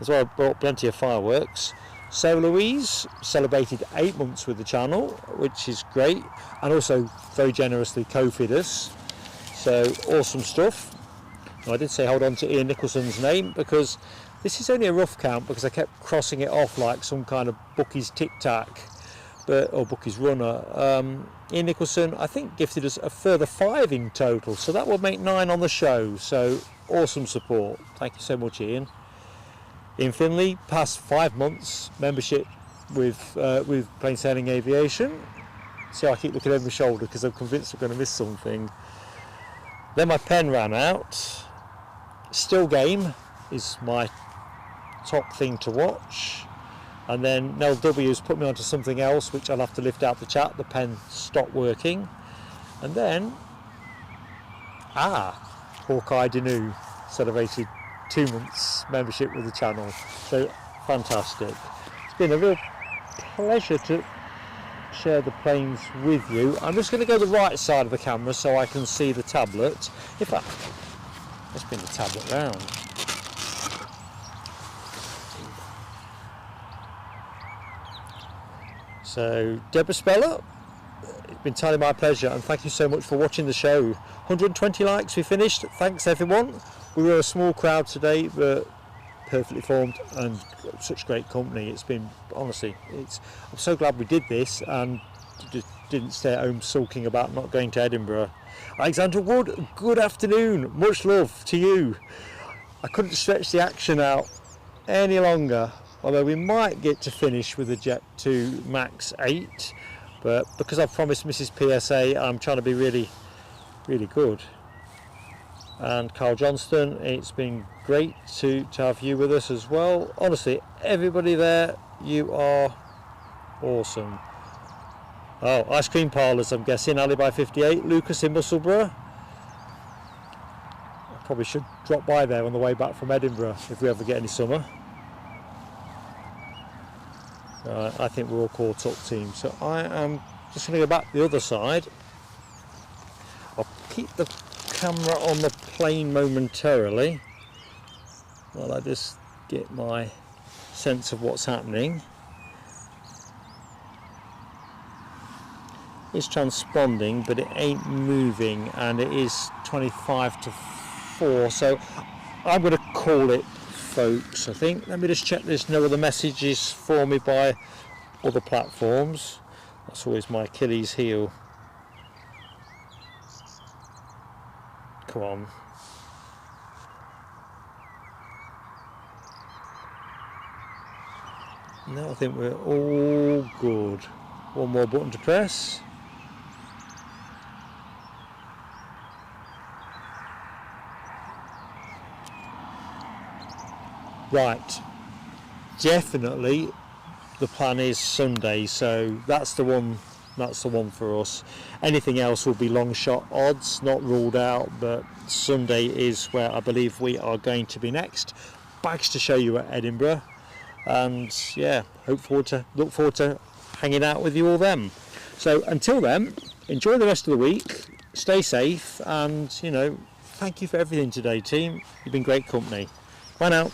As well, I bought plenty of fireworks. Sarah Louise celebrated 8 months with the channel, which is great, and also very generously Ko-fi'd us. So awesome stuff. I did say hold on to Ian Nicholson's name because this is only a rough count because I kept crossing it off like some kind of bookies tic-tac, or bookies runner. Ian Nicholson, I think, gifted us a further 5 in total, so that would make 9 on the show. So awesome support. Thank you so much, Ian. Ian Finley passed 5 months membership with Plain Sailing Aviation. See, I keep looking over my shoulder because I'm convinced I'm going to miss something. Then my pen ran out. Still Game is my top thing to watch, and then Nell W has put me onto something else which I'll have to lift out the chat. The pen stopped working, and then Hawkeye Danu celebrated 2 months membership with the channel. So fantastic. It's been a real pleasure to share the planes with you. I'm just going to go the right side of the camera so I can see the tablet. In fact, Let's bring the tablet round. So, Deborah Speller, it's been entirely my pleasure, and thank you so much for watching the show. 120 likes, we finished. Thanks everyone. We were a small crowd today, but perfectly formed and such great company. It's been, honestly, I'm so glad we did this and just didn't stay at home sulking about not going to Edinburgh. Alexandra Wood, good afternoon. Much love to you. I couldn't stretch the action out any longer, although we might get to finish with a Jet 2 Max 8, but because I've promised Mrs. PSA, I'm trying to be really good. And Carl Johnston, it's been great to have you with us as well. Honestly, everybody there, you are awesome. Oh, ice cream parlours, I'm guessing. Alibi 58, Lucas in Musselburgh. I probably should drop by there on the way back from Edinburgh if we ever get any summer. I think we're all caught up, team. So I am just going to go back the other side. I'll keep the camera on the plane momentarily while I just get my sense of what's happening. It's transponding, but it ain't moving, and it is 25 to 4, so I'm going to call it, folks. I think, let me just check there's no other messages for me by other platforms. That's always my Achilles heel. Come on. No, I think we're all good. One more button to press. Right, definitely the plan is Sunday, so that's the one for us. Anything else will be long shot odds, not ruled out, but Sunday is where I believe we are going to be next. Bags to show you at Edinburgh, and yeah, look forward to hanging out with you all then. So until then, enjoy the rest of the week, stay safe, and thank you for everything today, team. You've been great company. Bye now.